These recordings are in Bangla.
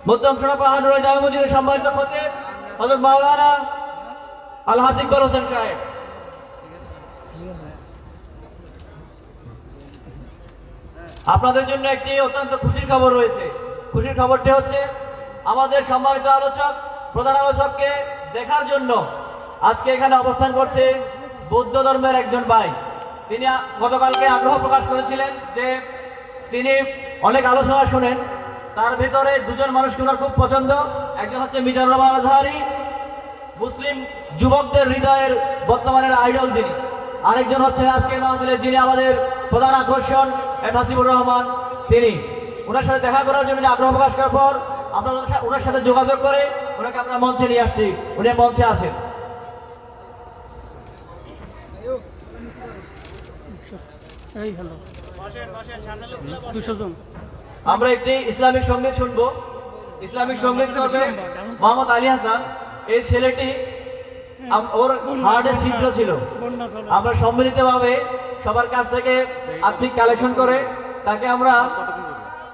মধ্যম সোনা পাহাড় জামে মসজিদের সম্মানিত খতিব হযরত মাওলানা আলহাজ ইকবাল হোসেন সাহেব। আপনাদের জন্য একটি অত্যন্ত খুশির খবর রয়েছে। খুশির খবরটি হচ্ছে আমাদের সম্মানিত আলোচক প্রধান আলোচককে দেখার জন্য আজকে এখানে অবস্থান করছে বৌদ্ধ ধর্মের একজন ভাই। তিনি গতকালকে আগ্রহ প্রকাশ করেছিলেন যে তিনি অনেক আলোচনা শুনেন, তার ভিতরে দুজন মানুষকে ওনার খুব পছন্দ। একজন হচ্ছে মিজানুর রহমান আজহারি, মুসলিম যুবকদের হৃদয়ের বর্তমানের আইডল যিনি। আরেকজন হচ্ছে আজকের মাহফিলে যিনি আমাদের প্রধান আকর্ষণ হাসিবুর রহমান, তিনি। ওনার সাথে দেখা করার জন্য আগ্রহ প্রকাশ করার পর আমরা ওনার সাথে যোগাযোগ করে ওনাকে আমরা মঞ্চে নিয়ে আসছি। উনি মঞ্চে আছেন। আমরা একটি ইসলামিক সঙ্গীত শুনবো। ইসলামিক সঙ্গীত করবে মোহাম্মদ আলী হাসান। এই ছেলেটি ওর হার্টে ছিদ্র ছিল, আমরা সম্মিলিতভাবে সবার কাছ থেকে আর্থিক কালেকশন করে তাকে আমরা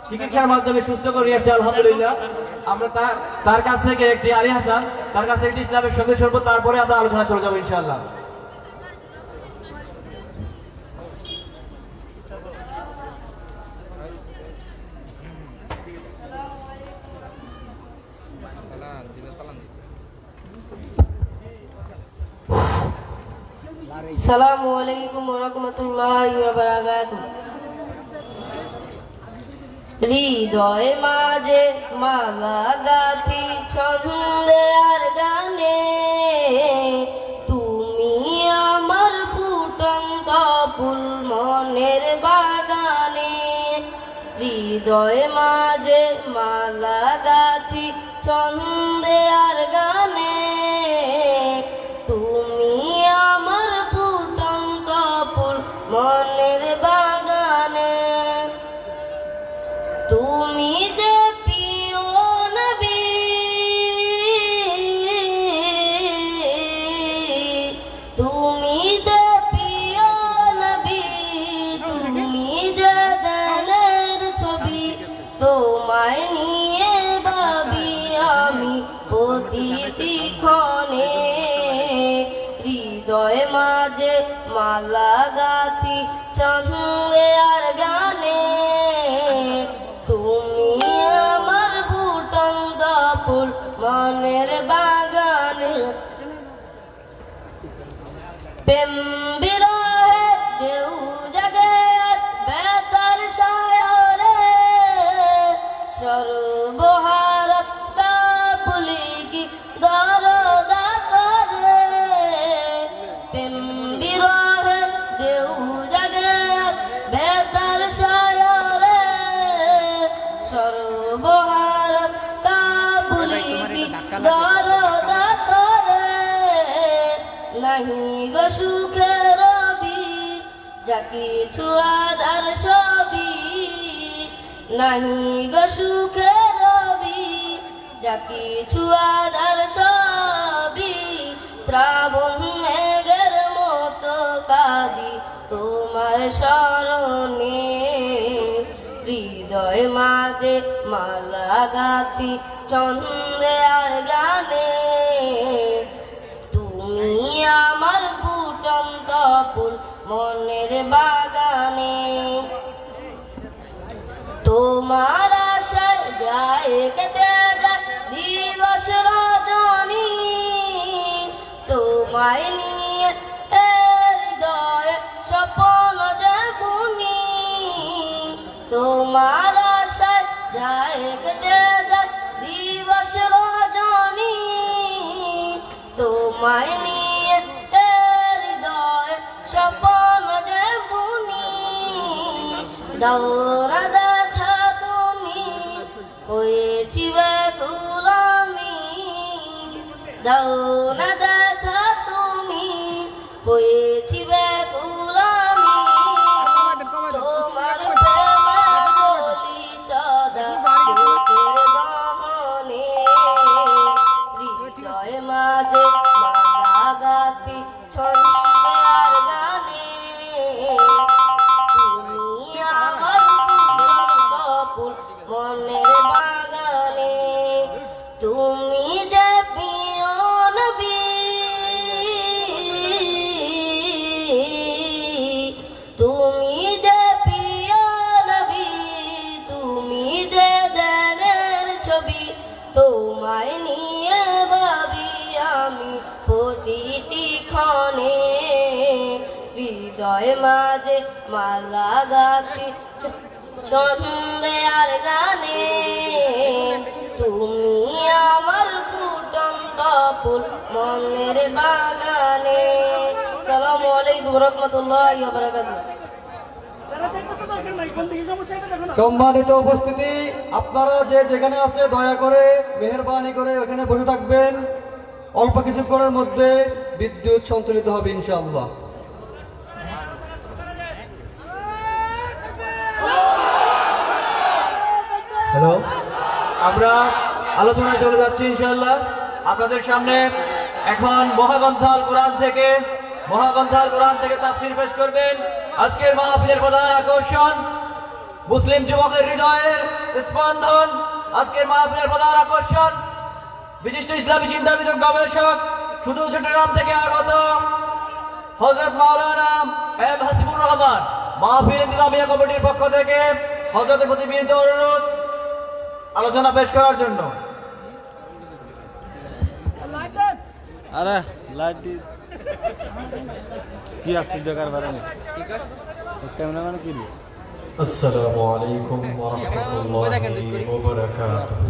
চিকিৎসার মাধ্যমে সুস্থ করে নিয়ে আসছি আলহামদুলিল্লাহ। আমরা তার কাছ থেকে একটি আলী হাসান, তার কাছ থেকে একটি ইসলামিক সঙ্গীত শুনবো, তারপরে আমরা আলোচনা চলে যাবো ইনশাআল্লাহ। আসসালামু আলাইকুম ওয়া রাহমাতুল্লাহি ওয়া বারাকাতুহু। হৃদয় মাঝে মালা গাথি ছন্দে আর গানে, তুমি আমার ফুটন্ত ফুল মনের বাগানে। হৃদয় মাঝে মালা গাথি ছন্দে আর গানে, তুমি আমার ফুটন্ত ফুল মনের বাগানে। তুমি যে প্রিয় নবী, তুমি যে প্রিয় নবী, তুমি যে দেনের ছবি, তোমায় নিয়ে ভাবি আমি প্রতিক্ষণে। হৃদয় মাঝে মালা গাথি ছন্দে আর গানে, তুমি আমার ফুটন্ত ফুল মনের বাগানে। প্রেম বিরহে ঢেউ জাগে আজ বেতার সায়রে, সর্বহারত কাপুলি কি দরদা করে। প্রেম বিরহে ঢেউ জাগে আজ বেতার সায়রে, সর্বহারত কাপুলি কি দরদা করে। নাহি গো সুখের রবি যা কিছু আধার সবই, নাহি গো সুখের রবি যা কিছু আধার সবই। শ্রাবণ মেঘের মতো কাঁদি তোমার স্মরণে। হৃদয় মাঝে মালা গাথি ছন্দে আর গানে, তুমি আমার ফুটন্ত ফুল মনের বাগানে। তোমার আশায় যায় কেটে যায় দিবস রজনী, তোমায় নিয়ে হৃদয়ে স্বপ্ন যে বুনি। তোমার আশায় যায় কেটে যায় দিবস রজনী, তোমায় নিয়ে হৃদয়ে স্বপ্ন যে বুনি। দৌড়া দেখা তুমি হয়েছি ব্যাকুল আমি, দৌড়া দেখা তুমি হয়েছি ব্যাকুল আমি। তোমার প্রেমে বলি সদা বুকের দহনে। হৃদয় মাঝে মালা গাথি ছন্দে আর গানে, তুমি আমার ফুল মনের বাগানে। তুমি যে প্রিয় নবী, তুমি যে প্রিয় নবী, তুমি যে দেনের ছবি, তোমায় নিয়ে ভাবি আমি প্রতিটি ক্ষণে, হৃদয় মাঝে মালা গাছি ছন্দে আর গানে, তুমি আমার ফুটন্ত ফুল মনের বাগানে। সালামু আলাইকুম রহমতুল্লাহি ওয়া বারাকাতুহু। সম্মানিত উপস্থিতি, আপনারা যে যেখানে আছে দয়া করে মেহেরবানি করে ওখানে বসে থাকবেন। অল্প কিছুক্ষণের মধ্যে বিদ্যুৎ সঞ্চালিত হবে ইনশাআল্লাহ। হ্যালো, আমরা আলোচনায় চলে যাচ্ছি ইনশাআল্লাহ। আপনাদের সামনে এখন মহাগ্রন্থাল কোরআন থেকে তাফসীর পেশ করবেন। আজকের মাহফিলের প্রধান আকর্ষণ মুসলিম যুবকের হৃদয়ের স্পন্দন। আজকের মাহফিলের প্রধান আকর্ষণ বিশিষ্ট ইসলামী চিন্তাবিদ গবেষক সুদূর চট্টগ্রাম থেকে আগত হযরত মাওলানা এম হাসিবুর রহমান। মাহফিল ইসলামিয়া কমিটির পক্ষ থেকে হযরতের প্রতি বিনীত অনুরোধ আলোচনা পেশ করার জন্য। আরে লাইট দি কি আছে জায়গার বারে নেই ক্যামেরা মানে কি দিয়ে। আসসালামু আলাইকুম ওয়া রাহমাতুল্লাহি ওয়া বারাকাতুহু।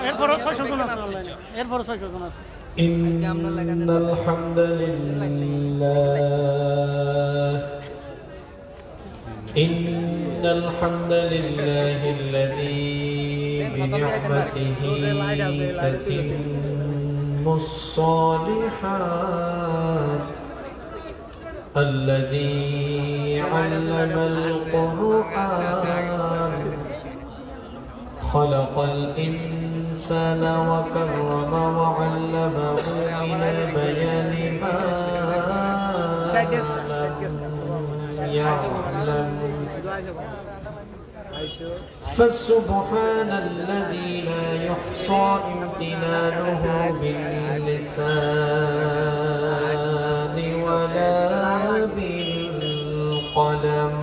এরপর 600 জন আছে অনলাইনে, এরপর 600 জন আছে। ইন্নাল হামদালিল্লাহি আল্লাযী বিনি'মাতিহি তাতিম্মুস সালিহাত الذي علم القرآن خلق الإنسان وكرم وعلمه من البيان ما لم يعلم فسبحان الذي لا يحصى امتنانه باللسان ولا بالقلم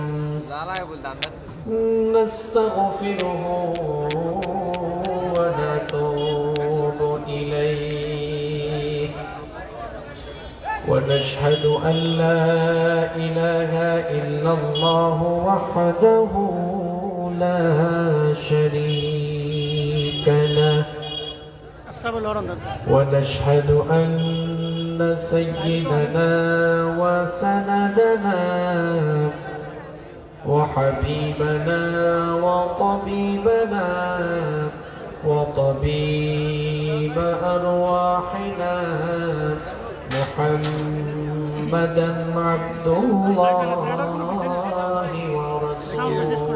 نستغفره ونتوب إليه ونشهد أن لا إله إلا الله وحده لا شريك له ونشهد أن سيدنا وسندنا وحبيبنا وطبيبنا وطبيب أرواحنا محمدا عبد الله ورسوله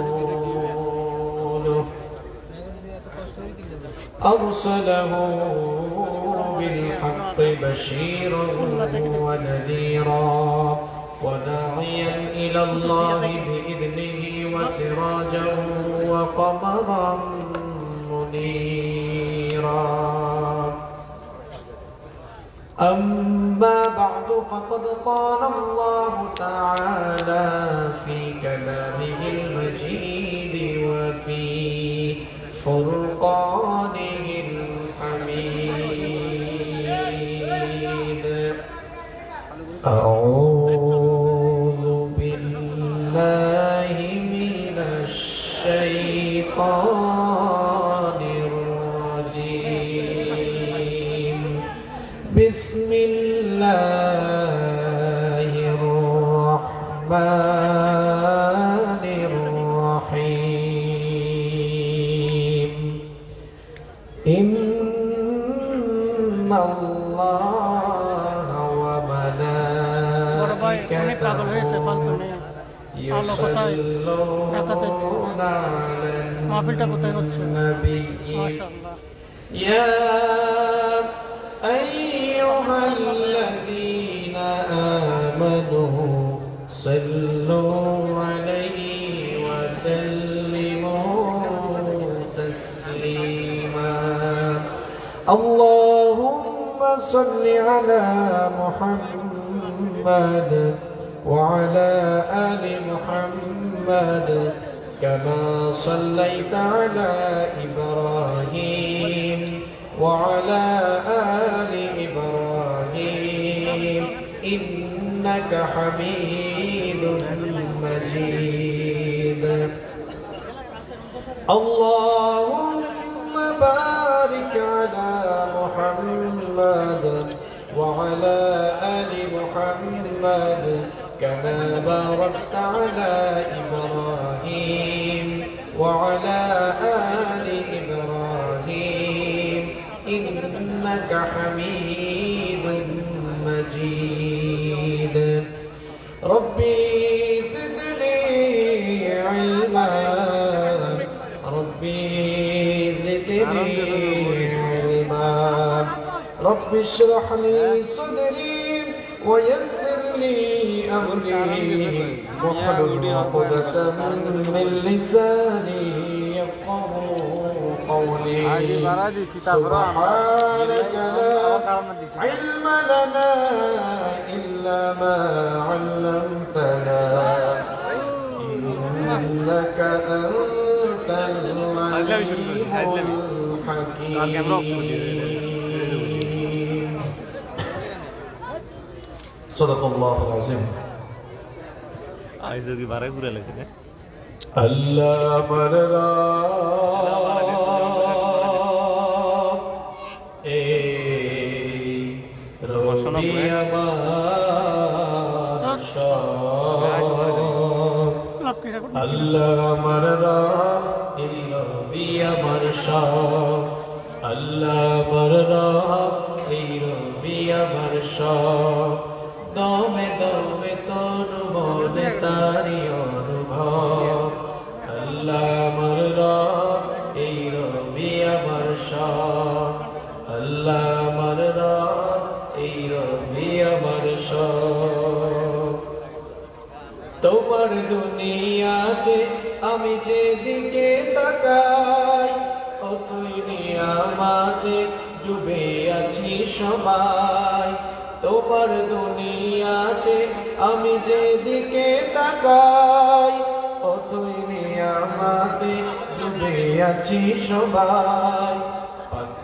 أرسله بالحق بشيرا ونذيرا وداعيا إلى الله بإذنه وسراجا وقمرا منيرا أما بعد فقد قال الله تعالى في كلامه المجيد وفي فرقانه الحميد أعوذ بالله من الشيطان الرجيم بسم الله الرحمن الرحيم إن الله وملائكته يصلون على النبي يا أيها الذين آمنوا صلوا عليه وسلموا تسليما اللهم صل على محمد وعلى آل محمد كما صليت على إبراهيم وعلى آل إبراهيم إنك حميد مجيد اللهم بارك على محمد وعلى آل محمد كما باركت على إبراهيم وعلى آل إبراهيم إنك حميد مجيد ربي زدني علما ربي زدني علما رب اشرح لي صدري ويسر لي أمري واحلل عقدة من لساني يفقه قولي سبحانك لا علم لنا إلا ما علمتنا إنك أنت العليم الحكيم صدق الله العظيم আইজো কি বারে ঘুরে লেছে না আল্লাহ মররা এ রবি আমার আল্লাহ মররা এ রবি আমার সব আল্লাহ মররা এ রবি আমার সব দমে দমে তনু মনে তারি অনুভব আল্লাহ আমার রব এই রবি আমার সব আল্লাহ আমার রব এই রবি আমার সব তোমার দুনিয়াতে আমি যেদিকে তাকাই অথই নিয়ামতে ডুবে আছি সবাই তোমার দুনিয়াতে আমি যেদিকে তাকাই অথই নিয়ামতে ডুবে আছি সবাই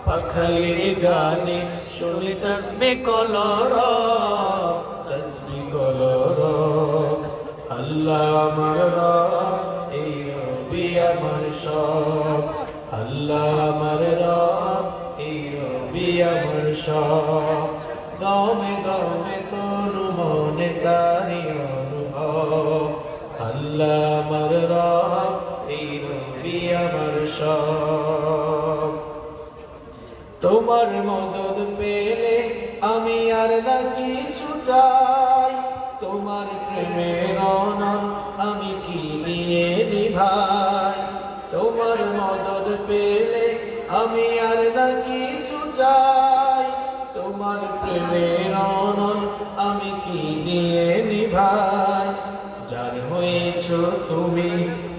পাখালির গানে শুনি তসবিহ কলরব তসবিহ কলরব আল্লাহ আমার রব এই রবি আমার সব আল্লাহ আমার রব এই রবি আমার সব দমে দমে তনু মনে তারি অনুভব আল্লাহ আমার রব এই রবি আমার সব তোমার মদদ পেলে আমি আর না কিছু চাই তোমার প্রেমের অনল আমি কি দিয়ে নিভাই তোমার মদদ পেলে আমি আর না কিছু চাই তোমার প্রেমের অনল আমি কি দিয়ে নিভাই যার হয়েছ তুমি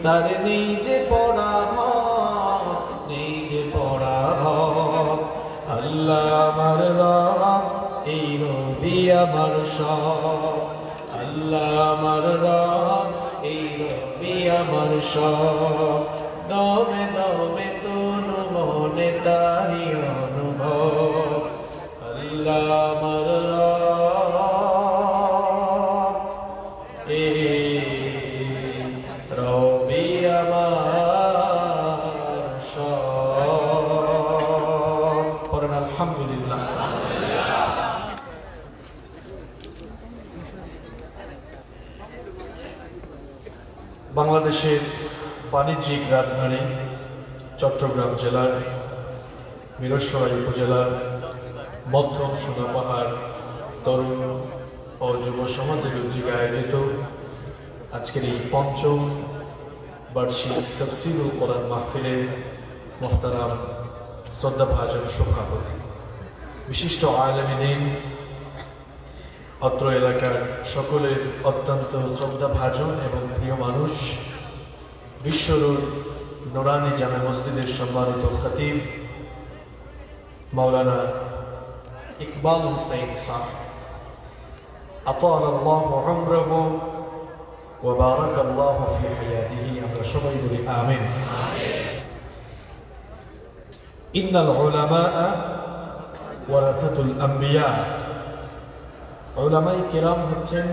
তার নেই যে পরাভব নেই যে পরাভব আল্লাহ আমার রব এই রবি আমার সব আল্লাহ আমার রব এই রবি আমার সব দমে দমে তনু মনে তারি অনুভব আল্লাহ আমার রব এই রবি আমার সব পড়েন আলহামদুলিল্লাহ বাংলাদেশের বাণিজ্যিক রাজধানী চট্টগ্রাম জেলার মিরসরাই উপজেলার মধ্যম সোনাপাহাড় তরুণ ও যুব সমাজের উদ্যোগে আয়োজিত আজকের এই পঞ্চম বার্ষিক তাফসীরুল কোরআন মাহফিলের মোহতারাম শ্রদ্ধাভাজন সভাপতি বিশিষ্ট আলেমে দ্বীন অত্র এলাকার সকলের অত্যন্ত শ্রদ্ধাভাজন এবং প্রিয় মানুষ বিশ্বরোড নোরানি জামে মসজিদের সম্মানিত খতিব মাওলানা ইকবাল হুসাইন সাহেব আতাল আল্লাহ উমরাহু ওয়া বারাকাল্লাহু ফি হায়াতিহি, আমরা সবাই বলি আমিন। ইন্নাল উলামা ওয়ারাসাতুল আম্বিয়া, উলামায়ে কেরাম হচ্ছেন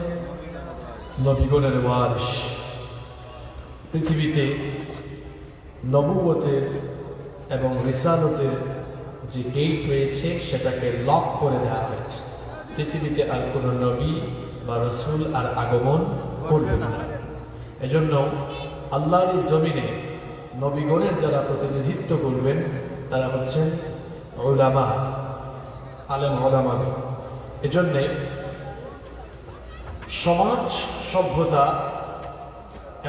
নবীগণের ওয়ারিস। পৃথিবীতে নবুয়তের এবং রিসালতের যে গেট রয়েছে সেটাকে লক করে দেওয়া হয়েছে। পৃথিবীতে আর কোনো নবী বা রসুল আর আগমন করবে না। এজন্য আল্লাহর এই জমিনে নবীগণের যারা প্রতিনিধিত্ব করবেন তারা হচ্ছেন উলামা, আলেম উলামা। এজন্যে সমাজ, সভ্যতা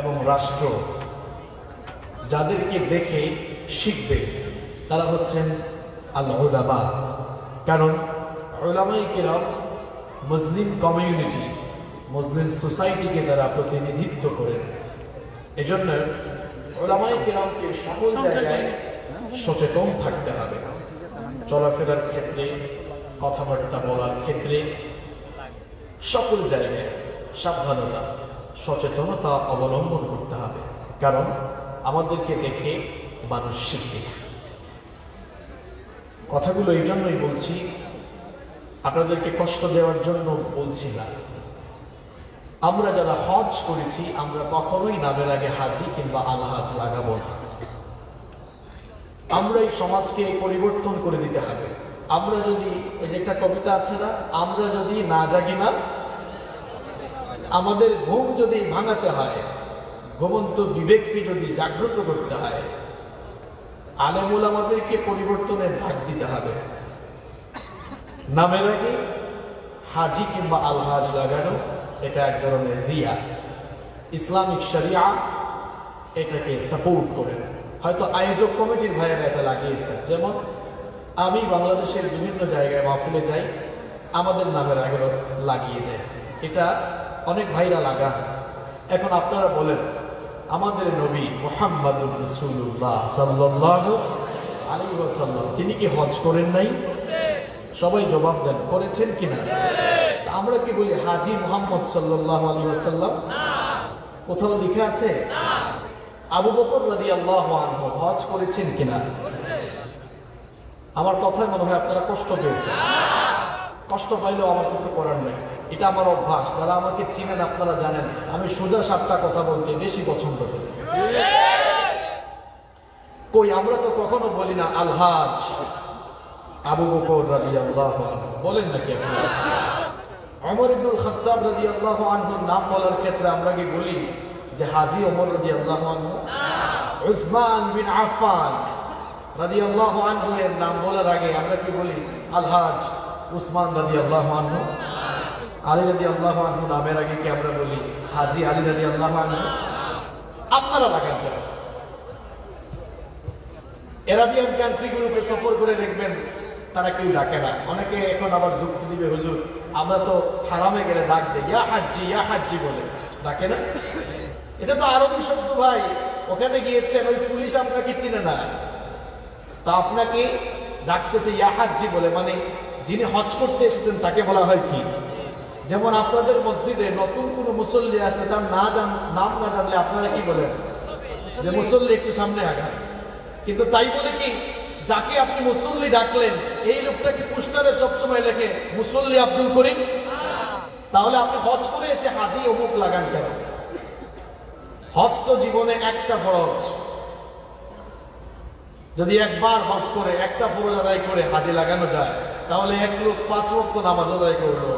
এবং রাষ্ট্র যাদেরকে দেখে শিখবে তারা হচ্ছেন আল উলামা। কারণ উলামায়ে কেরাম মুসলিম কমিউনিটি, মুসলিম সোসাইটিকে তারা প্রতিনিধিত্ব করেন। এজন্য উলামায়ে কেরামকে সকল জায়গায় সচেতন থাকতে হবে। চলাফেরার ক্ষেত্রে, কথাবার্তা বলার ক্ষেত্রে, সকল জায়গায় সাবধানতা, সচেতনতা অবলম্বন করতে হবে। কারণ আমাদেরকে দেখে মানুষ শিখবে। কথাগুলো এই জন্যই বলছি, আপনাদেরকে কষ্ট দেওয়ার জন্য বলছি না। আমরা যারা হজ করেছি আমরা কখনোই নামের আগে হাজি কিংবা আলহাজ লাগাবো না। আমরা এই সমাজকে পরিবর্তন করে দিতে হবে। আমরা যদি, এই যে একটা কবিতা আছে না, আমরা যদি না জাগি না, আমাদের ঘুম যদি ভাঙাতে হয়, ঘুমন্ত বিবেককে যদি জাগ্রত করতে হয়, আলেম ওলামাদেরকে পরিবর্তনের ধাক দিতে হবে। নামের আগে হাজি কিংবা আলহাজ লাগানো এটা এক ধরনের রিয়া। ইসলামিক শরিয়া এটাকে সাপোর্ট করে। হয়তো আয়োজক কমিটির ভাইয়েরা এটা লাগিয়েছেন। যেমন আমি বাংলাদেশের বিভিন্ন জায়গায় মাহফিলে যাই, আমাদের নামের আগে লাগিয়ে দেয়। এটা অনেক ভাইরা লাগান। এখন আপনারা বলেন, আমাদের নবী মুহাম্মাদুর রাসূলুল্লাহ সাল্লাল্লাহু আলাইহি ওয়াসাল্লাম তিনি কি হজ করেন নাই? সবাই জবাব দেন, করেছেন কিনা? আমরা কি বলি হাজি মুহাম্মদ সাল্লাল্লাহু আলাইহি ওয়াসাল্লাম? কোথাও লিখে আছে? আবু বকর রাদিয়াল্লাহু আনহু হজ করেছেন কিনা? আমার কথায় মনে হয় আপনারা কষ্ট পেয়েছেন। কষ্ট পাইলেও আমার কিছু করার নেই, এটা আমার অভ্যাস। যারা আমাকে চিনেন আপনারা জানেন আমি সোজা সাপটা কথা বলতে বেশি পছন্দ করি। কই আমরা তো কখনো বলি না আলহাজ আবু বকর রাদিয়াল্লাহু আনহু, বলেন নাকি আপনারা? ওমর ইবনুল খাত্তাব রাদিয়াল্লাহু আনহুর নাম বলার ক্ষেত্রে আমরা কি বলি যে হাজী ওমর রাদিয়াল্লাহু আনহু? উসমান বিন আফফান রাদিয়াল্লাহু আনহু এর নাম বলার আগে আমরা কি বলি আলহাজ উসমান রাদিয়াল্লাহু আনহু? আলী রাদিয়াল্লাহু আনহু নামের আগে কি আমরা বলি হাজী আলী রাদিয়াল্লাহু আনহু? আপনারা লাগান কেন? আরবিয়ান কান্ট্রিগুলোতে সফর করে দেখবেন তারা কেউ ডাকে না। অনেকে এখন আবার যুক্তি দিবে, হুজুর আমরা তো হারামে গেলে ডাক দেই, ইয়া হাজ্জি বলে, ডাকে না? এটা তো আরবি শব্দ ভাই। ওখানে গিয়েছেন, ওই পুলিশ আপনাকে চিনে না, তা আপনাকে ডাকতেছে ইয়া হাজ্জি বলে, মানে যিনি হজ করতে এসেছেন তাকে বলা হয় কি? যেমন আপনাদের মসজিদে নতুন কোনো মুসল্লি আসলে তার নাম না জানলে আপনারা কি বলেন? যে মুসল্লি একটু সামনে আগান। কিন্তু তাই বলে কি যাকে আপনি মুসল্লি ডাকলেন এই লোকটাকে পোস্টারে সবসময় লেখে মুসল্লি আব্দুল করিম? তাহলে আপনি হজ করে এসে হাজি অমুক লাগান কেন? হজ তো জীবনে একটা ফরজ। যদি একবার হজ করে একটা ফরজ আদায় করে হাজি লাগানো যায়, তাহলে এক লোক 5 ওয়াক্ত নামাজ আদায় করলো,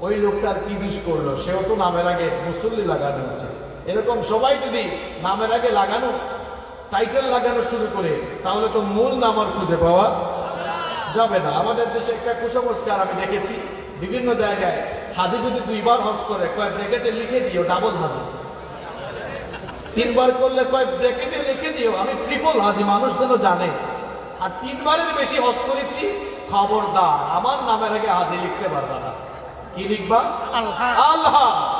ওই লোকটার কি দোষ করলো? সেও তো নামের আগে মুসল্লি লাগানো উচিত। এরকম সবাই যদি নামের আগে লাগানো, টাইটেল লাগানো শুরু করে, তাহলে তো মূল নাম আর খুঁজে পাওয়া যাবে না। আমাদের দেশে একটা কুসংস্কার আমি দেখেছি বিভিন্ন জায়গায়, হাজি যদি 2 বার হজ করে কয় ব্র্যাকেটে লিখে দিও ডাবল হাজি, 3 বার করলে কয় ব্র্যাকেটে লিখে দিও আমি ট্রিপল হাজি, মানুষ যেন জানে। আর 3 বারের বেশি হজ করেছি, খবরদার আমার নামের আগে হাজি লিখতে পারবা না। কি লিখবা? আলহাজ।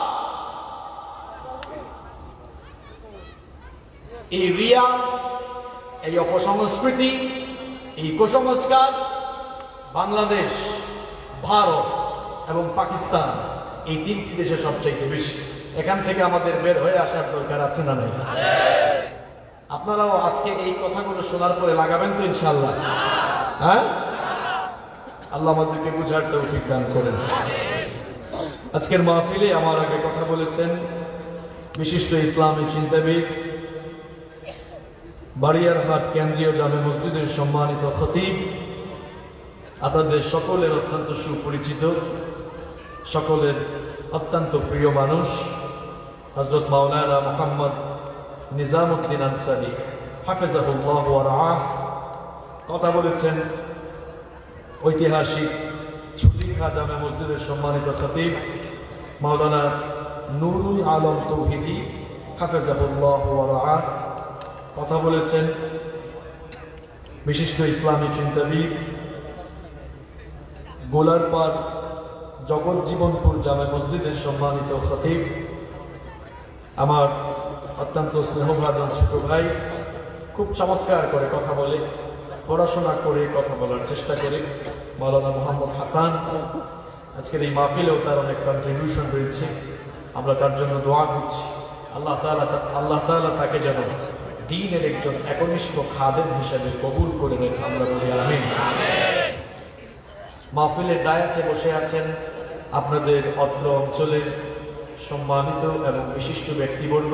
এই রিয়া, এই অপসংস্কৃতি, এই কুসংস্কার বাংলাদেশ, ভারত এবং পাকিস্তান, এই তিনটি দেশে সবচাইতে বেশি। এখান থেকে আমাদের বের হয়ে আসার দরকার আছে না নাই? আপনারাও আজকে এই কথাগুলো শোনার পরে লাগাবেন তো ইনশাআল্লাহ? হ্যাঁ, আল্লাহ আমাদেরকে বুঝার তৌফিক দান করেন। আজকের মাহফিলে আমার আগে কথা বলেছেন বিশিষ্ট ইসলামী চিন্তাবিদ, বাড়িয়ারহাট কেন্দ্রীয় জামে মসজিদের সম্মানিত খতিব, আপনাদের সকলের অত্যন্ত সুপরিচিত, সকলের অত্যন্ত প্রিয় মানুষ হযরত মাওলানা মুহাম্মদ নিজামুদ্দিন আনসারী হাফিজাহুল্লাহ ওয়া রাআহ। কথা বলেছেন ঐতিহাসিক ছুটিখা জামে মসজিদের সম্মানিত খতিব মাওলানা নুরুল আলম তৌহিদি হাফিজাহুল্লাহ ওয়া রাআহ। কথা বলেছেন বিশিষ্ট ইসলামী চিন্তাবিদ, গোলারপাড় জগৎজীবনপুর জামে মসজিদের সম্মানিত খতিব, আমার অত্যন্ত স্নেহভাজন ছোট ভাই, খুব চমৎকার করে কথা বলে, পড়াশোনা করে কথা বলার চেষ্টা করে, মাওলানা মোহাম্মদ হাসান। আজকের এই মাহফিলেও তার অনেক কন্ট্রিবিউশন রয়েছে, আমরা তার জন্য দোয়া করছি। আল্লাহ তাআলা তাকে যেন দ্বীনের একজন একনিষ্ঠ খাদেম হিসেবে কবুল করে নেন, আমরা বলি আমিন। মাহফিলের ডায়াসে বসে আছেন আপনাদের অত্র অঞ্চলের সম্মানিত এবং বিশিষ্ট ব্যক্তিবর্গ।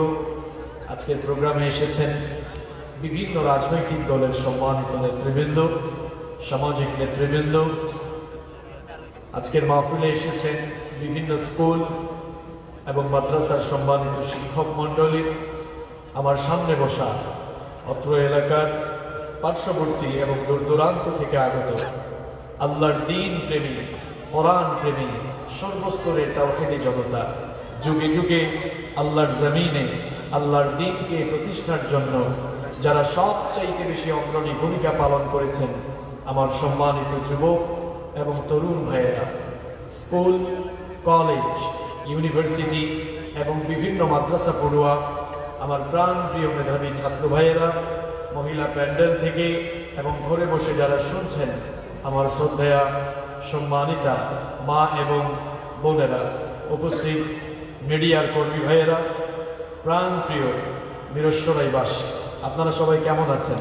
আজকের প্রোগ্রামে এসেছেন বিভিন্ন রাজনৈতিক দলের সম্মানিত নেতৃবৃন্দ, সামাজিক নেতৃবৃন্দ। আজকের মাহফিলে এসেছেন বিভিন্ন স্কুল এবং মাদ্রাসার সম্মানিত শিক্ষক মণ্ডলী। আমার সামনে বসা অত্র এলাকার পার্শ্ববর্তী এবং দূর দূরান্ত থেকে আগত আল্লাহর দ্বীন প্রেমী, কোরআন প্রেমী, সর্বস্তরের তাওহীদি জনতা, যুগে যুগে আল্লাহর জমিনে আল্লাহর দ্বীনকে প্রতিষ্ঠার জন্য যারা সবচাইতে বেশি অগ্রণী ভূমিকা পালন করেছেন, আমার সম্মানিত যুবক এবং তরুণ ভাইয়েরা, স্কুল, কলেজ, ইউনিভার্সিটি এবং বিভিন্ন মাদ্রাসা পড়ুয়া, আমার প্রাণ প্রিয় মেধাবী ছাত্র ভাইয়েরা, মহিলা প্যান্ডেল থেকে এবং ঘরে বসে যারা শুনছেন, আমার শ্রদ্ধেয়া সম্মানিতা মা এবং বোনেরা, উপস্থিত মিডিয়ার কর্মী ভাইয়েরা, প্রাণ প্রিয় মিরসরাইবাসী, আপনারা সবাই কেমন আছেন?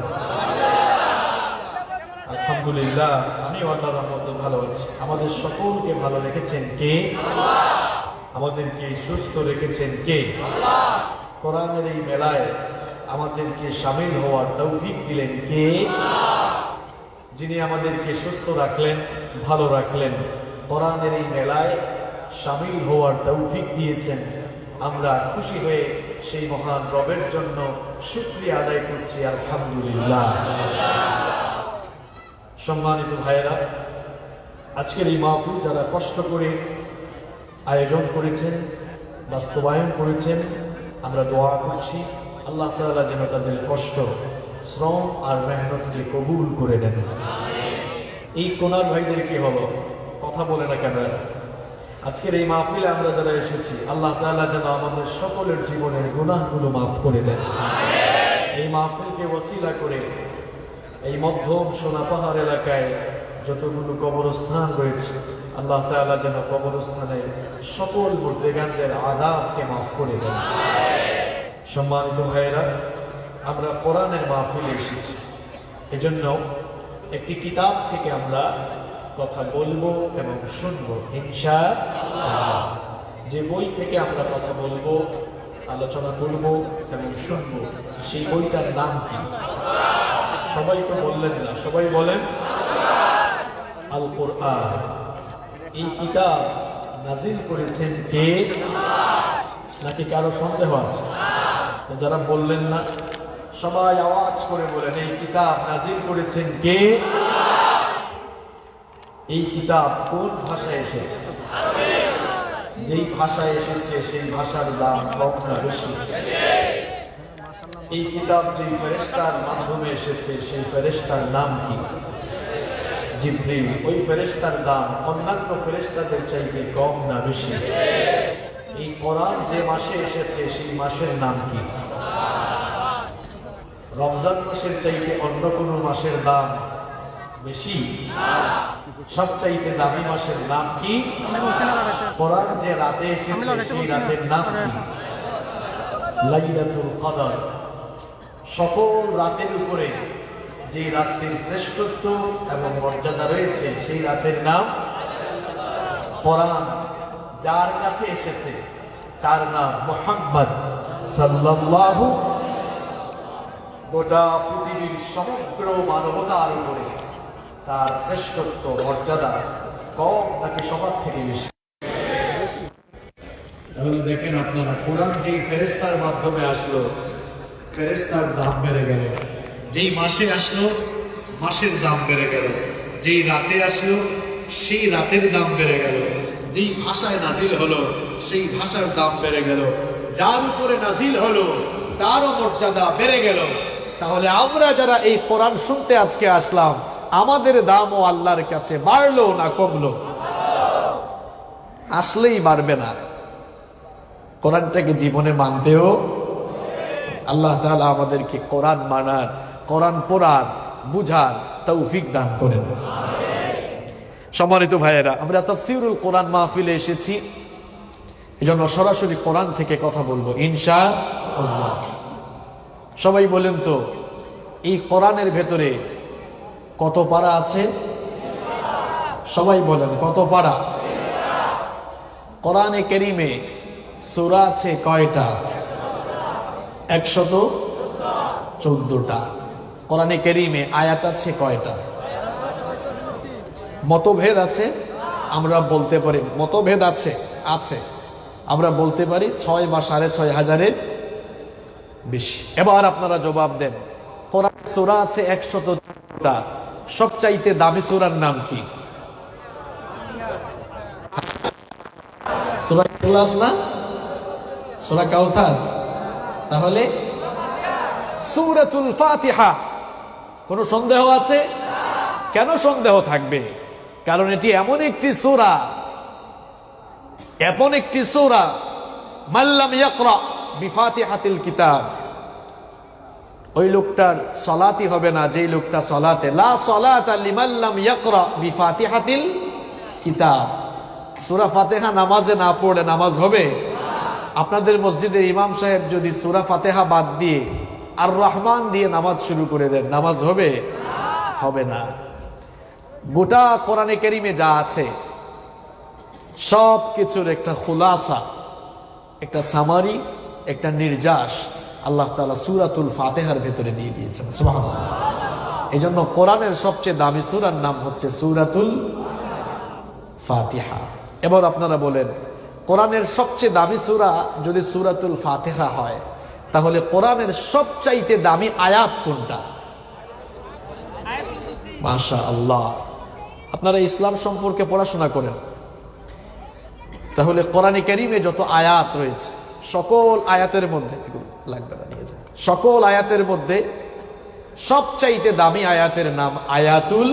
আলহামদুলিল্লাহ, আমিও আল্লাহর রহমতে ভালো আছি। আমাদের সকলকে ভালো রেখেছেন কে? আমাদেরকে সুস্থ রেখেছেন কে? কোরআনের এই মেলায় আমাদেরকে শামিল হওয়ার তৌফিক দিলেন কে? যিনি আমাদেরকে সুস্থ রাখলেন, ভালো রাখলেন, কোরআনের এই মেলায় শামিল হওয়ার তৌফিক দিয়েছেন, আমরা খুশি হয়ে সেই মহান রবের জন্য শুকরিয়া আদায় করছি, আলহামদুলিল্লাহ। সম্মানিত ভাইয়েরা, আজকের এই মাহফিল যারা কষ্ট করে আয়োজন করেছেন, বাস্তবায়ন করেছেন, আমরা দোয়া করছি আল্লাহ তাআলা যেন তাদের কষ্ট, শ্রম আর মেহনতকে কবুল করে নেন। এই কোনার ভাইদের কি হলো, কথা বলে না কেন? আজকের এই মাহফিলে আমরা যারা এসেছি, আল্লাহ তাআলা যেন আমাদের সকলের জীবনের গুনাহগুলো মাফ করে দেন। এই মাহফিলকে ওসিলা করে এই মধ্যম সোনাপাহাড় এলাকায় যতগুলো কবরস্থান রয়েছে, আল্লাহ তাআলা যেন কবরস্থানের সকল মুর্দেগানদের আযাবকে মাফ করে দেন। সম্মানিত ভাইয়েরা, আমরা কোরআনের মাহফিলে এসেছি, এজন্য একটি কিতাব থেকে আমরা কথা বলবো এবং শুনবো ইনশাআল্লাহ। যে বই থেকে আমরা কথা বলবো, আলোচনা করবো এবং শুনবো, সেই বইটার নাম কি? সবাই তো বললেন না, সবাই বলেন আল কোরআন। এই কিতাব নাজিল করেছেন কে? নাকি কারো সন্দেহ আছে? তো যারা বললেন না, সবাই আওয়াজ করে বলেন এই কিতাব নাজিল করেছেন কে? এই কিতাব কোন ভাষায় এসেছে? যেই ভাষায় এসেছে সেই ভাষার দাম কম না বেশি? এই কিতাব যেই ফেরেশতার মাধ্যমে এসেছে সেই ফেরেশতার নাম কি? জিবরিল। ওই ফেরেশতার দাম অন্যান্য ফেরেশতাদের চাইতে কম না বেশি? এই কোরআন যে মাসে এসেছে সেই মাসের নাম কি? রমজান মাসের চাইতে অন্য কোনো মাসের দাম বেশি? সবচাইতে দামি মাসের নাম কি? কোরআন যে রাতে এসেছে সেই রাতের নাম কি? লাইলাতুল কদর। সকল রাতের উপরে যে রাতটির শ্রেষ্ঠত্ব এবং মর্যাদা রয়েছে সেই রাতের নাম কোরআন। যার কাছে এসেছে তার নাম মুহাম্মদ সাল্লাল্লাহু। গোটা পৃথিবীর সমগ্র মানবতার উপরে তার শ্রেষ্ঠত্ব মর্যাদা কম নাকি সবার থেকে বেশি? তাহলে দেখেন আপনারা, কোরআন যেই ফেরেশতার মাধ্যমে আসলো, ফেরেশতার দাম বেড়ে গেল। যেই মাসে আসলো, মাসের দাম বেড়ে গেল। যেই রাতে আসলো, সেই রাতের দাম বেড়ে গেল। যেই ভাষায় নাজিল হলো, সেই ভাষার দাম বেড়ে গেল। যার উপরে নাজিল হলো তারও মর্যাদা বেড়ে গেল। তাহলে আমরা যারা এই কোরআন শুনতে আজকে আসলাম, আমাদের দামও আল্লাহর কাছে বাড়লো না কমলো? আসলেই বাড়বে না। কোরআনটাকে জীবনে মানতেও আল্লাহ তাআলা আমাদেরকে কোরআন মানার, কোরআন পড়ার, বুঝার তৌফিক দান করেন। সম্মানিত ভাইয়েরা, আমরা তাফসীরুল কোরআন মাহফিলে এসেছি, এজন্য সরাসরি কোরআন থেকে কথা বলবো ইনশাআল্লাহ। সবাই বলেন তো, এই কোরআনের ভেতরে কত পারা আছে? সবাই বলেন কত পারা? কোরআনে কারীমে সূরা আছে কয়টা? 114টা। কোরআনে কারীমে আয়াত আছে কয়টা? মতভেদ আছে? আমরা বলতে পারি মতভেদ আছে, আছে। আমরা বলতে পারি 6 বা 6.5 হাজারের বেশি। এবার আপনারা জবাব দেন, কোরআন সূরা আছে 114টা, সবচাইতে দামি সূরার নাম কি? সূরা ইখলাস না? সূরা কাউসার? তাহলে সূরাতুল ফাতিহা। কোনো সন্দেহ আছে? কেন সন্দেহ থাকবে? কারণ এটি এমন একটি সূরা, এমন একটি সূরা, মাল্লাম ইয়াকরা বিফাতিহাতিল কিতাব, ওই লোকটার সালাতই হবে না যেই লোকটা সালাতে, লা সালাতা লিমান লাম ইয়াকরা বিফাতিহাতিল কিতাব। সূরা ফাতিহা নামাজে না পড়লে নামাজ হবে? আপনাদের মসজিদের ইমাম সাহেব যদি সূরা ফাতিহা বাদ দিয়ে আর রহমান দিয়ে নামাজ শুরু করে দেন, নামাজ হবে? হবে না। গোটা কোরআনে কারীমে যা আছে সব কিছুর একটা খুলাসা, একটা সামারি, একটা নির্যাস আল্লাহ তাআলা সূরাতুল ফাতিহার ভেতরে দিয়ে দিয়েছেন। সুবহানাল্লাহ। এই জন্য কোরআনের সবচেয়ে দামি সূরার নাম হচ্ছে সূরাতুল ফাতিহা। এবার আপনারা বলেন, কোরআনের সবচেয়ে দামি সূরা যদি সূরাতুল ফাতিহা হয়, তাহলে কোরআনের সবচাইতে দামি আয়াত কোনটা? মাশাআল্লাহ। আপনারা ইসলাম সম্পর্কে পড়াশোনা করেন, তাহলে কোরআনে কারীমে যত আয়াত রয়েছে, সকল আয়াতের মধ্যে, লাগবে না নিয়ে যান, সকল আয়াতের মধ্যে সবচাইতে দামি আয়াতের নাম আয়াতুল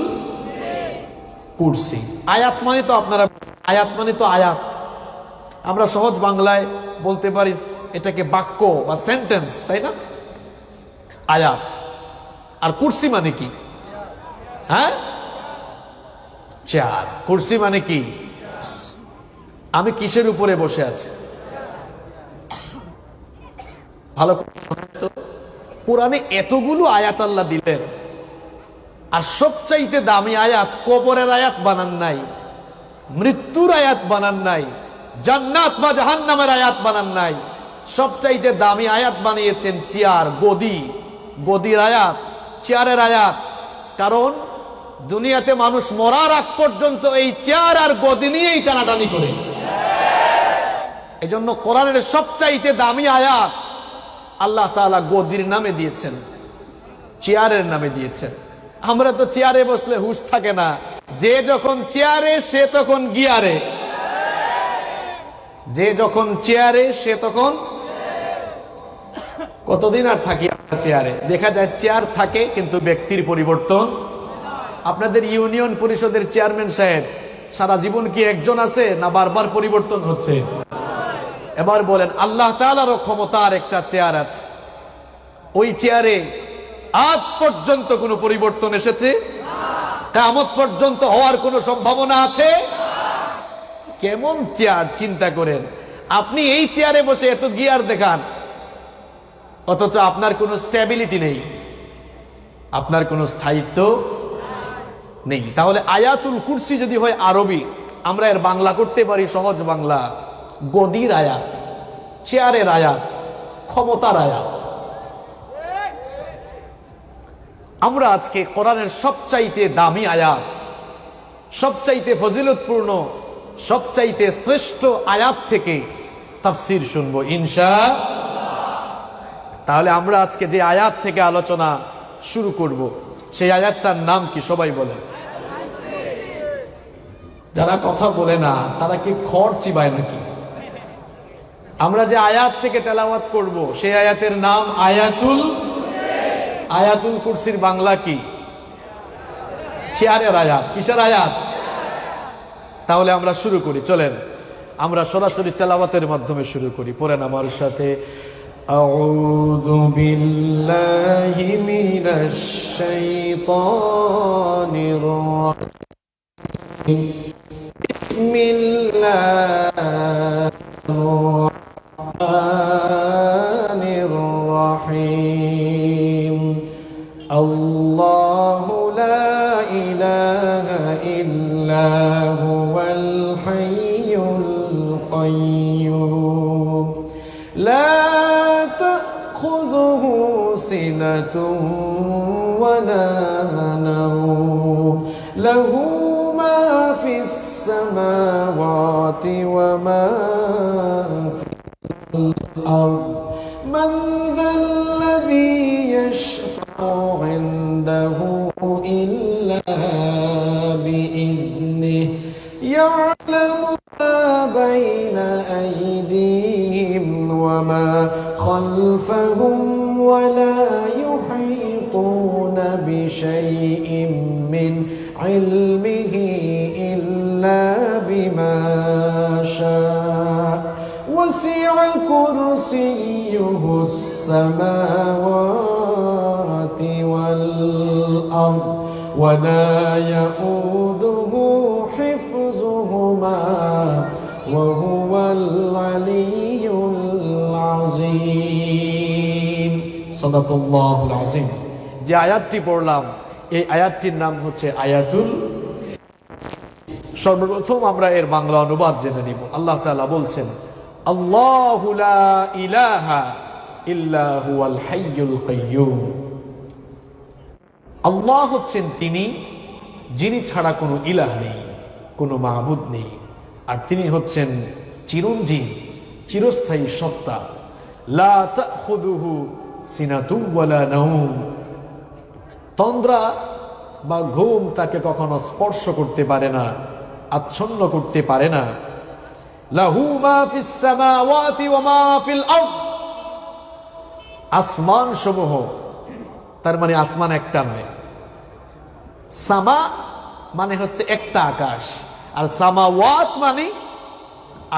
কুরসি। আয়াত মানে তো আপনারা, আয়াত মানে তো আয়াত, আমরা সহজ বাংলায় বলতে পারি এটাকে বাক্য বা সেন্টেন্স, তাই না? আয়াত। আর কুরসি মানে কি? হ্যাঁ, চেয়ার। কুরসি মানে কি? আমি কিসের উপরে বসে আছি? ভালো তো, কোরআনে এতগুলো আয়াত আল্লাহ দিলেন, আর সবচাইতে দামি আয়াত কবরের আয়াত বানান নাই, মৃত্যুর আয়াত বানান নাই, জান্নাত বা জাহান্নামের আয়াত বানান নাই। সবচাইতে দামি আয়াত বানিয়েছেন চেয়ার, গদি, গদির আয়াত, চেয়ারের আয়াত। কারণ দুনিয়াতে মানুষ মরার আগ পর্যন্ত এই চেয়ার আর গদি নিয়েই টানাটানি করে। এই জন্য কোরআনের সবচাইতে দামি আয়াত আল্লাহ তাআলা গদির নামে দিয়েছেন, চেয়ারের নামে দিয়েছেন। আমরা তো চেয়ারে বসলে হুঁশ থাকে না, যে যখন চেয়ারে সে তখন গিয়ারে, যে যখন চেয়ারে সে তখন। কতদিন আর থাকি চেয়ারে? দেখা যায় চেয়ার থাকে কিন্তু ব্যক্তির পরিবর্তন। আপনাদের ইউনিয়ন পরিষদের চেয়ারম্যান সাহেব সারা জীবন কি একজন আছে, না বারবার পরিবর্তন হচ্ছে? এবার বলেন, আল্লাহ তাআলারও ক্ষমতার একটা চেয়ার আছে, ওই চেয়ারে আজ পর্যন্ত কোনো পরিবর্তন এসেছে? কিয়ামত পর্যন্ত হওয়ার কোনো সম্ভাবনা আছে? কেমন চেয়ার চিন্তা করেন, আপনি এই চেয়ারে বসে এত গিয়ার দেখান, অথচ আপনার কোনো স্ট্যাবিলিটি নেই, আপনার কোনো স্থায়িত্ব নেই। তাহলে আয়াতুল কুরসি যদি হয় আরবি, আমরা এর বাংলা করতে পারি সহজ বাংলা, গদির আয়াত, চেয়ারের আয়াত, ক্ষমতার আয়াত। আমরা আজকে কোরআনের সবচাইতে দামি আয়াত, সবচাইতে ফজিলতপূর্ণ, সবচাইতে শ্রেষ্ঠ আয়াত থেকে তাফসীর শুনবো ইনশাআল্লাহ। তাহলে আমরা আজকে যে আয়াত থেকে আলোচনা শুরু করব, সেই আয়াতটার নাম কি সবাই বলেন? যারা কথা বলে না তারা কি খড় চিবায় নাকি? আমরা যে আয়াত থেকে তেলাওয়াত করব সেই আয়াতের নাম আয়াতুল কুরসির বাংলা কি? চেয়ারের আয়াত। কিসের আয়াত? তাহলে আমরা শুরু করি, চলেন আমরা সরাসরি তেলাওয়াতের মাধ্যমে শুরু করি। পড়েন আমার সাথে, আউযু বিল্লাহি মিনাশ শাইতানির রাজিম, বিসমিল্লাহির রাহমানির রাহিম। আল্লাহু লা ইলাহা ইল্লা হুয়াল হাইয়ুল কাইয়্যুম লা তাখুযুহু সিনাতুন ওয়ালা নাওম লাহু মা ফিস সামাওয়াতি ওয়া মা ফিল আরদ মান যাল্লাযী ইয়াশফা'ু 'ইনদাহু ইল্লা বিইذনিহি ইয়া'লামু মা বাইনা আইদিহিম ওয়া মা খালফাহুম ওয়া লা ইউহীতুনা বিশাইইন মিন ইলমিহি ইল্লা বিমা শা'a ওয়াসি'a কুরসিয়্যুহু আস-সামাওয়াতি ওয়াল আরদ ওয়া লা ইয়াউদুহু হিফযুহুমা ওয়া হুয়াল আলিয়্যুল আযীম। সাদাকাল্লাহুল আযীম। যে আয়াতটি পড়লাম এই আয়াতটির নাম হচ্ছে আয়াতুল। সর্বপ্রথম আমরা এর বাংলা অনুবাদ জেনে নিব। আল্লাহ তাআলা বলছেন, আল্লাহু লা ইলাহা ইল্লা হুয়াল হাইয়ুল কাইয়্যুম। আল্লাহ হচ্ছেন তিনি যিনি ছাড়া কোনো ইলাহ নেই, কোনো মাবুদ নেই, আর তিনি হচ্ছেন চিরঞ্জীব, চিরস্থায়ী সত্তা। লা তাখুযুহু সিনাতুন ওয়ালা নাওম। তন্দ্রা বা ঘুম তাকে কখনো স্পর্শ করতে পারে না, আচ্ছন্ন করতে পারে না। লাহু মা ফিস সামাওয়াতি ওয়া মা ফিল আরদ। আসমান সমূহ, তার মানে আসমান একটা নয়, সামা মানে হচ্ছে একটা আকাশ, আর সামাওয়াত মানে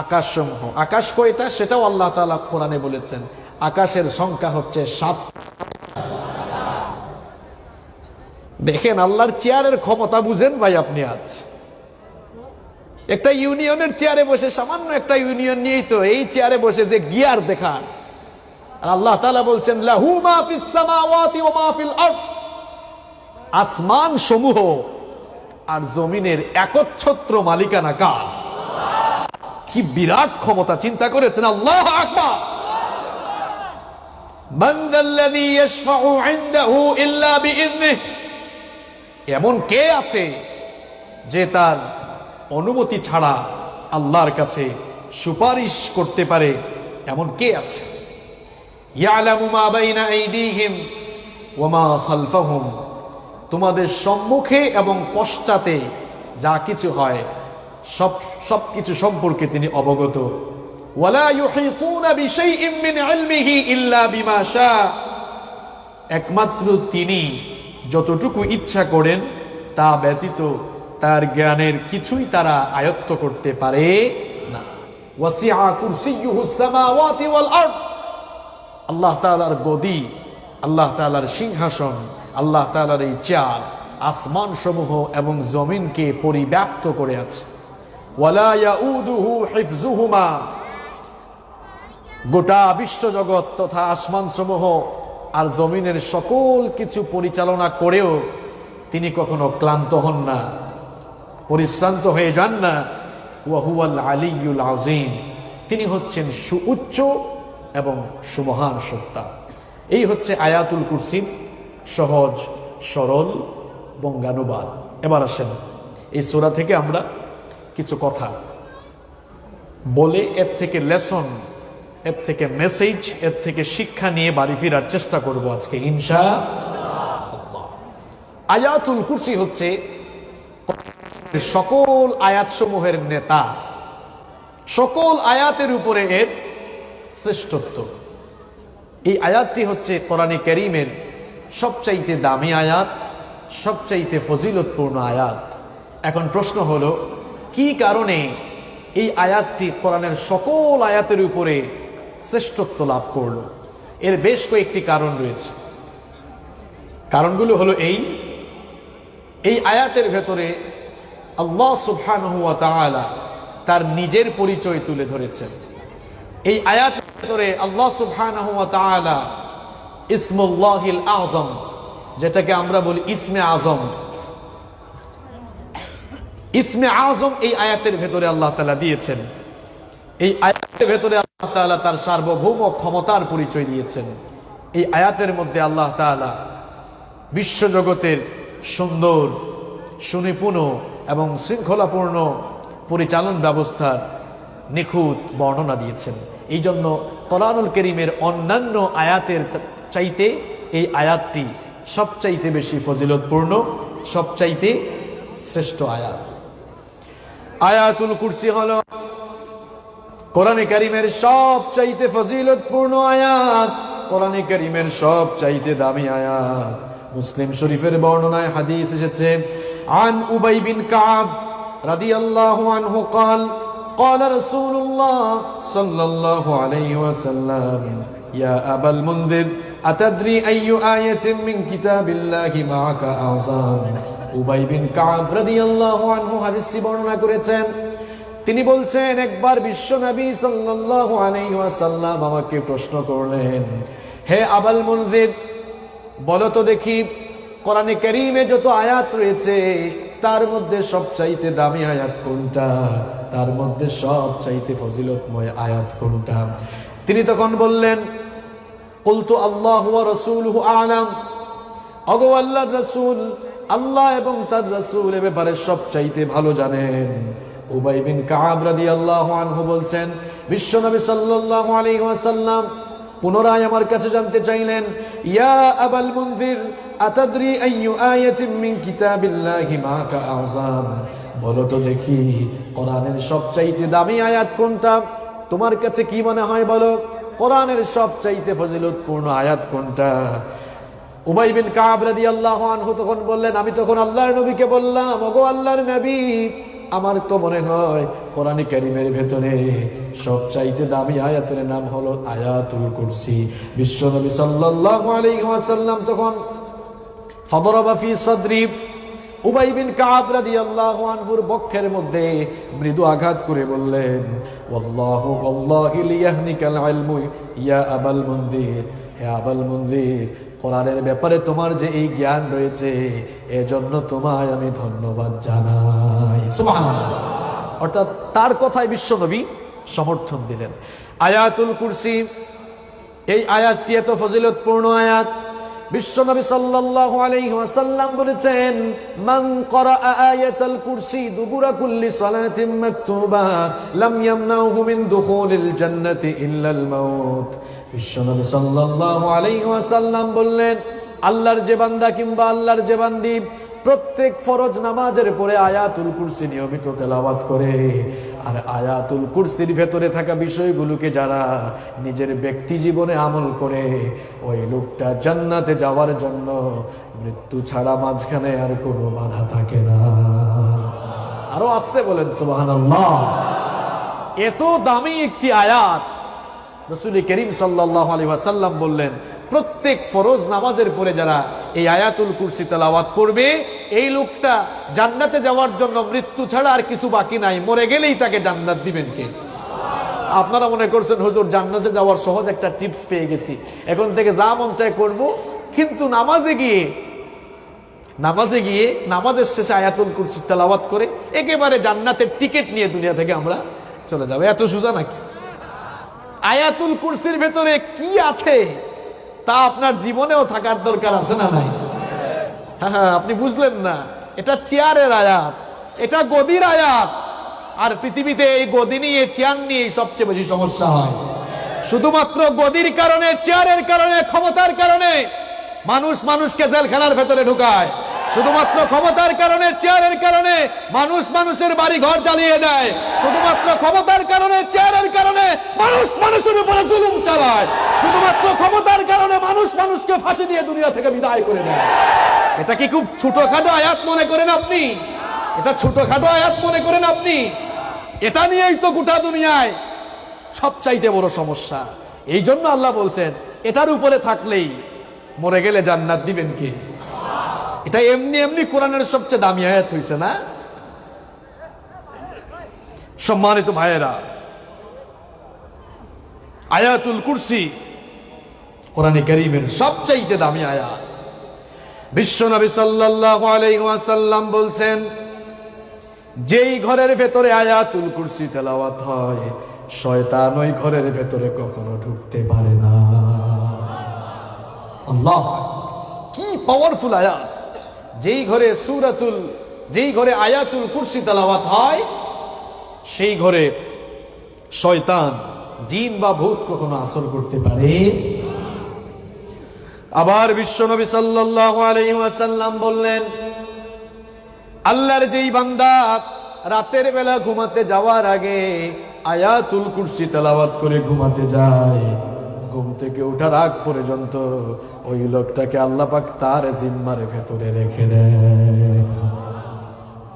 আকাশ সমূহ। আকাশ কয়টা সেটাও আল্লাহ তাআলা কোরআনে বলেছেন, আকাশের সংখ্যা হচ্ছে 7। দেখেন আল্লাহর চেয়ারের ক্ষমতা বুঝেন ভাই আপনি। আজ একটা ইউনিয়নের চেয়ারে বসে, সামান্য একটা ইউনিয়ন নিয়েই তো এই চেয়ারে বসে যে গিয়ার দেখান, আর আল্লাহ তাআলা বলছেন লাহু মা ফিস সামাওয়াতি ওয়া মা ফিল আরদ। আসমান সমূহ আর জমিনের একচ্ছত্র মালিকানা কার? কি বিরাট ক্ষমতা, চিন্তা করেছেন? আল্লাহু আকবার। মান যাল্লাযী ইয়াশফা'ু 'ইনদাহু ইল্লা বিইذনিহি। এমন কে আছে যে তার অনুমতি ছাড়া আল্লাহর কাছে সুপারিশ করতে পারে? এমন কে আছে? ইয়ালামু মা বাইনা আইদিহিম ওয়া মা খালফাহুম। তোমাদের সম্মুখে এবং পশ্চাতে যা কিছু হয় সব কিছু সম্পর্কে তিনি অবগত। ওয়ালা ইউহিতুনা বিশাইইন মিন ইলমিহি ইল্লা বিমা শা'a। একমাত্র তিনি যতটুকু ইচ্ছা করেন তা ব্যতীত তার জ্ঞানের কিছুই তারা আয়ত্ত করতে পারে না। ওয়াসি'a কুরসিয়্যুহু আস-সামাওয়াতি ওয়াল আরদ। আল্লাহ তাআলার গদি, আল্লাহ তাআলার সিংহাসন, আল্লাহ তাআলার এই চেয়ার আসমান সমূহ এবং জমিনকে পরিব্যাপ্ত করে আছে। ওয়ালা ইয়াউদুহু হিফযুহুমা, গোটা বিশ্বজগৎ তথা আসমান সমূহ আর জমিনের সকল কিছু পরিচালনা করেও তিনি কখনো ক্লান্ত হন না, পরিশ্রান্ত হয়ে যান না। ওয়া হুয়াল আলিয়্যুল আযীম, তিনি হচ্ছেন সুউচ্চ এবং সুমহান সত্তা। এই হচ্ছে আয়াতুল কুরসির সহজ সরল বঙ্গানুবাদ। এবার আসেন এই সূরা থেকে আমরা কিছু কথা বলে এর থেকে লেসন, এর থেকে মেসেজ, এর থেকে শিক্ষা নিয়ে বাড়ি ফেরার চেষ্টা করব আজকে ইনশাআল্লাহ। আয়াতুল কুরসি হচ্ছে সকল আয়াতসমূহের নেতা, সকল আয়াতের উপরে এর শ্রেষ্ঠত্ব। এই আয়াতটি হচ্ছে কোরআনে কারীমের সবচাইতে দামি আয়াত, সবচাইতে ফজিলতপূর্ণ আয়াত। এখন প্রশ্ন হলো, কি কারণে এই আয়াতটি কোরআনের সকল আয়াতের উপরে শ্রেষ্ঠত্ব লাভ করলো? এর বেশ কয়েকটি কারণ রয়েছে। কারণগুলো হলো এই আয়াতের ভেতরে আল্লাহ সুবহানাহু ওয়া তাআলা তার নিজের পরিচয় তুলে ধরেছেন। এই আয়াতের ভেতরে আল্লাহ সুবহানাহু ওয়া তাআলা ইসমুল্লাহিল আযম, যেটাকে আমরা বলি ইসমে আযম, ইসমে আযম এই আয়াতের ভেতরে আল্লাহ তাআলা দিয়েছেন। এই আয়াতের ভেতরে আল্লাহ তাআলা তার সার্বভৌম ক্ষমতার পরিচয় দিয়েছেন। এই আয়াতের মধ্যে আল্লাহ তাআলা বিশ্বজগতের সুন্দর, সুনিপুণ এবং শৃঙ্খলাপূর্ণ পরিচালন ব্যবস্থার নিখুঁত বর্ণনা দিয়েছেন। এই জন্য কোরআনুল কারীমের অন্যান্য আয়াতের চাইতে এই আয়াতটি সবচাইতে বেশি ফজিলতপূর্ণ, সবচাইতে শ্রেষ্ঠ আয়াত। আয়াতুল কুরসি হলো কোরআনে কারীমের সবচাইতে ফজিলতপূর্ণ আয়াত, কোরআনে কারীমের সবচাইতে দামি আয়াত। মুসলিম শরীফের বর্ণনায় হাদিস এসেছে, আন উবাই বিন কাব রাদিয়াল্লাহু আনহু قال قال رسول الله صلى الله عليه وسلم يا أبا المنذر أتدري أي آية من كتاب الله معك أعظم। উবাই বিন কাব রাদিয়াল্লাহু আনহু হাদিসটি বর্ণনা করেছেন। তিনি বলছেন, একবার বিশ্বনবী সাল্লাল্লাহু আলাইহি ওয়াসাল্লাম আমাকে প্রশ্ন করলেন, হে আবাল মুনজির, বলো তো দেখি কোরআনে কারীমে যত আয়াত রয়েছে তার মধ্যে সবচাইতে দামি আয়াত কোনটা, তার মধ্যে সবচাইতে ফজিলতময় আয়াত কোনটা? তিনি তখন বললেন, কুলতু আল্লাহু ওয়া রাসূলুহু আ'লাম, ওগো আল্লাহর রাসূল, আল্লাহ এবং তার রাসূল এ ব্যাপারে সবচাইতে ভালো জানেন। উবাই বিন কাব রাদিয়াল্লাহু আনহু বলছেন, বিশ্বনবী সাল্লাল্লাহু আলাইহি ওয়াসাল্লাম পুনরায় আমার কাছে জানতে চাইলেন, ইয়া আবাল মুনজির আতাদরি আইয়ু আয়াতিন মিন কিতাবিল্লাহি মাকা আযম, বলো তো দেখি কোরআনের সবচাইতে দামি আয়াত কোনটা? তোমার কাছে কি মনে হয় বলো, কোরআনের সবচাইতে ফজিলতপূর্ণ আয়াত কোনটা? উবাই বিন কাব রাদিয়াল্লাহু আনহু তখন বললেন, আমি তখন আল্লাহর নবীকে বললাম, ওগো আল্লাহর নবী, আমার তো মনে হয় কোরআনে কারীমের ভেতরে সবচাইতে দামি আয়াতের নাম হলো আয়াতুল কুরসি। বিশ্বনবী সাল্লাল্লাহু আলাইহি ওয়াসাল্লাম তখন ফাদরাবা ফি সাদরি, উবাই বিন কাব রাদিয়াল্লাহু আনহুর বক্ষের মধ্যে মৃদু আঘাত করে বললেন, ওয়াল্লাহু ওয়াল্লাহি লিয়াহনিকাল ইলমু ইয়া আবাল মুনজির, হে আবাল মুনজির, কোরআনের ব্যাপারে তোমার যে এই জ্ঞান রয়েছে এজন্য তোমায় আমি ধন্যবাদ জানাই। সুবহানাল্লাহ। অর্থাৎ তার কথায় বিশ্বনবী সমর্থন দিলেন। আয়াতুল কুরসি, এই আয়াতটি এত ফজিলতপূর্ণ আয়াত, বিশ্বনবী সাল্লাল্লাহু আলাইহি ওয়াসাল্লাম বলেছেন, মান ক্বারাআ আয়াতাল কুরসি দুবুরা কুল্লি সালাতিন মাকতুবা লাম ইয়ামনাহু মিন দুখুলিল জান্নাতি ইল্লাল মাউত। বিশ্বনবী সাল্লাল্লাহু আলাইহি ওয়াসাল্লাম বললেন, আল্লাহর যে বান্দা কিংবা আল্লাহর যে বান্দি প্রত্যেক ফরজ নামাজের পরে আয়াতুল কুরসি নিয়মিত তেলাওয়াত করে, আর আয়াতুল কুরসির ভেতরে থাকা বিষয়গুলোকে যারা নিজের ব্যক্তি জীবনে আমল করে, ওই লোকটা জান্নাতে যাওয়ার জন্য মৃত্যু ছাড়া মাঝখানে আর কোনো বাধা থাকে না। আরো আসতে বলেন সুবহানাল্লাহ। এত দামি একটি আয়াত রাসূল করিম সাল্লাল্লাহু আলাইহি ওয়াসাল্লাম বললেন, প্রত্যেক ফরজ নামাজের পরে যারা এই আয়াতুল কুরসি তেলাওয়াত করবে, এই লোকটা জান্নাতে যাওয়ার জন্য মৃত্যু ছাড়া আর কিছু বাকি নাই, মরে গেলেই তাকে জান্নাত দিবেন কে? আপনারা মনে করছেন হুজুর জান্নাতে যাওয়ার সহজ একটা টিপস পেয়ে গেছি, এখন থেকে যা মন চায় করবো। কিন্তু নামাজে গিয়ে নামাজের শেষে আয়াতুল কুরসি তেলাওয়াত করে একেবারে জান্নাতের টিকিট নিয়ে দুনিয়া থেকে আমরা চলে যাবো। এত সোজা নাকি? আয়াতুল কুরসির ভেতরে কি আছে তা আপনার জীবনেও থাকার দরকার আছে না নাই? হ্যাঁ, আপনি বুঝলেন না, এটা চেয়ারের আয়াত, এটা গদির আয়াত। আর পৃথিবীতে এই গদি নিয়ে চেয়ার নিয়ে সবচেয়ে বেশি সমস্যা হয়। শুধুমাত্র গদির কারণে, চেয়ারের কারণে, ক্ষমতার কারণে মানুষ মানুষকে জেলখানার ভেতরে ঢুকায়। শুধুমাত্র ক্ষমতার কারণে, চেয়ারের কারণে মানুষ মানুষের বাড়ি ঘর জ্বালিয়ে দেয়। শুধুমাত্র ক্ষমতার কারণে, চেয়ারের কারণে মানুষ মানুষের উপরে জুলুম চালায়। শুধুমাত্র ক্ষমতার কারণে মানুষ মানুষকে ফাঁসি দিয়ে দুনিয়া থেকে বিদায় করে দেয়। এটা কি খুব ছোটখাটো আয়াত মনে করেন আপনি? এটা ছোটখাটো আয়াত মনে করেন আপনি? এটা নিয়েই তো গোটা দুনিয়ায় সবচাইতে বড় সমস্যা। এই জন্য আল্লাহ বলছেন এটার উপরে থাকলেই মরে গেলে জান্নাত দিবেন কে? এটা এমনি এমনি কোরআনের সবচেয়ে দামি আয়াত হইছে না? সম্মানিত ভাইয়েরা, আয়াতুল কুরসি কোরআনে কারীমের সবচাইতে দামি আয়াত। বিশ্বনবী সাল্লাল্লাহু আলাইহি ওয়াসাল্লাম বলছেন, যেই ঘরের ভেতরে আয়াতুল কুরসি তেলাওয়াত হয় শয়তান ওই ঘরের ভেতরে কখনো ঢুকতে পারে না। আল্লাহ, কি পাওয়ারফুল আয়াত! যেই ঘরে আয়াতুল কুরসি তেলাওয়াত হয় সেই ঘরে শয়তান, জিন বা ভূত কখনো আসর করতে পারে। আবার বিশ্বনবী সাল্লাল্লাহু আলাইহি ওয়াসাল্লাম বললেন, আল্লাহর যেই বান্দা রাতের বেলা ঘুমাতে যাওয়ার আগে আয়াতুল কুরসি তেলাওয়াত করে ঘুমাতে যায়, ঘুম থেকে ওঠার আগ পর্যন্ত ওই লোকটাকে আল্লাহ পাক তার জিম্মার ভেতরে রেখে দেয়।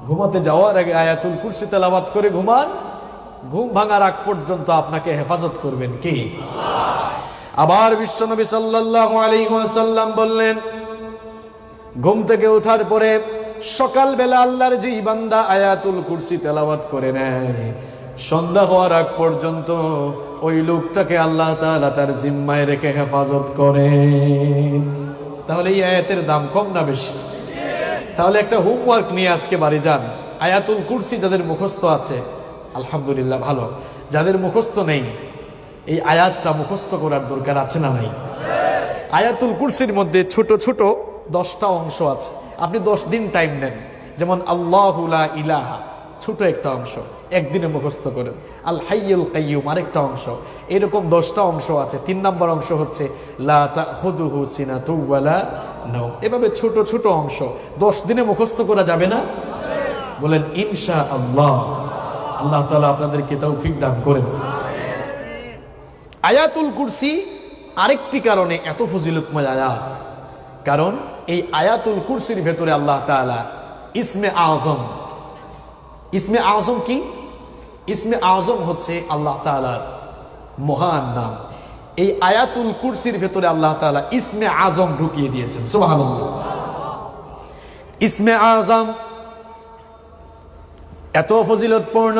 ঘুমাতে যাওয়ার আগে আয়াতুল কুরসি তেলাওয়াত করে ঘুমান, ঘুম ভাঙার আগ পর্যন্ত আপনাকে হেফাজত করবেন কে? আবার বিশ্বনবী সাল্লাল্লাহু আলাইহি ওয়াসাল্লাম বললেন, ঘুম থেকে ওঠার পরে সকালবেলা আল্লাহর যেই বান্দা আয়াতুল কুরসি তেলাওয়াত করে নেয়, সন্ধ্যা হওয়ার আগ পর্যন্ত ওই লোকটাকে আল্লাহ তাআলা তার জিম্মায় রেখে হেফাজত করেন। তাহলে এই আয়াতের দাম কম না বেশি? তাহলে একটা হোমওয়ার্ক নিয়ে আজকে বাড়ি যান। আয়াতুল কুরসি যাদের মুখস্থ আছে আলহামদুলিল্লাহ ভালো, যাদের মুখস্থ নেই এই আয়াতটা মুখস্থ করার দরকার আছে না নাই? আয়াতুল কুরসির মধ্যে ছোট ছোট 10টা অংশ আছে। আপনি 10 দিন টাইম নেন, যেমন আল্লাহু লা ইলাহা ছোট একটা অংশ একদিনে মুখস্থ করেন, আল হাইয়ুল কাইয়ুম আরেকটা অংশ, এরকম 10টা অংশ আছে। 3 নম্বর অংশ হচ্ছে লা তাখুযুহু সিনাতু ওয়ালা নাওম। এভাবে ছোট ছোট অংশ 10 দিনে মুখস্থ করা যাবে না? বলেন ইনশাআল্লাহ। আল্লাহ তাআলা আপনাদেরকে তৌফিক দান করেন। আয়াতুল কুরসি আরেকটি কারণে এত ফজিলতময় আয়াত, কারণ এই আয়াতুল কুরসির ভেতরে আল্লাহ তাআলা ইসমে আযম, ইসমে আযম কি? ইসমে আযম হচ্ছে আল্লাহ তাআলার মহান নাম। এই আয়াতুল কুরসির ভেতরে আল্লাহ তাআলা ইসমে আযম ঢুকিয়ে দিয়েছেন। সুবহানাল্লাহ। ইসমে আযম এত ফজিলতপূর্ণ,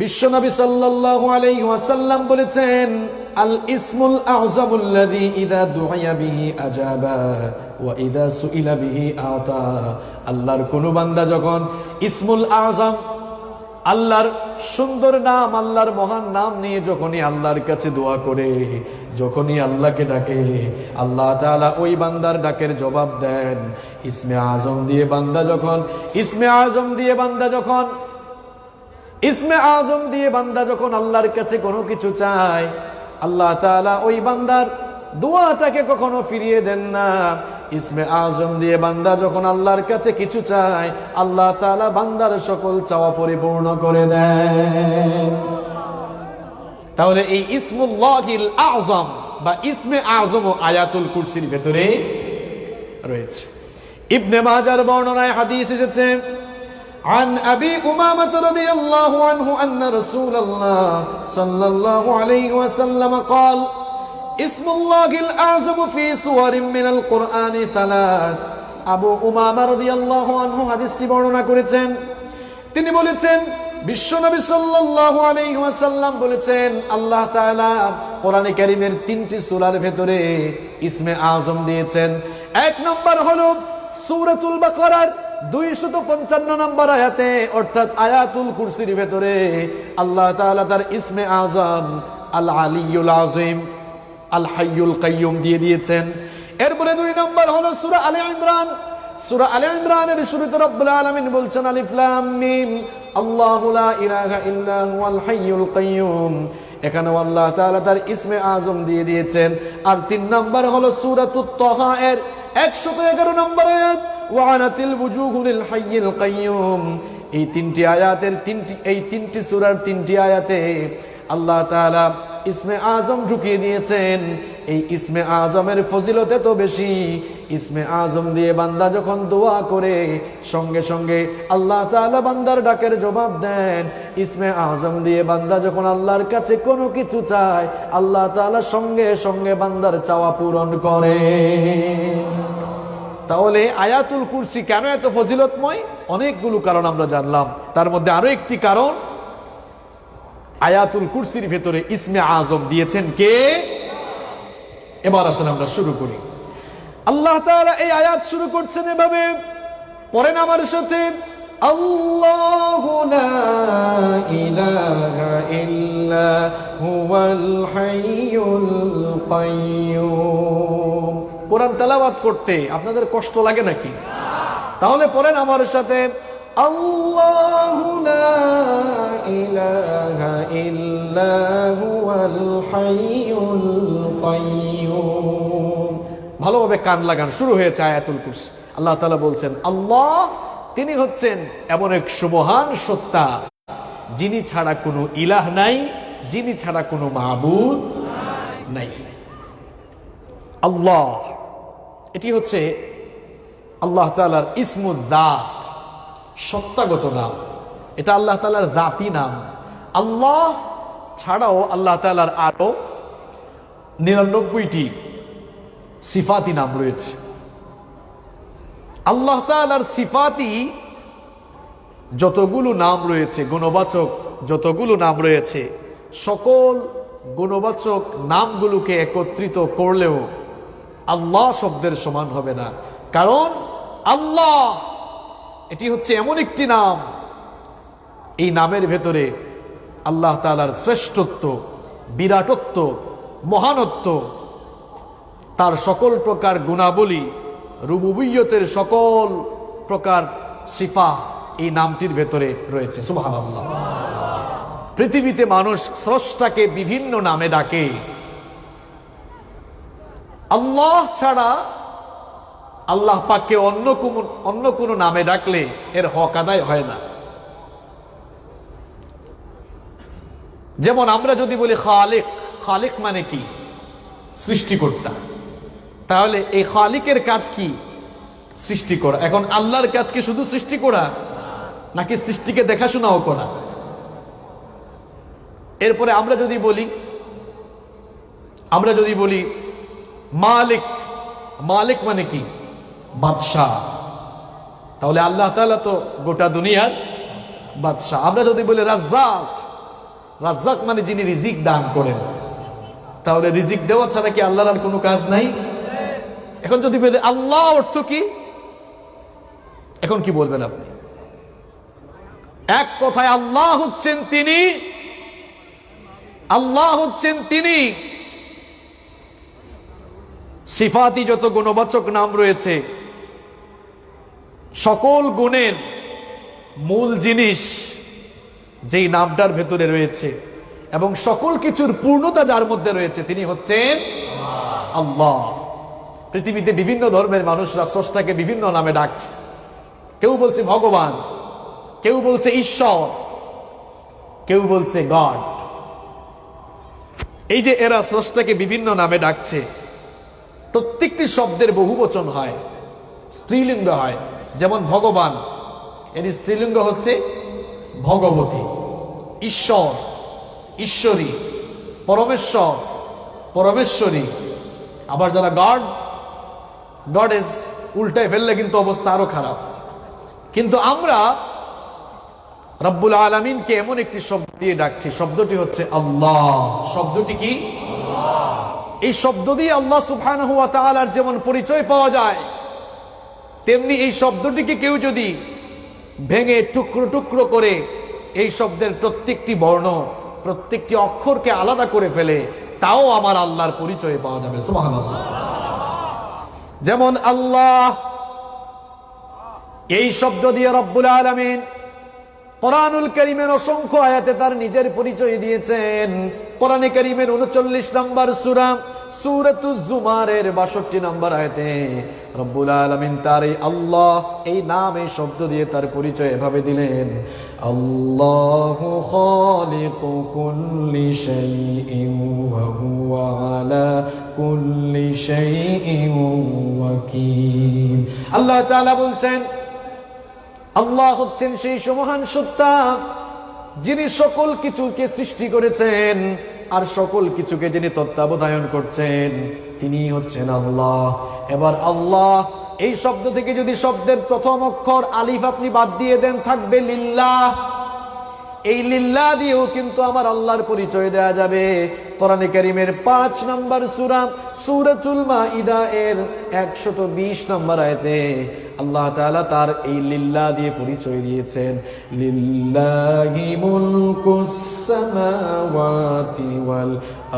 বিশ্বনবী সাল্লাল্লাহু আলাইহি ওয়াসাল্লাম বলেছেন, আল ইসমুল আযমুল্লাযী ইযা দুইয়া বিহি আজাবা ওয়া ইযা সুইলা বিহি আতা। আল্লাহর কোন বান্দা যখন ইসমুল আযম, আল্লাহর সুন্দর নাম, আল্লাহর মহান নাম নিয়ে যখনই আল্লাহর কাছে দোয়া করে, যখনই আল্লাহকে ডাকে, আল্লাহ তাআলা ওই বান্দার ডাকের জবাব দেন। ইসমে আযম দিয়ে বান্দা যখন আল্লাহর কাছে কোনো কিছু চায়, আল্লাহ তাআলা ওই বান্দার দোয়াটাকে কখনো ফিরিয়ে দেন না। ইসমে আযম দিয়ে বান্দা যখন আল্লাহর কাছে কিছু চায়, আল্লাহ তাআলা বান্দার সকল চাওয়া পরিপূর্ণ করে দেন। তাহলে এই ইসমুল্লাহিল আযম বা ইসমে আযম আয়াতুল কুরসির ভেতরে রয়েছে। ইবনে মাজার বর্ণনায় হাদিস এসেছে, عن أبي أمامة رضي الله عنه أن رسول الله صلى الله عليه وسلم قال ইসমুল্লাহিল আযম ফি সুওয়ারিন মিনাল কুরআনি সালাস। আবু উমামা রাদিয়াল্লাহু আনহু হাদিসটি বর্ণনা করেছেন। তিনি বলেছেন বিশ্বনবী সাল্লাল্লাহু আলাইহি ওয়াসাল্লাম বলেছেন আল্লাহ তাআলা কোরআনে কারীমের 3টি সূরার ভেতরে ইসমে আযম দিয়েছেন। এক নম্বর হলো সূরাতুল বাকারার 255 নম্বর আয়াতে, অর্থাৎ আয়াতুল কুরসির ভেতরে আল্লাহ তাআলা তার ইসমে আযম আল আলিয়ুল আযীম আল হাইয়ুল কাইয়ুম দিয়ে দিয়েছেন। এরপরে 2 নম্বর হলো সূরা আলে ইমরান। সূরা আলে ইমরানের শুরুতে রব্বুল আলামিন বলছেন আলিফ লাম মিম আল্লাহু লা ইলাহা ইল্লা হুয়াল হাইয়ুল কাইয়ুম। এখানে আল্লাহ তাআলা তার ইসমে আযম দিয়ে দিয়েছেন। আর 3 নম্বর হলো সূরাতুত তাহা এর 111 নম্বর আয়াত ওয়া আনাতিল ওয়ুজুহু লিল হাইয়িল কাইয়ুম। এই 3টি আয়াতের 3টি সূরার 3টি আয়াতে আল্লাহ তাআলা ইসমে আযম ঢুকিয়ে দিয়েছেন। এই ইসমে আযমের ফজিলত এত বেশি, ইসমে আযম দিয়ে বান্দা যখন দোয়া করে সঙ্গে সঙ্গে আল্লাহ তাআলা বান্দার ডাকের জবাব দেন। ইসমে আযম দিয়ে বান্দা যখন আল্লাহর কাছে কোনো কিছু চায় আল্লাহ তাআলা সঙ্গে সঙ্গে বান্দার চাওয়া পূরণ করে। তাহলে আয়াতুল কুরসি কেন এত ফজিলতময়? অনেকগুলো কারণ আমরা জানলাম। তার মধ্যে আরো একটি কারণ, আয়াতুল কুরসির ভেতরে ইসমে আযম দিয়েছেন কে? এবার আসলে আমরা শুরু করি। আল্লাহ তাআলা এই আয়াত শুরু করছেন এভাবে, পড়েন আমার সাথে, আল্লাহু লা ইলাহা ইল্লা হুয়াল হাইয়ুল কাইয়ুম। কোরআন তেলাওয়াত করতে আপনাদের কষ্ট লাগে নাকি? তাহলে পড়েন আমার সাথে, আল্লাহু লা ইলাহা ইল্লা হুয়াল হাইয়ুল কাইয়ুম। ভালোভাবে কান লাগান, শুরু হয়েছে আয়াতুল কুরসি। আল্লাহ তাআলা বলছেন আল্লাহ তিনি হচ্ছেন এমন এক সুমহান সত্তা যিনি ছাড়া কোনো ইলাহ নাই, যিনি ছাড়া কোনো মাবুদ নাই। আল্লাহ এটি হচ্ছে আল্লাহ তাআলার ইসমুদ্দাত, সত্তাগত নাম। এটা আল্লাহ তাআলার জাতি নাম। আল্লাহ ছাড়াও আল্লাহ তাআলার আরো 99টি সিফাতি নাম রয়েছে। আল্লাহ তাআলার সিফাতি যতগুলো নাম রয়েছে, গুণবাচক যতগুলো নাম রয়েছে, সকল গুণবাচক নামগুলোকে একত্রিত করলেও আল্লাহ শব্দের সমান হবে না। কারণ আল্লাহ এটি হচ্ছে এমন একটি নাম, এই নামের ভেতরে আল্লাহ তাআলার শ্রেষ্ঠত্ব, বিরাটত্ব, মহানত্ব, তার সকল প্রকার গুণাবলী, রুবুবিয়তের সকল প্রকার সিফা এই নামটির ভেতরে রয়েছে। সুবহানাল্লাহ। পৃথিবীতে মানুষ স্রষ্টাকে বিভিন্ন নামে ডাকে, আল্লাহ ছাড়া আল্লাহ পাককে অন্য কোনো নামে ডাকলে এর হক আদায় হয় না। যেমন আমরা যদি বলি খালিক, খালিক মানে কি? সৃষ্টিকর্তা। তাহলে এই খালিকের কাজ কি? সৃষ্টি করা। এখন আল্লাহর কাজ কি শুধু সৃষ্টি করা, নাকি সৃষ্টিকে দেখাশোনাও করা? এরপরে আমরা যদি বলি মালিক, মালিক মানে কি? বাদশাহ। তাহলে আল্লাহ তাআলা তো গোটা দুনিয়ার বাদশাহ। আমরা যদি বলি রাজ্জাক, রাজ্জাক মানে যিনি রিজিক দান করেন, তাহলে রিজিক দেওয়া ছাড়া কি আল্লাহর আর কোনো কাজ নাই? এখন যদি বলি আল্লাহ অর্থ কি, এখন কি বলবেন আপনি? এক কথায় আল্লাহ হচ্ছেন তিনি, আল্লাহ হচ্ছেন তিনি। সিফাতি যত গুণবাচক নাম রয়েছে, সকল গুণের মূল জিনিস যেই নামটার ভেতরে রয়েছে এবং সকল কিছুর পূর্ণতা যার মধ্যে রয়েছে, তিনি হচ্ছেন আল্লাহ। পৃথিবীতে বিভিন্ন ধর্মের মানুষরা স্রষ্টাকে বিভিন্ন নামে ডাকছে। কেউ বলছে ভগবান, কেউ বলছে ঈশ্বর, কেউ বলছে গড। এই যে এরা স্রষ্টাকে বিভিন্ন নামে ডাকছে, প্রত্যেকটি শব্দের বহুবচন হয়, স্ত্রীলিঙ্গ হয়। যেমন ভগবান, এর স্ত্রীলিঙ্গ হচ্ছে ভগবতী। ঈশ্বর, ঈশ্বরী, পরমেশ্বর, পরমেশ্বরী। আবার যারা গড গড ইজ উল্টায় ফেললে কিন্তু অবস্থা আরো খারাপ। কিন্তু আমরা রব্বুল আলামিনকে এমন একটি শব্দ দিয়ে ডাকছি, শব্দটি হচ্ছে আল্লাহ। শব্দটি কি? এই শব্দ দিয়ে আল্লাহ সুবহানাহু ওয়া তাআলার যেমন পরিচয় পাওয়া যায়, তেমনি এই শব্দটিকে কেউ যদি ভেঙে টুকরো টুকরো করে এই শব্দের প্রত্যেকটি বর্ণ, প্রত্যেকটি অক্ষরকে আলাদা করে ফেলে, তাও আমার আল্লাহর পরিচয় পাওয়া যাবে। সুবহানাল্লাহ। যেমন আল্লাহ, এই শব্দ দিয়ে রব্বুল আলামিন কোরআনুল কারীমের অসংখ্য আয়াতে তার নিজের পরিচয় দিয়েছেন। কোরআনে কারীমের 39 নম্বর সূরা সূরাতুজ জুমারের 62 নম্বর আয়াতে রব্বুল আলামিন তার এই আল্লাহ, এই নাম, এই শব্দ দিয়ে তার পরিচয় এভাবে দিলেন, আল্লাহু খালিকু কুল্লি শাইইন ওয়া হুয়া আলা কুল্লি শাইইন ওয়াকিল। আল্লাহ তাআলা বলছেন, আল্লাহ হচ্ছেন সেই মহান সত্তা যিনি সকল কিছুকে সৃষ্টি করেছেন আর সকল কিছুকে যিনি তত্ত্বাবধায়ন করছেন, তিনি হচ্ছেন আল্লাহ। এবার আল্লাহ এই শব্দ থেকে যদি শব্দের প্রথম অক্ষর আলিফ আপনি বাদ দিয়ে দেন, থাকবে লিল্লাহ। এই লিল্লাহ দিয়েও কিন্তু আমার আল্লাহর পরিচয় দেয়া যাবে। কোরআনে কারীমের 5 নম্বর সূরা সূরাতুল মাইদা এর 120 নম্বর আয়াতে আল্লাহ তাআলা তার এই লিল্লাহ দিয়ে পরিচয় দিয়েছেন, লিল্লাহি মুলকুস সামাওয়াতি ওয়াল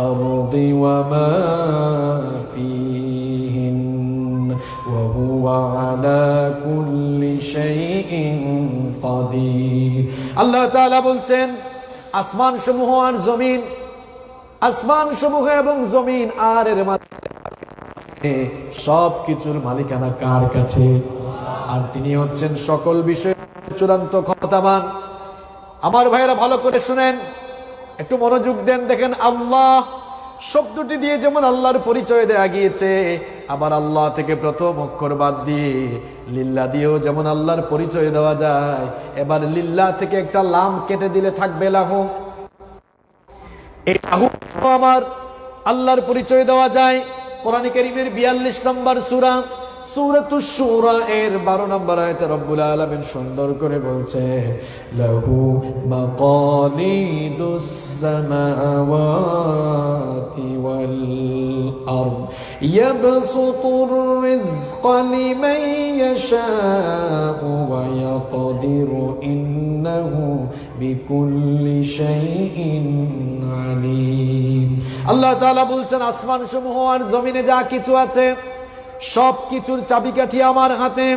আরদি ওয়া মা ফিহিন ওয়া হুয়া আলা কুল্লি শাইইন কাদির। আল্লাহ তাআলা বলছেন, আসমান সমূহ আর জমিন, আসমান সমূহ এবং জমিন আর এর মাঝে সব কিছুর মালিকানা কার কাছে? আর তিনি হচ্ছেন সকল বিষয়ে চূড়ান্ত ক্ষমতাবান। আমার ভাইয়েরা ভালো করে শুনেন, একটু মনোযোগ দেন। দেখেন, আল্লাহ শব্দটি দিয়ে যেমন আল্লাহর পরিচয় দেয়া গিয়েছে, আবার আল্লাহ থেকে প্রথম অক্ষর বাদ দিয়ে লিল্লাহ দিয়েও যেমন আল্লাহর পরিচয় দেওয়া যায়। এবার লিল্লাহ থেকে একটা লাম কেটে দিলে থাকবে লাহু। এই লাহু আমার আল্লাহর পরিচয় দেওয়া যায়। কোরআনে কারীমের 42 নম্বর সূরা সূরাতুশ শুরা এর 12 নম্বর আয়াতে রব্বুল আলামিন সুন্দর করে বলছে, লাহু মাকালিদুস সামাওয়াতি ওয়াল আরদ ইয়াবসুতুর রিজকা লিমান ইয়াশাউ ওয়া ইয়াকদিরু ইন্নাহু বিকুল্লি শাইইন আলীম। আল্লাহ তাআলা বলছেন, আসমান সমূহ আর জমিনে যা কিছু আছে সব কিছুর চাবিকাঠি আমার হাতে।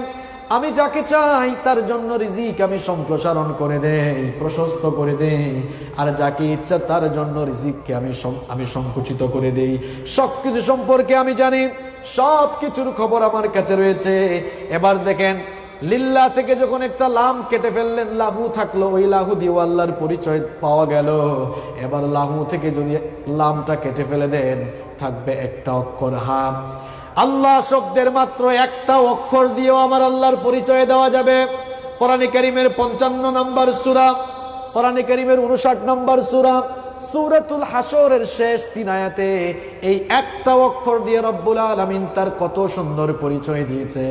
আমি যাকে চাই তার জন্য রিজিক আমি সম্প্রসারণ করে দেই, প্রশস্ত করে দেই, আর যাকে ইচ্ছা তার জন্য রিজিককে আমি সংকুচিত করে দেই। সবকিছু সম্পর্কে আমি জানি, সব কিছুর খবর আমার কাছে রয়েছে। এবার দেখেন, লিল্লাহ থেকে যখন একটা লাম কেটে ফেললেন, লাহু থাকলো, ওই লাহু দিয়ে আল্লাহর পরিচয় পাওয়া গেল। এবার লাহু থেকে যদি লামটা কেটে ফেলে দেন, থাকবে একটা অক্ষর হাম। আল্লাহ শব্দের মাত্র একটা অক্ষর দিয়েও আমার আল্লাহর পরিচয় দেওয়া যাবে। কোরআনে কারীমের 55 নম্বর সূরা, কোরআনে কারীমের 59 নম্বর সূরা সূরাতুল হাসরের শেষ 3 আয়াতে এই একটা অক্ষর দিয়ে রব্বুল আলামিন তার কত সুন্দর পরিচয় দিয়েছে।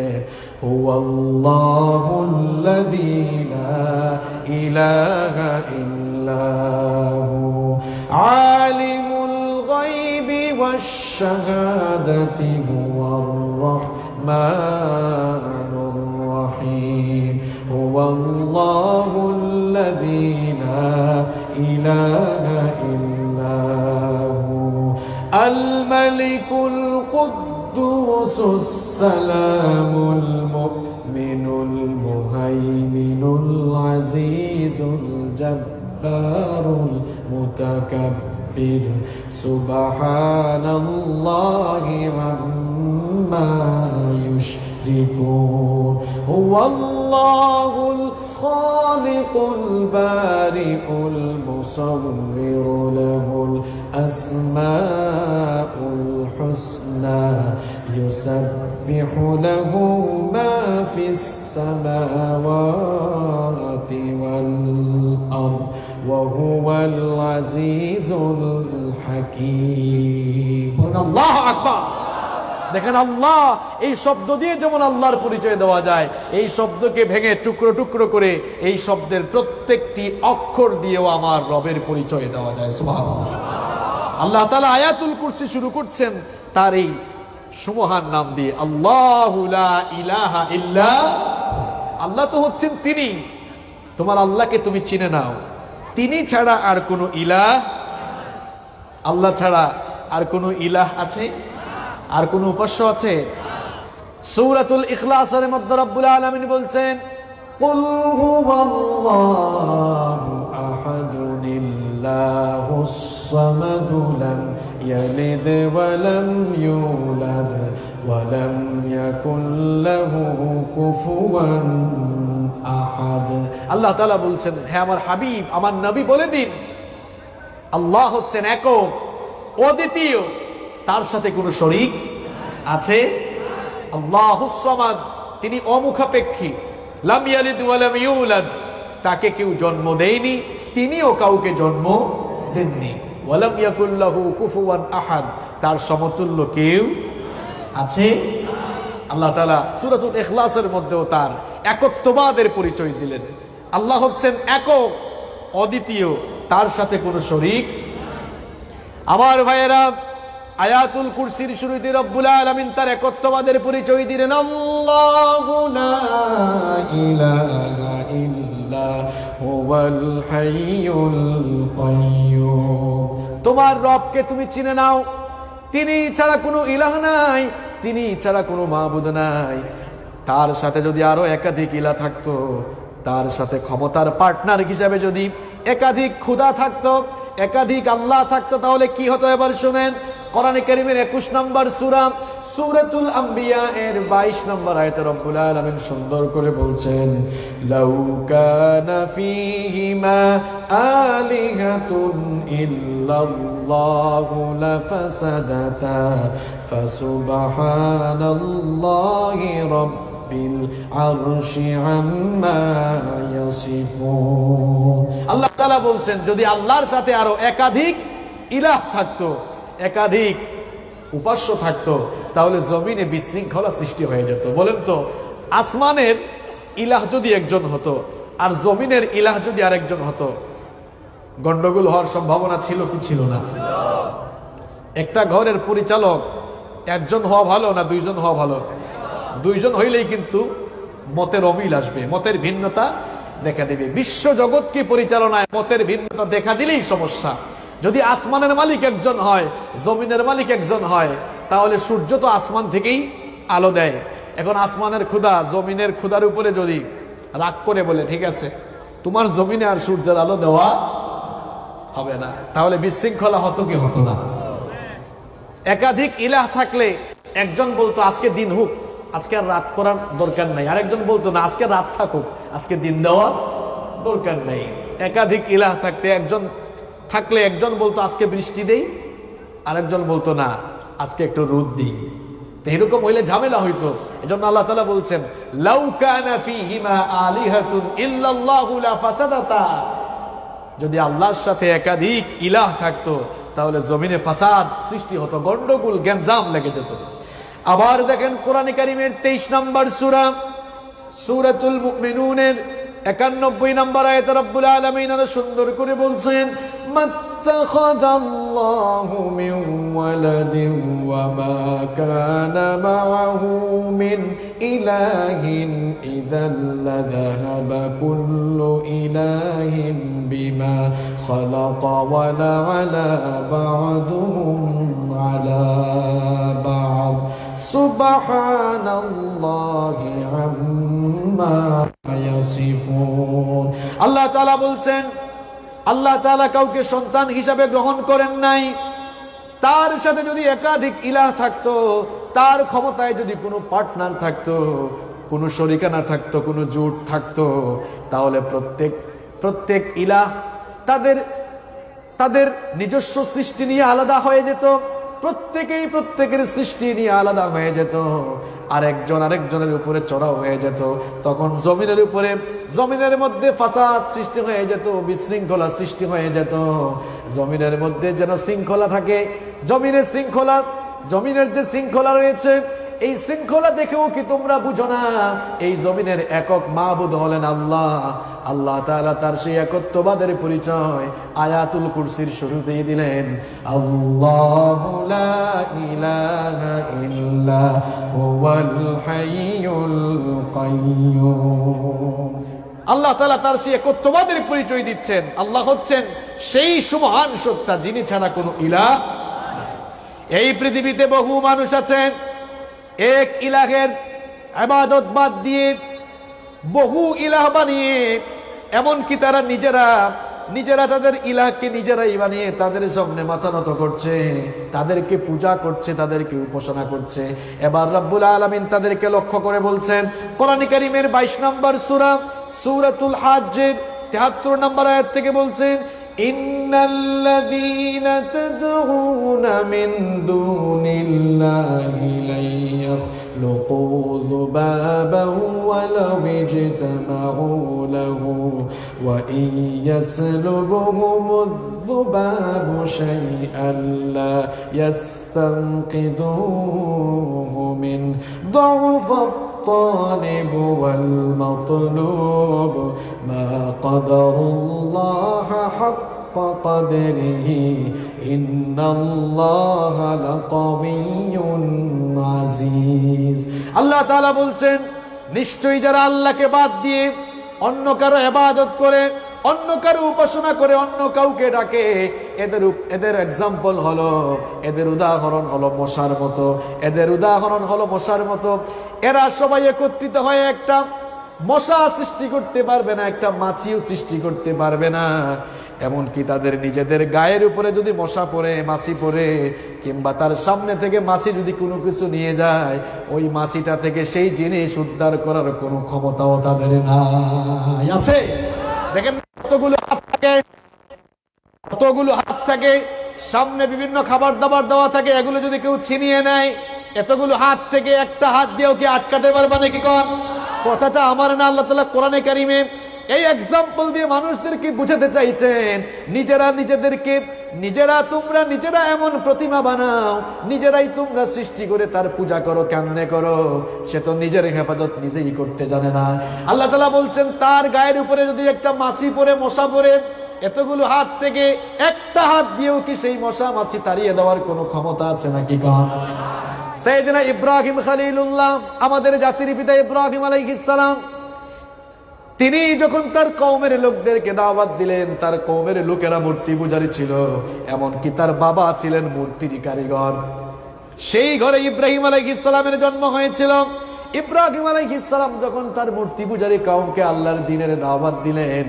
হুয়াল্লাহুল্লাযী লা ইলাহা ইল্লাহু আলিমুল গায়বি ওয়াশ শাহাদাতি হুয়ার রাহমানুর রাহিম। হুয়াল্লাহুল্লাযী লা ইলাহা ইল্লাহু আল মালিকুল কুদ্দুসুস সালামুল মুমিনুল মুহাইমিনুল আজিজুল জাব্বারুল মুতাকাব্বির সুবহানাল্লাহি আম্মা ইউশরিকুন। হুয়াল্লাহুল খালিকুল বারিউল মুসাওবির লাহুল আসমাউল হুসনা ইউসাব্বিহু লাহু মা ফিস সামাওয়াতি ওয়াল আরদ ওয়া হুয়াল আজিজুল হাকীম। বলুন আল্লাহু আকবার। দেখেন আল্লাহ এই শব্দ দিয়ে যেমন আল্লাহর পরিচয় দেওয়া যায়, এই শব্দকে ভেঙে টুকরো টুকরো করে এই শব্দের প্রত্যেকটি অক্ষর দিয়েও আমার রবের পরিচয় দেওয়া যায়। সুবহানাল্লাহ। আল্লাহ তাআলা আয়াতুল কুরসি শুরু করছেন তার এই সুমহান নাম দিয়ে, আল্লাহু লা ইলাহা ইল্লা। আল্লাহ তো হচ্ছেন তিনি। তোমার আল্লাহকে তুমি চিনে নাও, তিনি ছাড়া আর কোনো ইলাহ, আল্লাহ ছাড়া আর কোনো ইলাহ আছে? আর কোন উপাস্য আছে? সূরাতুল ইখলাসের মধ্যে রব্বুল আলামিন বলছেন, কুল হুয়াল্লাহু আহাদুনিল্লাহুস সামাদু লাম ইয়ালিদ ওয়া লাম ইউলাদ ওয়া লাম ইয়াকুল লাহু কুফুয়ান আহাদ। আল্লাহ তাআলা বলছেন, হে আমার হাবিব, আমার নবী বলে দিন, আল্লাহ হচ্ছেন একক, অদ্বিতীয়, তার সাথে কোনো শরীক আছে? আল্লাহুস সামাদ, তিনি অমুখাপেক্ষী। লাম ইয়ালিদ ওয়া লাম ইউলাদ, তাকে কেউ জন্ম দেয়নি, তিনিও কাউকে জন্ম দেননি। ওয়া লাম ইয়াকুল লাহু কুফুয়ান আহাদ, তার সমতুল্য কেউ আছে? আল্লাহ তাআলা সূরাতুল ইখলাসের মধ্যেও তার একত্ববাদের পরিচয় দিলেন। আল্লাহ হচ্ছেন একক, অদ্বিতীয়, তার সাথে কোনো শরীক। আমার ভাইয়েরা, আয়াতুল কুরসির শুরুতে রব্বুল আলামিন তার একত্ববাদের পরিচয় দিলেন, আল্লাহু লা ইলাহা ইল্লা হুয়াল হাইয়ুল কাইয়্যুম। তোমার রবকে তুমি চিনে নাও, তিনি ছাড়া কোনো ইলাহ নাই, তিনি ছাড়া কোনো মাবুদ নাই। তার সাথে যদি আরো একাধিক ইলাহ থাকতো, তার সাথে ক্ষমতার পার্টনার হিসাবে যদি একাধিক খোদা থাকতো, একাধিক আল্লাহ থাকতো, তাহলে কি হতো? এবার শুনেন, কোরআনে কারীমের 21 নম্বর সূরা সূরাতুল আম্বিয়া এর 22 নম্বর আয়াতে রব্বুল আলামিন সুন্দর করে বলছেন, লাউ কানা ফীহিমা আলিহাতুন ইল্লাল্লাহু লাফাসাদাতা ফাসুবহানাল্লাহি রাব্বিল আরশি আম্মা ইয়াসিফুন। আল্লাহ তাআলা বলছেন, যদি আল্লাহর সাথে আরো একাধিক ইলাহ থাকতো, একাধিক উপাস্য থাকতো, তাহলে জমিনে বিশৃঙ্খলা সৃষ্টি হয়ে যেত। বলেন তো, আসমানের ইলাহ যদি একজন হতো আর জমিনের ইলাহ যদি আরেকজন হতো, গন্ডগোল হওয়ার সম্ভাবনা ছিল কি ছিল না? একটা ঘরের পরিচালক একজন হওয়া ভালো না দুইজন হওয়া ভালো? দুইজন হইলেই কিন্তু মতের অমিল আসবে, মতের ভিন্নতা দেখা দিবে। বিশ্ব জগৎকে পরিচালনায় মতের ভিন্নতা দেখা দিলেই সমস্যা। যদি আসমানের মালিক একজন হয়, জমিনের মালিক একজন হয়, তাহলে সূর্য তো আসমান থেকেই আলো দেয়। এখন আসমানের ক্ষুধা জমিনের ক্ষুধার উপরে যদি রাগ করে বলে, ঠিক আছে, তোমার জমিনে আর সূর্যের আলো দেওয়া হবে না, তাহলে বিশৃঙ্খলা হতো কি হতো না? একাধিক ইলাহ থাকলে একজন বলতো আজকে দিন হোক, আজকে আর রাত করার দরকার নাই, আরেকজন বলতো না আজকে রাত থাকুক, আজকে দিন দেওয়া দরকার নেই। একাধিক ইলাহ থাকলে একজন বলতো আজকে বৃষ্টি দেই, আরেকজন বলতো না আজকে একটু রোদ দিই। তো এরকম হইলে ঝামেলা হইতো। এজন্য আল্লাহ তাআলা বলছেন, লাউ কানা ফীহিমা আলিহাতুন ইল্লাল্লাহু লাফাসাদাতা, যদি আল্লাহর সাথে একাধিক ইলাহ থাকতো তাহলে জমিনে ফাসাদ সৃষ্টি হতো, গন্ডগোল গ্যাঞ্জাম লেগে যেত। আবার দেখেন কোরআনে কারীমের 23 নম্বর সূরা সূরাতুল মুমিনুনের 91 নম্বর আয়াতে রব্বুল আলামিন আরো সুন্দর করে বলছেন, মাত্তাখাযাল্লাহু মিন ওয়ালাদিন ওয়া মা কানা মাআহু মিন ইলাহিন ইযাল লাযাহাবা কুল্লু ইলাহিন বিমা খালাকা ওয়া লা'আলা বা'দুহুম আলা বা'দ সুবহানাল্লাহি আম্মা ইয়াসিফুন। আল্লাহ তাআলা বলছেন, আল্লাহ তাআলা কাউকে সন্তান হিসাবে গ্রহণ করেন নাই। তার সাথে যদি একাধিক ইলাহ থাকতো, তার ক্ষমতায় যদি কোনো পার্টনার থাকতো, কোনো শরিকানা থাকতো, কোনো জোট থাকতো, তাহলে প্রত্যেক ইলাহ তাদের নিজস্ব সৃষ্টি নিয়ে আলাদা হয়ে যেত। প্রত্যেকেই প্রত্যেকের সৃষ্টি নিয়ে আলাদা হয়ে যেত, আরেকজন আরেকজনের উপরে চড়াও হয়ে যেত। তখন জমিনের মধ্যে ফাসাদ সৃষ্টি হয়ে যেত, বিশৃঙ্খলা সৃষ্টি হয়ে যেত। জমিনের মধ্যে যেন শৃঙ্খলা থাকে, জমিনে শৃঙ্খলা জমিনের যে শৃঙ্খলা রয়েছে, এই শৃঙ্খলা দেখেও কি তোমরা বুঝো না এই জমিনের একক মাবুদ হলেন আল্লাহ। আল্লাহ তাআলা তার সেই একত্ববাদের পরিচয় আয়াতুল কুরসির শুরুতেই দিলেন, আল্লাহু লা ইলাহা ইল্লা হুয়াল হাইয়ুল কাইয়্যুম। আল্লাহ তাআলা তার সেই একত্ববাদের পরিচয় দিচ্ছেন। আল্লাহ হচ্ছেন সেই সুমহান সত্তা যিনি ছাড়া কোনো ইলাহ। এই পৃথিবীতে বহু মানুষ আছেন এক ইলাহের ইবাদত বাদ দিয়ে বহু ইলাহ বানিয়ে, এমনকি তারা নিজেরা তাদের ইলাহকে নিজেরাই বানিয়ে তাদের সামনে মাথা নত করছে, তাদেরকে পূজা করছে, তাদেরকে উপাসনা করছে। এবার রব্বুল আলামিন তাদেরকে লক্ষ্য করে বলছেন কোরআন কারীমের 22 নম্বর সূরা সূরাতুল হাজ্জের 73 নম্বর আয়াত থেকে বলছেন, ইন্নাল্লাযীনা তাদউনা মিন দুনিল্লাহি লা ইয়াখলুকু যুবাবান ওয়ালাউ ইজতামাউ লাহু ওয়া ইন ইয়াসলুবহুমুয যুবাবু শাইআন লা ইয়াস্তানকিদুহু মিন দু'ফাত الطالب والمطلوب ما قدر الله حق قدره إن الله لقوي عزيز। আল্লাহ তাআলা বলছেন নিশ্চয়ই যারা আল্লাহকে বাদ দিয়ে অন্য কারো ইবাদত করে, অন্য কারো উপাসনা করে, অন্য কাউকে ডাকে, এদের এক্সাম্পল হলো, এদের উদাহরণ হলো মশার মতো। এদের উদাহরণ হলো মশার মতো। এরা সবাই একত্রিত হয়ে একটা মশা সৃষ্টি করতে পারবে না, একটা মাছিও সৃষ্টি করতে পারবে না। এমনকি তাদের নিজেদের গায়ের উপরে যদি মশা পড়ে, মাছি পড়ে, কিংবা তার সামনে থেকে মাছি যদি কোনো কিছু নিয়ে যায়, ওই মাছিটা থেকে সেই জিনিস উদ্ধার করার কোনো ক্ষমতাও তাদের নাই। আছে দেখেন কতগুলো হাত থাকে, সামনে বিভিন্ন খাবার দাবার দেওয়া থাকে, এগুলো যদি কেউ ছিনিয়ে নেয়, এতগুলো হাত থেকে একটা হাত দিয়েও কি আটকাতে পারবে নাকি? কোন কথাটা আমার না, আল্লাহ তাআলা কোরআনে কারীমে এই এক্সাম্পল দিয়ে মানুষদেরকে বুঝাতে চাইছেন, তোমরা নিজেরা এমন প্রতিমা বানাও, নিজেরাই তোমরা সৃষ্টি করে তার পূজা করো, কেমনে করো? সে তো নিজের হেফাজত নিজেই করতে জানে না। আল্লাহ তাআলা বলছেন তার গায়ের উপরে যদি একটা মাছি পড়ে, মশা পড়ে, এতগুলো হাত থেকে একটা হাত দিয়েও কি সেই মশা মাছি তাড়িয়ে দেওয়ার কোনো ক্ষমতা আছে নাকি? কম। সাইয়েদনা ইব্রাহিম খলিলুল্লাহ, আমাদের জাতির পিতা ইব্রাহিম আলাইহিস সালাম, তিনি যখন তার কওমের লোকদেরকে দাওয়াত দিলেন, তার কওমের লোকেরা মূর্তি পূজারী ছিল, এমনকি তার বাবা ছিলেন মূর্তির কারিগর। সেই ঘরে ইব্রাহিম আলাইহিস সালামের জন্ম হয়েছিল। ইব্রাহিম আলাইহিস সালাম যখন তার মূর্তি পূজারী কওমকে আল্লাহর দ্বীনের দাওয়াত দিলেন,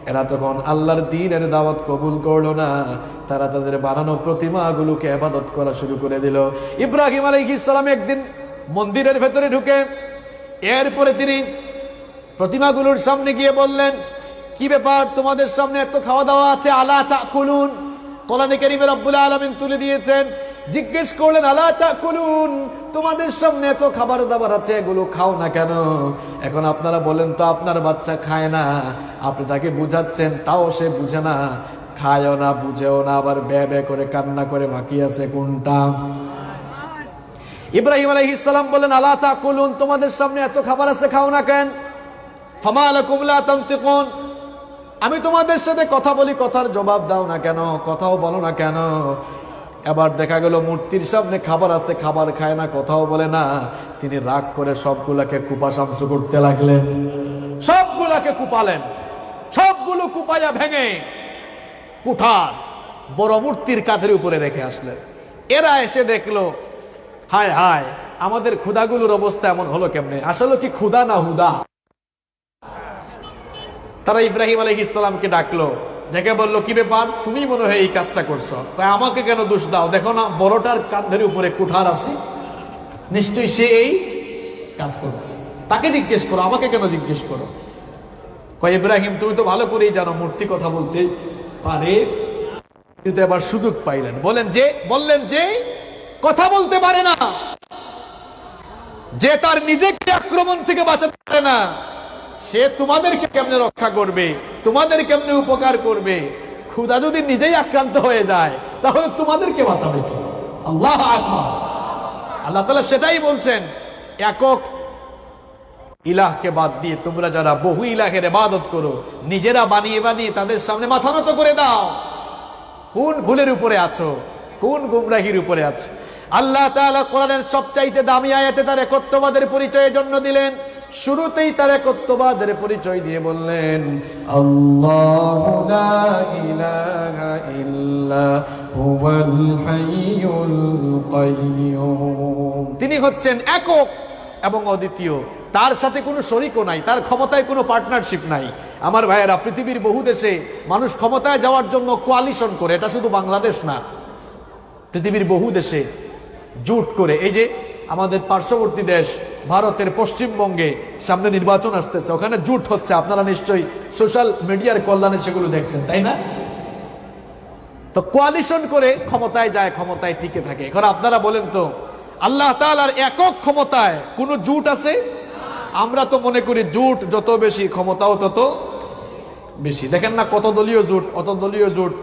এরা তখন আল্লাহর দ্বীনের দাওয়াত কবুল করলো না। তারা তাদের বানানো প্রতিমাগুলোকে ইবাদত করা শুরু করে দিল। ইব্রাহিম আলাইহিস সালাম একদিন মন্দিরের ভেতরে ঢুকে, এরপরে তিনি প্রতিমাগুলোর সামনে গিয়ে বললেন, কি ব্যাপার, তোমাদের সামনে এত খাওয়া দাওয়া আছে, আলা তাকুলুন? কোরআনে কারীমে রব্বুল আলামিন তুলে দিয়েছেন। জিজ্ঞেস করলেন, আলা তাকুলুন, তোমাদের সামনে এত খাবার দাবার আছে, এগুলো খাও না কেন? এখন আপনারা বলেন তো আপনার বাচ্চা খায় না, আপনি তাকে বুঝাচ্ছেন, তাও সে বুঝে না, খায়ও না, বুঝেও না, আবার বে করে কান্না করে, বাকি আছে কোনটা? ইব্রাহিম আলাইহিস সালাম বলেন, আলা তাকুলুন, তোমাদের সামনে এত খাবার আছে, খাও না কেন? ফামা লাকুম লা তানতিকুন, আমি তোমাদের সাথে কথা বলি, কথার জবাব দাও না কেন? কথাও বলো না কেন? এবার দেখা গেল মূর্তির সামনে খাবার আছে, খাবার খায় না, কথাও বলে না। তিনি রাগ করে সবগুলাকে কুপাশামসু করতে লাগলেন, সবগুলাকে কুপালেন, সবগুলো কুপাইয়া ভেঙে কুঠার বড় মূর্তির কাঁধের উপরে রেখে আসলেন। এরা এসে দেখলো, হায় হায়, আমাদের ক্ষুধাগুলোর অবস্থা এমন হলো কেমনে? আসলে কি ক্ষুধা না হুদা? তারা ইব্রাহিম আলাইহিস সালামকে ডাকলো, ডেকে বললো, কি ব্যাপার, তুমি মনে হয় এই কাজটা করছো, আমাকে কেন দোষ দাও? দেখো না বড়টার কাঁধের উপরে কুঠার আছে, নিশ্চয়ই সে এই কাজ করছে, তাকে জিজ্ঞেস করো, আমাকে কেন জিজ্ঞেস করো? কয়, ইব্রাহিম তুমি তো ভালো করেই জানো মূর্তি কথা বলতে পারে, কিন্তু এবার সুযোগ পাইলেন। বললেন যে কথা বলতে পারে না, যে তার নিজেকে আক্রমণ থেকে বাঁচাতে পারে না, সে তোমাদেরকে কেমনে রক্ষা করবে, তোমাদের কেমনে উপকার করবে? ক্ষুধা যদি নিজেই আক্রান্ত হয়ে যায়, তাহলে তোমাদেরকে বাঁচাবে কে? আল্লাহু আকবার। আল্লাহ তাআলা সেটাই বলছেন, একক ইলাহকে বাদ দিয়ে তোমরা যারা বহু ইলাহের ইবাদত করো, নিজেরা বানিয়ে বানিয়ে তাদের সামনে মাথা নত করে দাও। কোন ভুলের উপরে আছো, কোন গুমরাহির উপরে আছো? আল্লাহ তাআলা কোরআনের সবচাইতে দামি আয়াতে তার একত্ববাদের পরিচয়ের জন্য দিলেন। শুরুতেই তার একত্ববাদের পরিচয় দিয়ে বললেন, আল্লাহু লা ইলাহা ইল্লা হুয়াল হাইয়ুল কাইয়্যুম। তিনি হচ্ছেন একক এবং অদ্বিতীয়, তার সাথে কোনো শরিকও নাই, তার ক্ষমতায় কোনো পার্টনারশিপ নাই। আমার ভাইয়েরা, পৃথিবীর বহু দেশে মানুষ ক্ষমতায় যাওয়ার জন্য কোয়ালিশন করে, এটা শুধু বাংলাদেশ না, পৃথিবীর বহু দেশে জোট করে। এই যে আমাদের পার্শ্ববর্তী দেশ ভারতের পশ্চিমবঙ্গে সামনে নির্বাচন আসতেছে, ওখানে জোট হচ্ছে, আপনারা নিশ্চয়ই সোশ্যাল মিডিয়ার কল্যাণে সেগুলো দেখছেন, তাই না? তো কোয়ালিশন করে ক্ষমতায় যায়, ক্ষমতায় টিকে থাকে। এখন আপনারা বলেন তো, আল্লাহ তাআলার একক ক্ষমতায় কোনো জোট আছে? আমরা তো মনে করি জোট যত বেশি ক্ষমতাও তত বেশি। দেখেন না, কত দলীয় জোট, অত দলীয় জোট,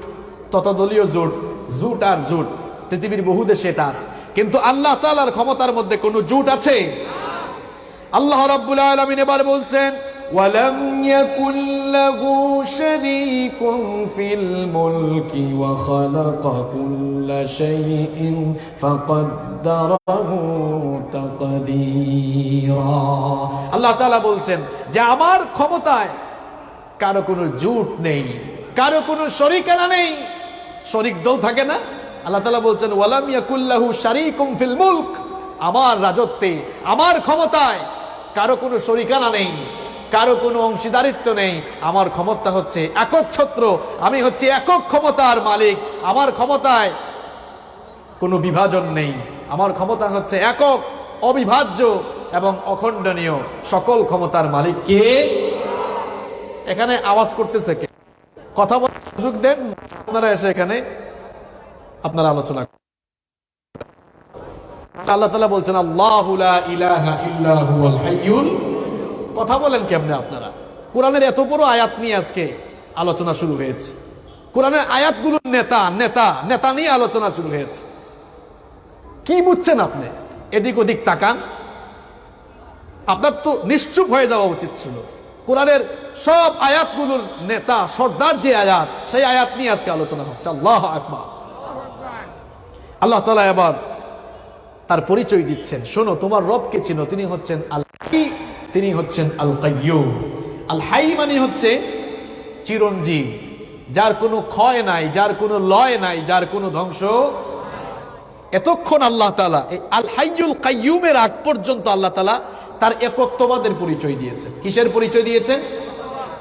তত দলীয় জোট, জোট আর জোট, পৃথিবীর বহু দেশে এটা আছে। কিন্তু আল্লাহ তাআলার ক্ষমতার মধ্যে কোনো জোট আছে? আল্লাহ রাব্বুল আলামিন এবার বলছেন, ওয়ালাম ইয়াকুল লাহু শারীকুন ফিল মুলকি ওয়া খালাকা কুল্লা শাইইন ফাকাদ্দারাহু তাকদীরা। আল্লাহ তাআলা বলছেন যে আমার ক্ষমতায় কারো কোনো জোট নেই, কারো কোনো শরীকানা নেই, শরীক দল থাকে না? আল্লাহ তাআলা বলছেন, ওয়ালাম ইয়াকুল লাহু শারীকুন ফিল মুলক, আমার রাজত্বে, আমার ক্ষমতায় কারো কোনো শরিকানা নেই, কারো কোনো অংশীদারিত্ব নেই। আমার ক্ষমতা হচ্ছে একচ্ছত্র, আমি হচ্ছে একক ক্ষমতার মালিক। আমার ক্ষমতায় কোনো বিভাজন নেই, আমার ক্ষমতা হচ্ছে একক, অবিভাজ্য এবং অখণ্ডনীয়। সকল ক্ষমতার মালিক কে? এখানে আওয়াজ করতেছে কে? কথা বলার সুযোগ দেন, আপনারা এসে এখানে আপনারা আলোচনা। আল্লাহ তাআলা বলছেন, আল্লাহু লা ইলাহা ইল্লা হুয়াল হাইয়ুল। কথা বলেন কেমনে আপনারা? কোরআনের এত বড় আয়াত নিয়ে আজকে আলোচনা শুরু হয়েছে। কোরআনের আয়াতগুলোর নেতা নেতা নেতা নিয়ে আলোচনা শুরু হয়েছে। কি বুঝছেন আপনি? এদিক ওদিক তাকান, আপনার তো নিশ্চুপ হয়ে যাওয়া উচিত ছিল। কোরআনের সব আয়াতগুলোর নেতা, সর্দার যে আয়াত, সেই আয়াত নিয়ে আজকে আলোচনা হচ্ছে। আল্লাহু আকবার। আল্লাহ তাআলা এবার তার পরিচয় দিচ্ছেন, শোনো, তোমার রবকে চিনো, তিনি হচ্ছেন আল হাই, তিনি হচ্ছেন আল কাইয়্যুম। আল হাই মানে হচ্ছে চিরঞ্জীব, যার কোনো ক্ষয় নাই, যার কোনো লয় নাই, যার কোনো ধ্বংস। এতক্ষণ আল্লাহ তাআলা এই আল হাইয়ুল কাইয়্যুমের আগ পর্যন্ত আল্লাহ তাআলা তার একত্ববাদের পরিচয় দিয়েছেন। কিসের পরিচয় দিয়েছেন?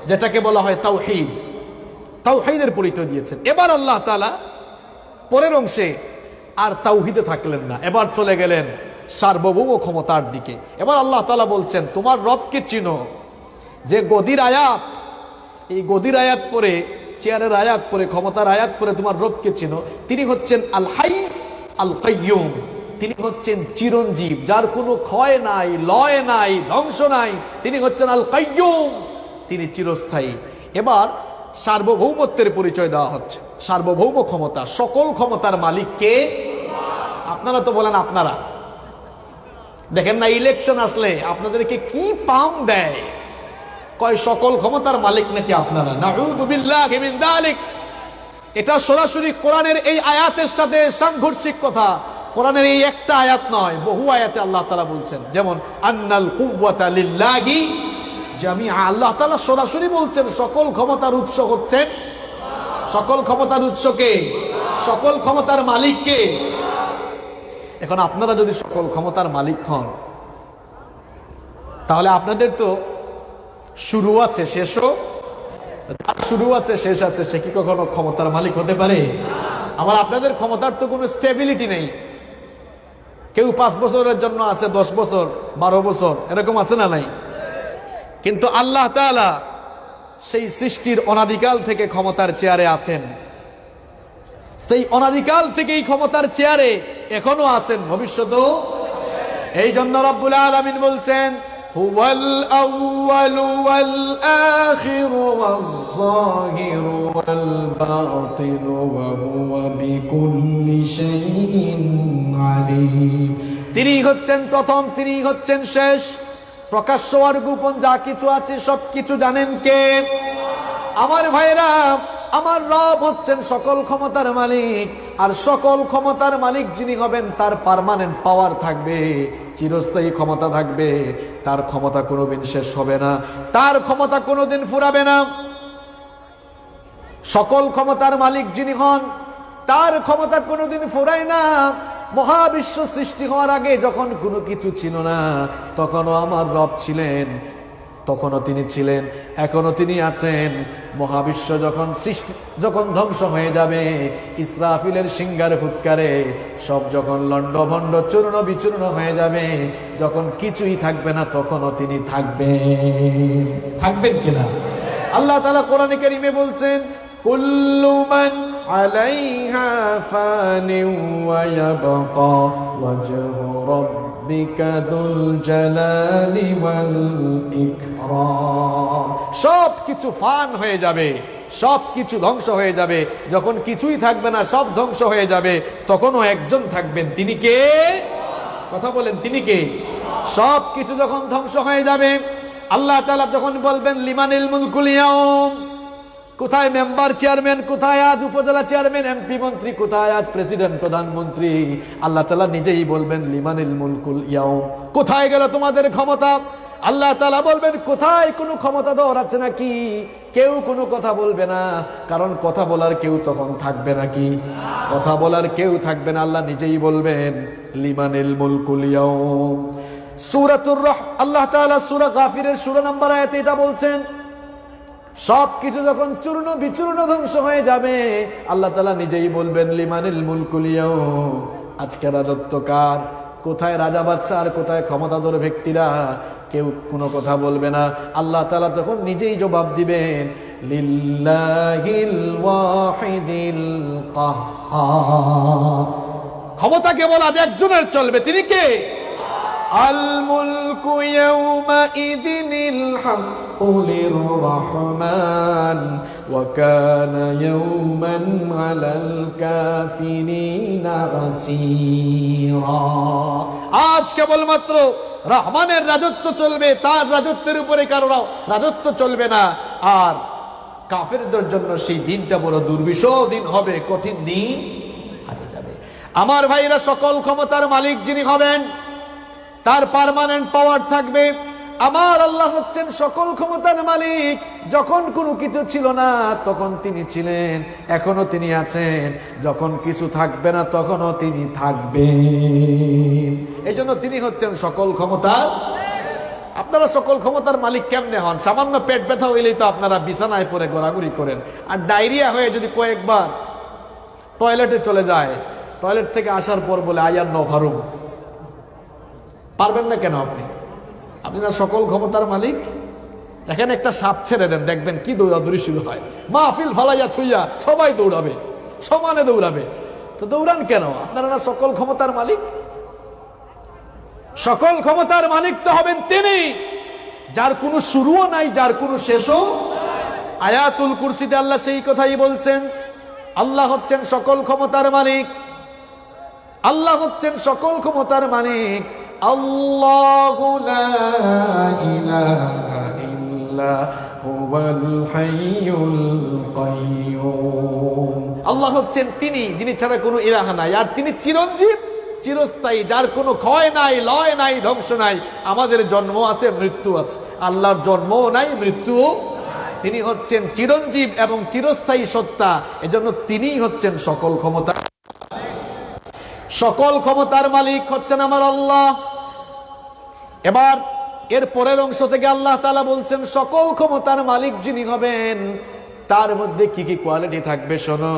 যেটাকে বলা হয় তাওহীদ, তাওহীদের পরিচয় দিয়েছেন। এবার আল্লাহ তাআলা পরের অংশে আর তাওহীদে থাকলেন না, এবার চলে গেলেন সার্বভৌম ক্ষমতার দিকে। এবার আল্লাহ তাআলা বলছেন, তোমার রবকে চিনো। যে গদির আয়াত, এই গদির আয়াত পরে, চেয়ারের আয়াত পরে, ক্ষমতার আয়াত পরে তোমার রবকে চিনো। তিনি হচ্ছেন আল হাই আল কাইয়্যুম, তিনি হচ্ছেন চিরঞ্জীব, যার কোনো ক্ষয় নাই, লয় নাই, ধ্বংস নাই। তিনি হচ্ছেন আল কাইয়্যুম, তিনি চিরস্থায়ী। এবার সার্বভৌমত্বের পরিচয় দেওয়া হচ্ছে, সার্বভৌম ক্ষমতা, সকল ক্ষমতার মালিক কে? আপনারা তো বলেন আপনারা। দেখেন না, ইলেকশন আসলে আপনাদেরকে কি পাম দেয়, কয় সকল ক্ষমতার মালিক নাকি আপনারা। নাউযু বিল্লাহি মিন যালিক। এটা সরাসরি কোরআনের এই আয়াতের সাথে সাংঘর্ষিক কথা। কোরআনের এই একটা আয়াত নয়, বহু আয়াতে আল্লাহ তাআলা বলছেন, যেমন আন্নাল কুওয়াতা লিল্লাহি জামিআ। আল্লাহ তাআলা সরাসরি বলছেন সকল ক্ষমতার উৎস হচ্ছেন, সকল ক্ষমতার উৎস কে? সকল ক্ষমতার মালিক কে? এখন আপনারা যদি সকল ক্ষমতার মালিক হন, তাহলে আপনাদের তো শুরু আছে, শেষও। শুরু আছে, শেষ আছে, সে কি কখনো ক্ষমতার মালিক হতে পারে? আবার আপনাদের ক্ষমতার তো কোনো স্টেবিলিটি নেই। কেউ 5 বছরের জন্য আছে, 10 বছর, 12 বছর, এরকম আছে না নাই? কিন্তু আল্লাহ তাআলা সেই সৃষ্টির অনাদিকাল থেকে ক্ষমতার চেয়ারে আছেন, সেই অনাদিকাল থেকেই ক্ষমতার চেয়ারে এখনো আছেন, ভবিষ্যতেও। এই জন্য রব্বুল আলামিন বলছেন, হুয়াল আউয়ালু ওয়াল আখিরু ওয়াজ যাহিরু ওয়াল বাতিনু ওয়া হুয়া বিকুল্লি শাইইন আলীম। তিনি হচ্ছেন প্রথম, তিনি হচ্ছেন শেষ। প্রকাশ্য আর গোপন যা কিছু আছে সব কিছু জানেন কে? আমার ভাইরা, আমার রব হচ্ছেন সকল ক্ষমতার মালিক। আর সকল ক্ষমতার মালিক যিনি হবেন তার পার্মানেন্ট পাওয়ার থাকবে, চিরস্থায়ী ক্ষমতা থাকবে। তার ক্ষমতা কোনোদিন শেষ হবে না, তার ক্ষমতা কোনোদিন ফুরাবে না। সকল ক্ষমতার মালিক যিনি হন তার ক্ষমতা কোনোদিন ফুরায় না। মহাবিশ্ব সৃষ্টি হওয়ার আগে যখন কোনো কিছু ছিল না তখনও আমার রব ছিলেন, তখনও তিনি ছিলেন, এখনো তিনি আছেন। মহাবিশ্ব যখন ধ্বংস হয়ে যাবে, ইসরাফিলের সিংহার ফুৎকারে সব যখন লণ্ডভণ্ড চূর্ণ বিচূর্ণ হয়ে যাবে, যখন কিছুই থাকবে না তখনও তিনি থাকবেন কিনা? আল্লাহ তাআলা কোরআনে কারীমে বলছেন, কুল্লু মান আলাইহা ফানিন ওয়া ইয়াবকা ওয়াজহু রাব্বিকা যুল জালালি ওয়াল ইকরাম। সব কিছু ফান হয়ে যাবে, সব কিছু ধ্বংস হয়ে যাবে। যখন কিছুই থাকবে না, সব ধ্বংস হয়ে যাবে, তখনও একজন থাকবেন। তিনি কে? কথা বলেন, তিনি কে? সব কিছু যখন ধ্বংস হয়ে যাবে, আল্লাহ তাআলা যখন বলবেন লিমানিল মুলকুল ইয়াউম, কোথায় মেম্বার চেয়ারম্যান, কোথায় আজ উপজেলা চেয়ারম্যান, এমপি মন্ত্রী, কোথায় আজ প্রেসিডেন্ট প্রধানমন্ত্রী? আল্লাহ তাআলা নিজেই বলবেন লিমানিল মুলকুল ইয়াউম, কোথায় গেল তোমাদের ক্ষমতা? আল্লাহ তাআলা বলবেন কোথায় কোনো ক্ষমতাধর আছে নাকি? কেউ কোনো কথা বলবে না, কারণ কথা বলার কেউ তখন থাকবে নাকি? কথা বলার কেউ থাকবে না। আল্লাহ নিজেই বলবেন লিমানিল মুলকুল ইয়াউম। সূরাতুর আল্লাহ তাআলা সূরা গাফিরের 16 নম্বর আয়াতে এটা বলছেন, সবকিছু যখন চূর্ণ বিচূর্ণ ধ্বংস হয়ে যাবে, আল্লাহ তাআলা নিজেই বলবেন লিমানিল মুলকুল ইয়াউম, আজকে রাজত্ব কার? কোথায় রাজা বাদশা আর কোথায় ক্ষমতাধর ব্যক্তিরা? কেউ কোনো কথা বলবে না। আল্লাহ তাআলা তখন নিজেই জবাব দিবেন লিল্লাহিল ওয়াহিদিল কাহ্হার। ক্ষমতা কেবল আজ একজনের চলবে, তিনি কে? আল মুলকু ইয়াউমা ইদিনিল হাক্কু লিররহমান ওয়া কানা ইয়াওমান আলাল কাফিরিনা আসীরা। আজ কেবলমাত্র রহমানের রাজত্ব চলবে, তার রাজত্বের উপরে কারো রাজত্ব চলবে না। আর কাফেরদের জন্য সেই দিনটা বড় দুর্বিষহ দিন হবে, কঠিন দিন আগে যাবে। আমার ভাইরা, সকল ক্ষমতার মালিক যিনি হবেন তার পার্মানেন্ট পাওয়ার থাকবে। আমার আল্লাহ হচ্ছেন সকল ক্ষমতার মালিক। যখন কোনো কিছু ছিল না তখন তিনি ছিলেন, এখনো তিনি আছেন। যখন কিছু থাকবে না তখনও তিনি থাকবেন। এই জন্য তিনি হচ্ছেন সকল ক্ষমতার। আপনারা সকল ক্ষমতার মালিক কেমনে হন? সামান্য পেট ব্যথা হইলেই তো আপনারা বিছানায় পড়ে ঘোরাঘুরি করেন। আর ডায়রিয়া হয়ে যদি কয়েকবার টয়লেটে চলে যায়, টয়লেট থেকে আসার পর বলে আয়ান নফারুম, পারবেন না কেন? আপনি না সকল ক্ষমতার মালিক? দেখেন, একটা সাপ ছেড়ে দেন, দেখবেন কি দৌড়াদৌড়ি শুরু হয়। মাহফিল ফালাইয়া থুইয়া সবাই দৌড়াবে, সমানে দৌড়াবে। তো দৌড়ান কেন? আপনারা না সকল ক্ষমতার মালিক? সকল ক্ষমতার মালিক তো হবেন তিনি, যার কোনো শুরুও নাই, যার কোনো শেষও। আয়াতুল কুরসিতে আল্লাহ সেই কথাই বলছেন। আল্লাহ হচ্ছেন সকল ক্ষমতার মালিক। আল্লাহ হচ্ছেন সকল ক্ষমতার মালিক। আল্লাহু লা ইলাহা ইল্লা হুয়াল হাইয়ুল কাইয়্যুম। আল্লাহ হচ্ছেন তিনি, যিনি ছাড়া কোনো ইলাহা নাই। আর তিনি চিরঞ্জীব, চিরস্থায়ী, যার কোনো ক্ষয় নাই, লয় নাই, ধ্বংস নাই। আমাদের জন্ম আছে, মৃত্যু আছে, আল্লাহর জন্মও নাই, মৃত্যুও। তিনি হচ্ছেন চিরঞ্জীব এবং চিরস্থায়ী সত্তা। এজন্য তিনিই হচ্ছেন সকল ক্ষমতা। সকল ক্ষমতার মালিক হচ্ছেন আমার আল্লাহ। এবার এর পরের অংশ থেকে আল্লাহ তাআলা বলছেন সকল ক্ষমতার মালিক যিনি হবেন তার মধ্যে কি কি কোয়ালিটি থাকবে শোনো।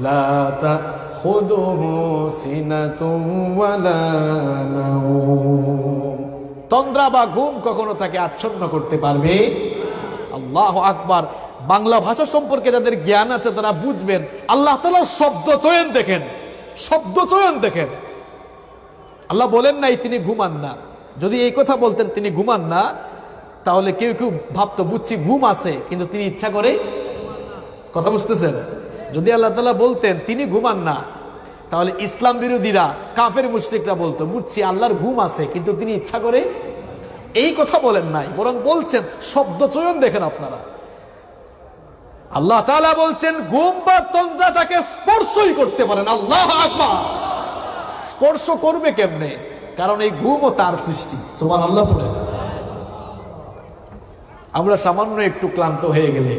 লা তাখুযুহু সিনাতুম ওয়ালা নাওম, তন্দ্রা বা ঘুম কখনো তাকে আচ্ছন্ন করতে পারবে। আল্লাহু আকবার। বাংলা ভাষা সম্পর্কে যাদের জ্ঞান আছে তারা বুঝবেন। আল্লাহ তাআলা শব্দ চয়ন দেখেন, শব্দ চয়ন দেখেন। আল্লাহ বলেন নাই তিনি ঘুমান না। যদি এই কথা বলতেন তিনি ঘুমান না, তাহলে কেউ কেউ ভাবতো বুঝছি ঘুম আছে, কিন্তু তিনি ইচ্ছা করে। কথা বুঝতেছেন? যদি আল্লাহ তাআলা বলতেন তিনি ঘুমান না, তাহলে ইসলাম বিরোধীরা, কাফের মুশরিকরা বলতো, বুঝছি আল্লাহর ঘুম আছে, কিন্তু তিনি ইচ্ছা করে এই কথা বলেন নাই, বরং বলছেন, শব্দ চয়ন দেখেন আপনারা। আল্লাহ তাআলা বলছেন ঘুম বা তন্দ্রা তাকে স্পর্শই করতে পারেন। আল্লাহু আকবার। স্পর্শ করবে কেমনে? কারণ এই ঘুমও তার সৃষ্টি। সুবহানাল্লাহ বলে। আমরা সামান্য একটু ক্লান্ত হয়ে গেলে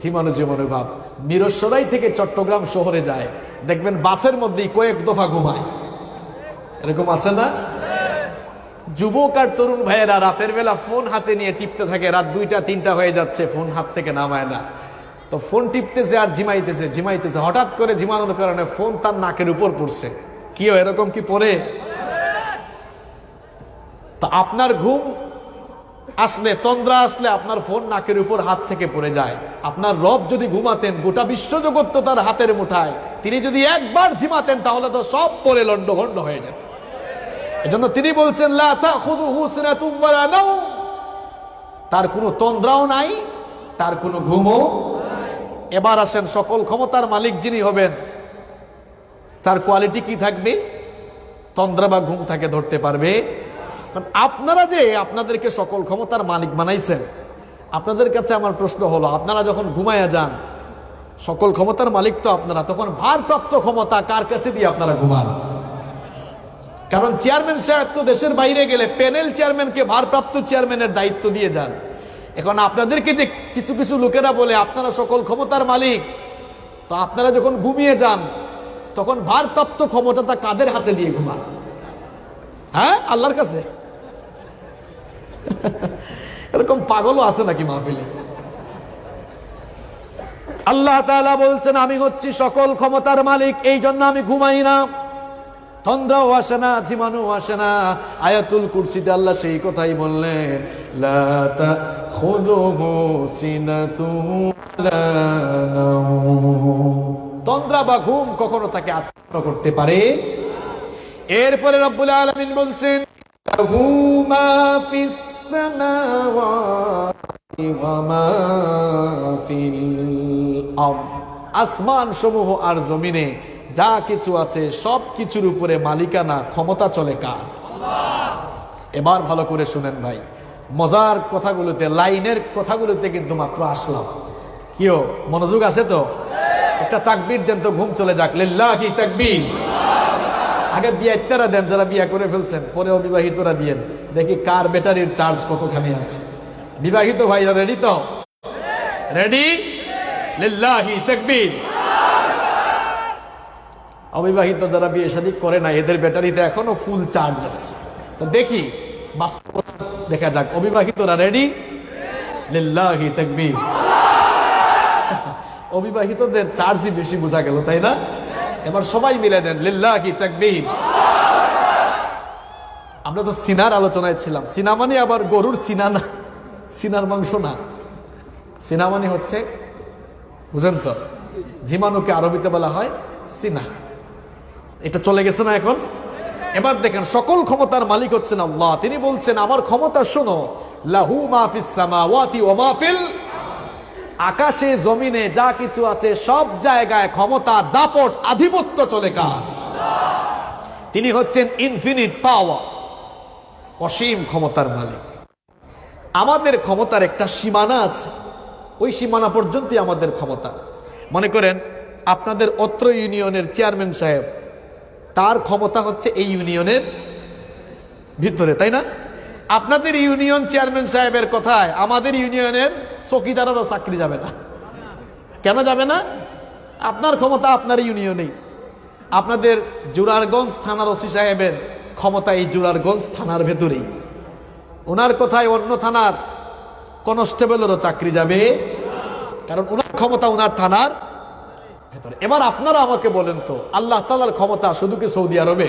ঝিমানো জীবনের ভাব, মিরসরাই থেকে চট্টগ্রাম শহরে যায়, দেখবেন বাসের মধ্যেই কয়েক দফা ঘুমায়। এরকম আছে না? যুবক আর তরুণ ভাইয়েরা রাতের বেলা ফোন হাতে নিয়ে টিপতে থাকে, রাত 2টা 3টা হয়ে যাচ্ছে, ফোন হাত থেকে নামায় না। তো ফোন টিপতেছে আর ঝিমাইতেছে, হঠাৎ করে ঝিমানোর কারণে ফোন তার নাকের উপর পড়ছে। কিও এরকম কি পড়ে? তো আপনার ঘুম আসলে, তন্দ্রা আসলে আপনার ফোন নাকের উপর হাত থেকে পড়ে যায়। আপনার রব যদি ঘুমাতেন, গোটা বিশ্বজগৎ তো তার হাতের মুঠায়, তিনি যদি একবার ঝিমাতেন তাহলে তো সব পরে লন্ডভন্ড হয়ে যেত। এজন্য তিনি বলছেন লা তাখুযুহু সিনাতুম ওয়ালা নাওম, তার কোনো তন্দ্রাও নাই, তার কোনো ঘুমও। এবার আসেন, সকল ক্ষমতার মালিক যিনি হবেন, তার কোয়ালিটি কি থাকবে? তন্দ্রা বা ঘুম থাকে ধরতে পারবে? আপনারা যে আপনাদেরকে সকল ক্ষমতার মালিক বানাইছেন, আপনাদের কাছে আমার প্রশ্ন হলো, আপনারা যখন ঘুমায়া যান, সকল ক্ষমতার মালিক তো আপনারা, তখন ভারপ্রাপ্ত ক্ষমতা কার কাছে দিয়ে আপনারা ঘুমান? কারণ চেয়ারম্যান সাহেব তো দেশের বাইরে গেলে প্যানেল চেয়ারম্যানকে ভারপ্রাপ্ত চেয়ারম্যানের দায়িত্ব দিয়ে যান। এখন আপনাদেরকে যে কিছু কিছু লোকেরা বলে আপনারা সকল ক্ষমতার মালিক, তো আপনারা যখন ঘুমিয়ে যান তখন ভারপ্রাপ্ত ক্ষমতাটা কাদের হাতে দিয়ে ঘুমান? হ্যাঁ, আল্লাহর কাছে। এরকম পাগলও আছে নাকি মাহফিলে? আল্লাহ তাআলা বলছেন আমি হচ্ছি সকল ক্ষমতার মালিক, এই জন্য আমি ঘুমাই না, তন্দ্রাও আসে না, ঝিমানো আসে না। আয়াতুল কুরসিতে আল্লাহ সেই কথাই বললেন, লা তাখুযুহু সিনাতুন ওয়ালা নাওম, তন্দ্রা বা ঘুম কখনো তাকে আচ্ছন্ন করতে পারে। এরপরে রব্বুল আলামিন বলছেন, লাহু মা ফিস সামাওয়াতি ওয়া মা ফিল আরদ, আসমান সমূহ আর জমিনে যা কিছু আছে সব কিছুর উপরে মালিকানা, ক্ষমতা চলে কার? এবার ভালো করে শুনেন ভাই, মজার কথাগুলোতে, লাইনের কথাগুলোতে কিন্তু মাত্র আসলাম। কিও মনোযোগ আছে তো? একটা তাকবীর দেন তো, ঘুম চলে যাক। লিল্লাহি তাকবীর। আগে বিয়াইতারা দেন, যারা বিয়া করে ফেলছেন, পরে অবিবাহিতরা দিয়েন, দেখি কার ব্যাটারির চার্জ কতখানি আছে। বিবাহিত ভাইরা রেডি তো? রেডি? লিল্লাহি তাকবীর। অবিবাহিত যারা বিয়ে শাদী করে না, এদের ব্যাটারিতে এখনো ফুল চার্জ আছে। তো দেখি বাস্তবতা দেখা যাক। অবিবাহিতরা রেডি? লিল্লাহি তাকবীর। অবিবাহিতদের চার্জই বেশি বোঝা গেল, তাই না? এবার সবাই মিলে দেন লিল্লাহি তাকবীর। আমরা তো সিনার আলোচনায় ছিলাম। সিনা মানে আবার গরুর সিনা না, সিনার মাংস না। সিনা মানে হচ্ছে, বুঝেন তো, ঝিমানোকে আরবিতে বলা হয় সিনা। এটা চলে গেছে না এখন? এবার দেখেন, সকল ক্ষমতার মালিক হচ্ছেন আল্লাহ। তিনি বলছেন আমার ক্ষমতা শোনো, লাহু মা ফিস সামাওয়াতি ওয়া মা ফিল, আকাশে জমিনে যা কিছু আছে সব জায়গায় ক্ষমতা, দাপট, আধিপত্য চলে কার? তিনি হচ্ছেন ইনফিনিট পাওয়ার, অসীম ক্ষমতার মালিক। আমাদের ক্ষমতার একটা সীমানা আছে, ওই সীমানা পর্যন্তই আমাদের ক্ষমতা। মনে করেন আপনাদের অত্র ইউনিয়নের চেয়ারম্যান সাহেব, তার ক্ষমতা হচ্ছে এই ইউনিয়নের ভিতরে, তাই না? আপনাদের ইউনিয়ন চেয়ারম্যান সাহেবের কথায় আমাদের ইউনিয়নের চকিদারেরও চাকরি যাবে না। কেন যাবে না? আপনার ক্ষমতা আপনার ইউনিয়নেই। আপনাদের জুরারগঞ্জ থানার ওসি সাহেবের ক্ষমতা এই জুরারগঞ্জ থানার ভেতরেই। ওনার কথায় অন্য থানার কনস্টেবলেরও চাকরি যাবে, কারণ ওনার ক্ষমতা ওনার থানার ভেতরে। এবার আপনারা আমাকে বলেন তো, আল্লাহ তাআলার ক্ষমতা শুধু কি সৌদি আরবে,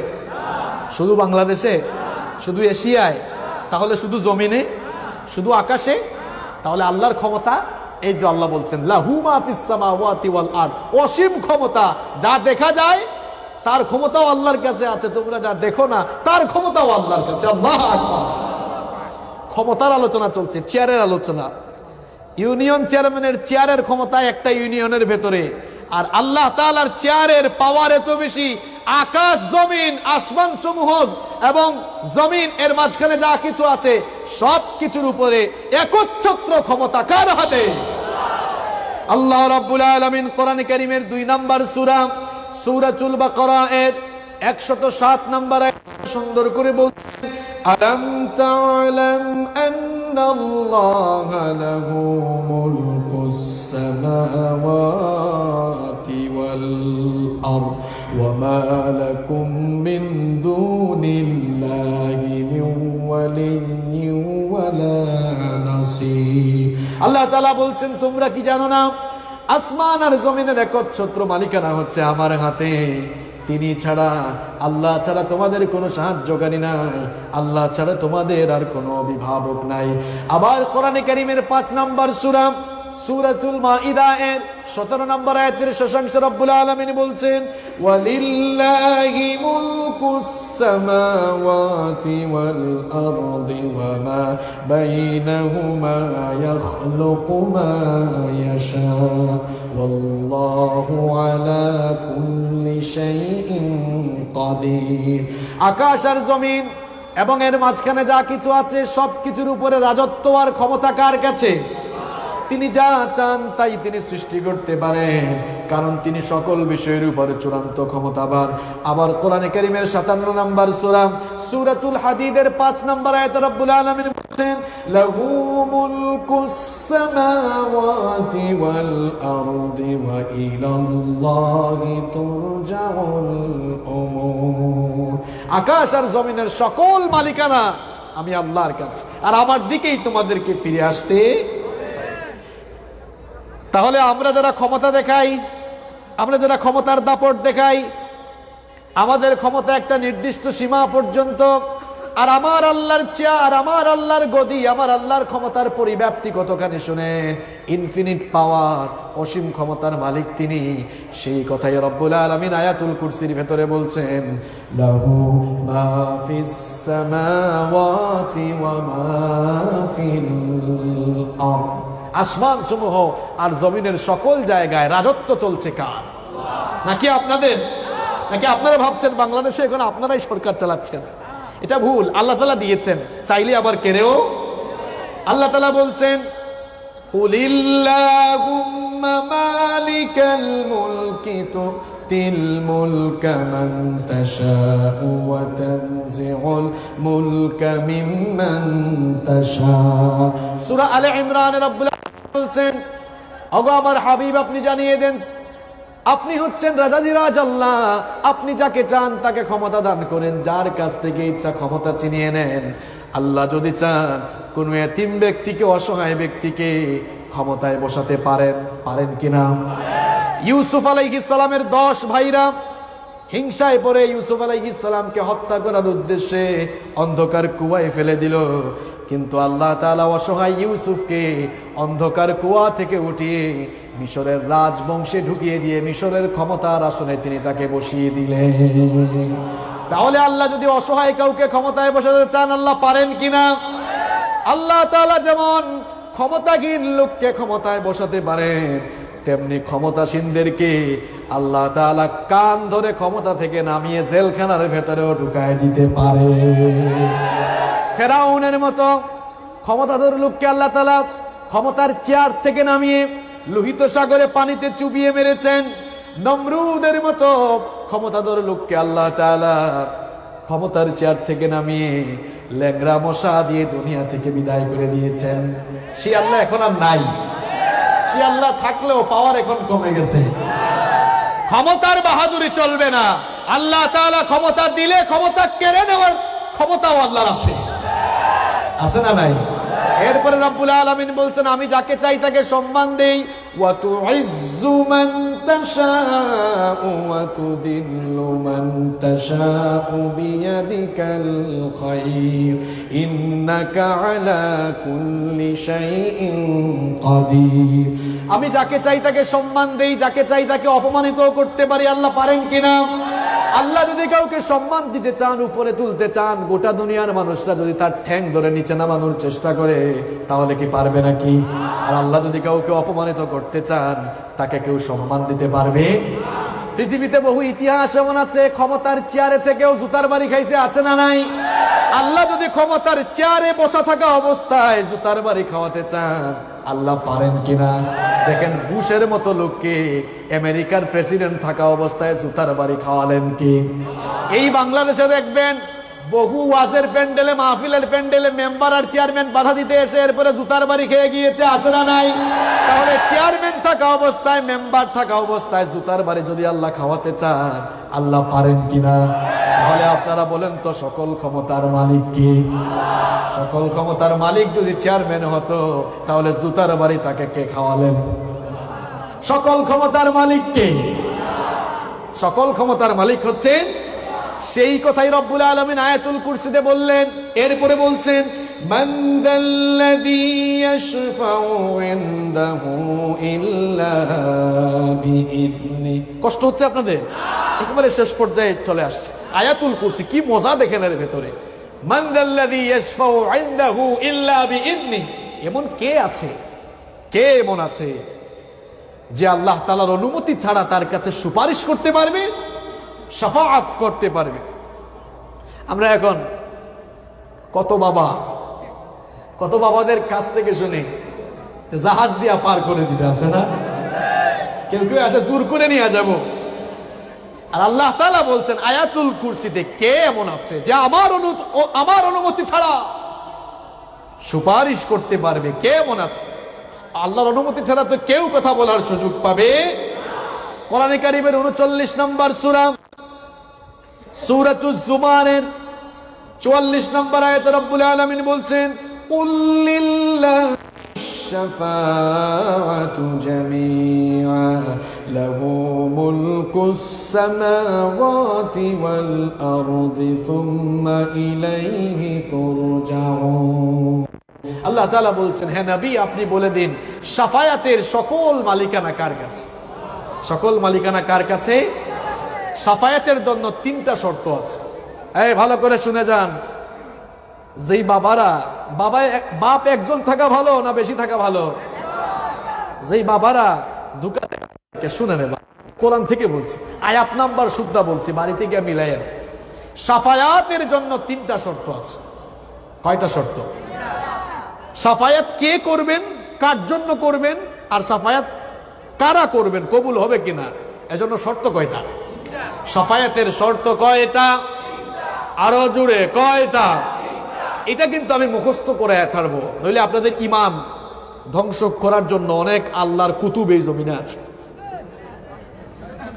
শুধু বাংলাদেশে, শুধু এশিয়ায়, তাহলে শুধু জমিনে, শুধু আকাশে? তাহলে আল্লাহর ক্ষমতা এই যে আল্লাহ বলছেন লাহু মা ফিস সামাওয়াতি ওয়াল আরদ, অসীম ক্ষমতা। যা দেখা যায় তার ক্ষমতাও আল্লাহর কাছে আছে, তোমরা যা দেখো না তার ক্ষমতাও আল্লাহর কাছে। আল্লাহু আকবার। ক্ষমতার আলোচনা চলছে, চেয়ারের আলোচনা। ইউনিয়ন চেয়ারম্যানের চেয়ারের ক্ষমতা একটা ইউনিয়নের ভেতরে, আর আল্লাহ তাআলার চেয়ারের পাওয়ার এত বেশি, আকাশ জমিন আসমান সমূহ এবং জমিন এর মাঝখানে যা কিছু আছে সব কিছুর উপরে একচ্ছত্র ক্ষমতা কার হাতে? আল্লাহ রাব্বুল আলামিন কোরআনে কারীমের 2 নম্বর সূরা সূরাতুল বাকারা এর 107 নম্বর আয়াত সুন্দর করে বলছেন, আলাম তা'লাম আন্নাল্লাহা লাহু মুলকুস সামাওয়াতি ওয়াল আরদ ওয়া মা লাকুম মিন দুনিল্লাহি মিন ওয়ালিয়্যিন ওয়ালা নাসীর। আল্লাহ তাআলা বলছেন, তোমরা কি জানো না আসমান আর জমিনের একচ্ছত্র মালিকানা হচ্ছে আমার হাতে। তিনি ছাড়া, আল্লাহ ছাড়া তোমাদের কোনো সাহায্যকারী নাই, আল্লাহ ছাড়া তোমাদের আর কোনো অভিভাবক নাই। আবার কোরআনে কারীমের 5 নম্বর সূরা সূরাতুল মাইদা এর 17 নম্বর আয়াতের শেষাংশে রব্বুল আলামিন বলছেন, ওয়ালিল্লাহি মুলকুস সামাওয়াতি ওয়াল আরদি ওয়া মা বাইনাহুমা ইয়াখলুকু মা ইয়াশা ওয়াল্লাহু আলা কুল্লি শাইইন কাদির। আকাশ আর জমিন এবং এর মাঝখানে যা কিছু আছে সব কিছুর উপরে রাজত্ব আর ক্ষমতা কার কাছে? তিনি যা চান তাই তিনি সৃষ্টি করতে পারেন, কারণ তিনি সকল বিষয়ের উপরে চূড়ান্ত ক্ষমতাবান। আবার কোরআনে কারীমের 57 নম্বর সূরা সূরাতুল হাদীদের 5 নম্বর আয়াতে রব্বুল আলামিন বলেন, লাহু মুলকুস সামাওয়াতি ওয়াল আরদি ওয়া ইলাল্লাহি তুরজাউল উমুর। আকাশ আর জমিনের সকল মালিকানা আমি আল্লাহর কাছে, আর আমার দিকেই তোমাদেরকে ফিরে আসতে। তাহলে আমরা যারা ক্ষমতা দেখাই, আমরা যারা ক্ষমতার দাপট দেখাই, আমাদের ক্ষমতা একটা নির্দিষ্ট সীমা পর্যন্ত, আর আমার আল্লাহর চেয়ার, আমার আল্লাহর গদি, আমার আল্লাহর ক্ষমতার পরিব্যাপ্তি কতখানি শুনেন। ইনফিনিট পাওয়ার, অসীম ক্ষমতার মালিক তিনি। সেই কথাই রব্বুল আলামিন আয়াতুল কুরসির ভেতরে বলছেন, লাহু মা ফিস সামাওয়াতি ওয়া মা ফিল আরদ। আসমান সমূহ আর জমিনের সকল জায়গায় রাজত্ব চলছে কার? নাকি আপনাদের? নাকি আপনারা ভাবছেন বাংলাদেশে এখন আপনারাই সরকার চালাচ্ছেন? এটা ভুল। আল্লাহ তাআলা দিয়েছেন, চাইলে আবার কেড়েও। আল্লাহ তাআলা বলছেন, কুলিল্লাহুম্মা মালিকাল মুলকি তুতিল মুলকা মান তাশাউ ওয়া তানজিউল মুলকা মিম্মান তাশা। সূরা আলে ইমরানে রব্বুল আলামিন বলছেন, ওগো আমার হাবিব আপনি জানিয়ে দেন, আপনি হচ্ছেন রাজাধিরাজ আল্লাহ। আপনি যাকে চান তাকে ক্ষমতা দান করেন, যার কাছ থেকে ইচ্ছা ক্ষমতা ছিনিয়ে নেন। আল্লাহ যদি চান কোন এতিম ব্যক্তিকে, অসহায় ব্যক্তিকে ক্ষমতায় বসাতে পারেন, পারেন কিনা? ইউসুফ আলাইহিস সালামের 10 ভাইরা হিংসায় পড়ে ইউসুফ আলাইহিস সালামকে হত্যা করার উদ্দেশ্যে অন্ধকার কুয়ায় ফেলে দিল, কিন্তু আল্লাহ তাআলা অসহায় ইউসুফকে অন্ধকার কুয়া থেকে উঠিয়ে মিশরের রাজবংশে ঢুকিয়ে দিয়ে মিশরের ক্ষমতার আসনে তিনি তাকে বসিয়ে দিলেন। তাহলে আল্লাহ যদি অসহায় কাউকে ক্ষমতায় বসাতে চান, আল্লাহ পারেন কিনা? আল্লাহ তাআলা যেমন ক্ষমতাহীন লোককে ক্ষমতায় বসাতে পারেন, তেমনি ক্ষমতাসীনদেরকে আল্লাহ তাআলা কান ধরে ক্ষমতা থেকে নামিয়ে জেলখানার ভেতরেও ঢুকায় দিতে পারে। ফেরাউনের মতো ক্ষমতাধর লোককে আল্লাহ তাআলা ক্ষমতার চেয়ার থেকে নামিয়ে লোহিত সাগরে পানিতে চুবিয়ে মেরেছেন। নমরুদের মতো ক্ষমতাধর লোককে আল্লাহ তাআলা ক্ষমতার চেয়ার থেকে নামিয়ে ল্যাংড়া মশা দিয়ে দুনিয়া থেকে বিদায় করে দিয়েছেন। সে আল্লাহ এখন আর নাই। সে আল্লাহ থাকলেও পাওয়ার এখন কমে গেছে। ক্ষমতার বাহাদুরি চলবে না। আল্লাহ তাআলা ক্ষমতা দিলে ক্ষমতা কেড়ে নেওয়ার ক্ষমতাও আল্লাহর আছে, আছে না নাই? এরপরে রব্বুল আলামিন বলছেন, আমি যাকে চাই তাকে সম্মান দেই। ওয়া তুইজ্জু মান তাশাউ ওয়া তুযিল্লু মান তাশাউ বিয়াদিকাল খায়র ইন্নাকা আলা কুল্লি শাইইন কাদির। আমি যাকে চাই তাকে সম্মান দেই, যাকে চাই তাকে অপমানিত করতে পারি। আল্লাহ পারেন কিনা? আল্লাহ যদি কাউকে সম্মান দিতে চান, উপরে তুলতে চান, গোটা দুনিয়ার মানুষরা যদি তার ঠ্যাং ধরে নিচে নামানোর চেষ্টা করে, তাহলে কি পারবে নাকি? আর আল্লাহ যদি কাউকে অপমানিত করতে চান, তাকে কেউ সম্মান দিতে পারবে? পৃথিবীতে বহু ইতিহাস এমন আছে ক্ষমতার চেয়ারে থেকেও জুতার বাড়ি খাইছে, আছে না নাই? আল্লাহ যদি ক্ষমতার চেয়ারে বসা থাকা অবস্থায় জুতার বাড়ি খাওয়াতে চান, আল্লাহ পারেন কিনা? দেখেন বুশের মতো লোককে আমেরিকার প্রেসিডেন্ট থাকা অবস্থায় জুতার বাড়ি খাওয়ালেন কি? এই বাংলাদেশে দেখবেন বহু ওয়াজের প্যান্ডেলে, মাহফিলের প্যান্ডেলে মেম্বার আর চেয়ারম্যান বাধা দিতে এসে এরপরে জুতার বাড়ি খেয়ে গিয়েছে, আছে না নাই? তাহলে চেয়ারম্যান থাকা অবস্থায়, মেম্বার থাকা অবস্থায় জুতার বাড়ি যদি আল্লাহ খাওয়াতে চান, আল্লাহ পারেন কিনা? তাহলে আপনারা বলেন তো সকল ক্ষমতার মালিক কি? সকল ক্ষমতার মালিক যদি চেয়ারম্যান হতো তাহলে জুতার বাড়ি তাকে কে খাওয়ালেন? সকল ক্ষমতার মালিক কে? সকল ক্ষমতার মালিক হচ্ছেন সেই কথাই রব্বুল আলামিন আয়াতুল কুরসিতে বললেন। এরপরে বলছেন মান যাল্লাযী ইয়াশফাউ ইনদাহু ইল্লা বিইذনি। কষ্ট হচ্ছে আপনাদের? একেবারে শেষ পর্যায়ে চলে আসছে আয়াতুল কুরসি, কি মজা দেখেন এর ভেতরে। মান যাল্লাযী ইয়াশফাউ ইনদাহু ইল্লা বিইذনি। এমন কে আছে, কে এমন আছে যে আল্লাহ তাআলার অনুমতি ছাড়া তার কাছে সুপারিশ করতে পারবে, শাফাআত করতে পারবে? আমরা এখন কত বাবাদের কাছ থেকে শুনি জাহাজ দিয়া পার করে দিতে, আছে না? কেউ কেউ আছে জোর করে নিয়ে যাব। আর আল্লাহ তাআলা বলছেন আয়াতুল কুরসিতে, কে এমন আছে যে আমার অনুমতি ছাড়া সুপারিশ করতে পারবে? কে এমন আছে? আল্লাহর অনুমতি ছাড়া তো কেউ কথা বলার সুযোগ পাবে। কোরআনে কারীমের 39 নম্বর সূরা, সূরাতুজ জুমারের 44 নম্বর আয়াতে রব্বুল আলামিন বলছেন কুল লিল্লাহিশ শাফাআতু জামিআ লাহু মুলকুস সামাওয়াতি ওয়াল আরদি সুম্মা ইলাইহি তুরজাউন। আল্লাহ তাআলা বলছেন, হে নবী আপনি বলে দিন শাফায়াতের সকল মালিকানা কার কাছে? সকল মালিকানা কার কাছে? শাফায়াতের জন্য 3টা শর্ত আছে। এই ভালো করে শুনে যান। যেই বাপ একজন থাকা ভালো না বেশি থাকা ভালো? যেই বাবারা ধোঁকা শুনে নেবা, কোরআন থেকে বলছি, আয়াত নাম্বার শুদ্ধা বলছি, বাড়িতে গিয়ে মিলাইয়েন। শাফায়াতের জন্য 3টা শর্ত আছে। কয়টা শর্ত? শাফায়াত কে করবেন, কার জন্য করবেন, আর শাফায়াত কারা করবেন, কবুল হবে কিনা, এজন্য শর্ত কয়টা? শাফায়াতের শর্ত কয়টা? আরো জুড়ে কয়টা? এটা কিন্তু আমি মুখস্থ করে ছাড়বো, নইলে আপনাদের ঈমান ধ্বংস করার জন্য অনেক আল্লাহর কুতুব এই জমিনে আছে।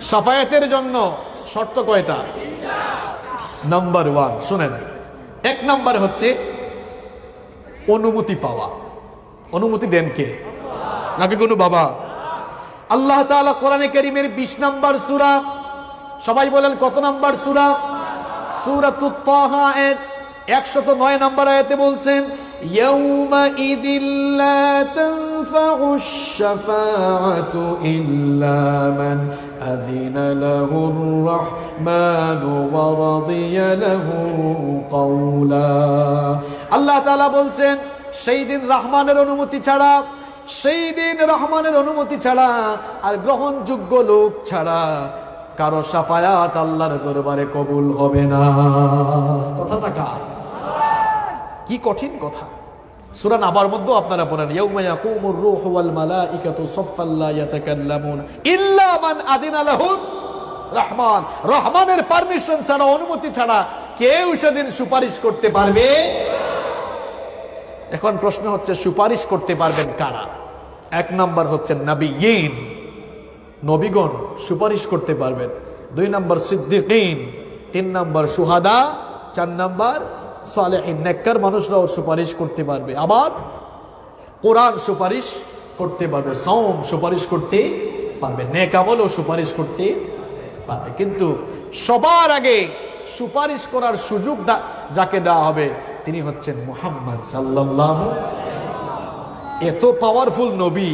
শাফায়াতের জন্য শর্ত কয়টা? নাম্বার 1 শুনেন। 1 নাম্বার হচ্ছে অনুমতি পাওয়া। অনুমতি দেন কে? নাকি কোনো বাবা? আল্লাহ তাআলা কোরআনে কারীমের 20 নম্বর সূরা, সবাই বলেন কত নম্বর সূরা? সূরাতুত তাহা এর 109 নম্বর আয়াতে বলছেন ইয়াউমা ইদিল লা তানফাউশ শাফাআতু ইল্লা মান আযিনা লাহুর রাহমানু ওয়া রাদিয়া লাহু কাওলা। আল্লাহ তাআলা বলছেন সেই দিন রহমানের অনুমতি ছাড়া, সেই দিন রহমানের অনুমতি ছাড়া আর গ্রহণযোগ্য লোক ছাড়া কারো শাফায়াত আল্লাহর দরবারে কবুল হবে না। কথাটা কার? কি কঠিন কথা। সূরা নাবার মধ্যে আপনারা পড়েন ইয়াউমা ইয়াকুমুর রূহু ওয়াল মালাইকাতু সাফফান লা ইয়াতাকাল্লামুন ইল্লা মান আযিনা লাহুর রহমান। রহমানের পারমিশন ছাড়া, অনুমতি ছাড়া কেউ সেদিন সুপারিশ করতে পারবে। এখন প্রশ্ন হচ্ছে সুপারিশ করতে পারবেন কারা? 1 নাম্বার হচ্ছে নবিয়্যিন, নবীগণ সুপারিশ করতে পারবেন। 2 নাম্বার সিদ্দিকিন, 3 নাম্বার শুহাদা, 4 নাম্বার সালেহিন, নেককার মানুষরাও সুপারিশ করতে পারবে। আবার কোরআন সুপারিশ করতে পারবে, সাওম সুপারিশ করতে পারবে, নেক আমলও সুপারিশ করতে পারবে। কিন্তু সবার আগে সুপারিশ করার সুযোগ যাকে দেওয়া হবে তিনি হচ্ছেন মুহাম্মদ সাল্লাল্লাহু। এত পাওয়ারফুল নবী,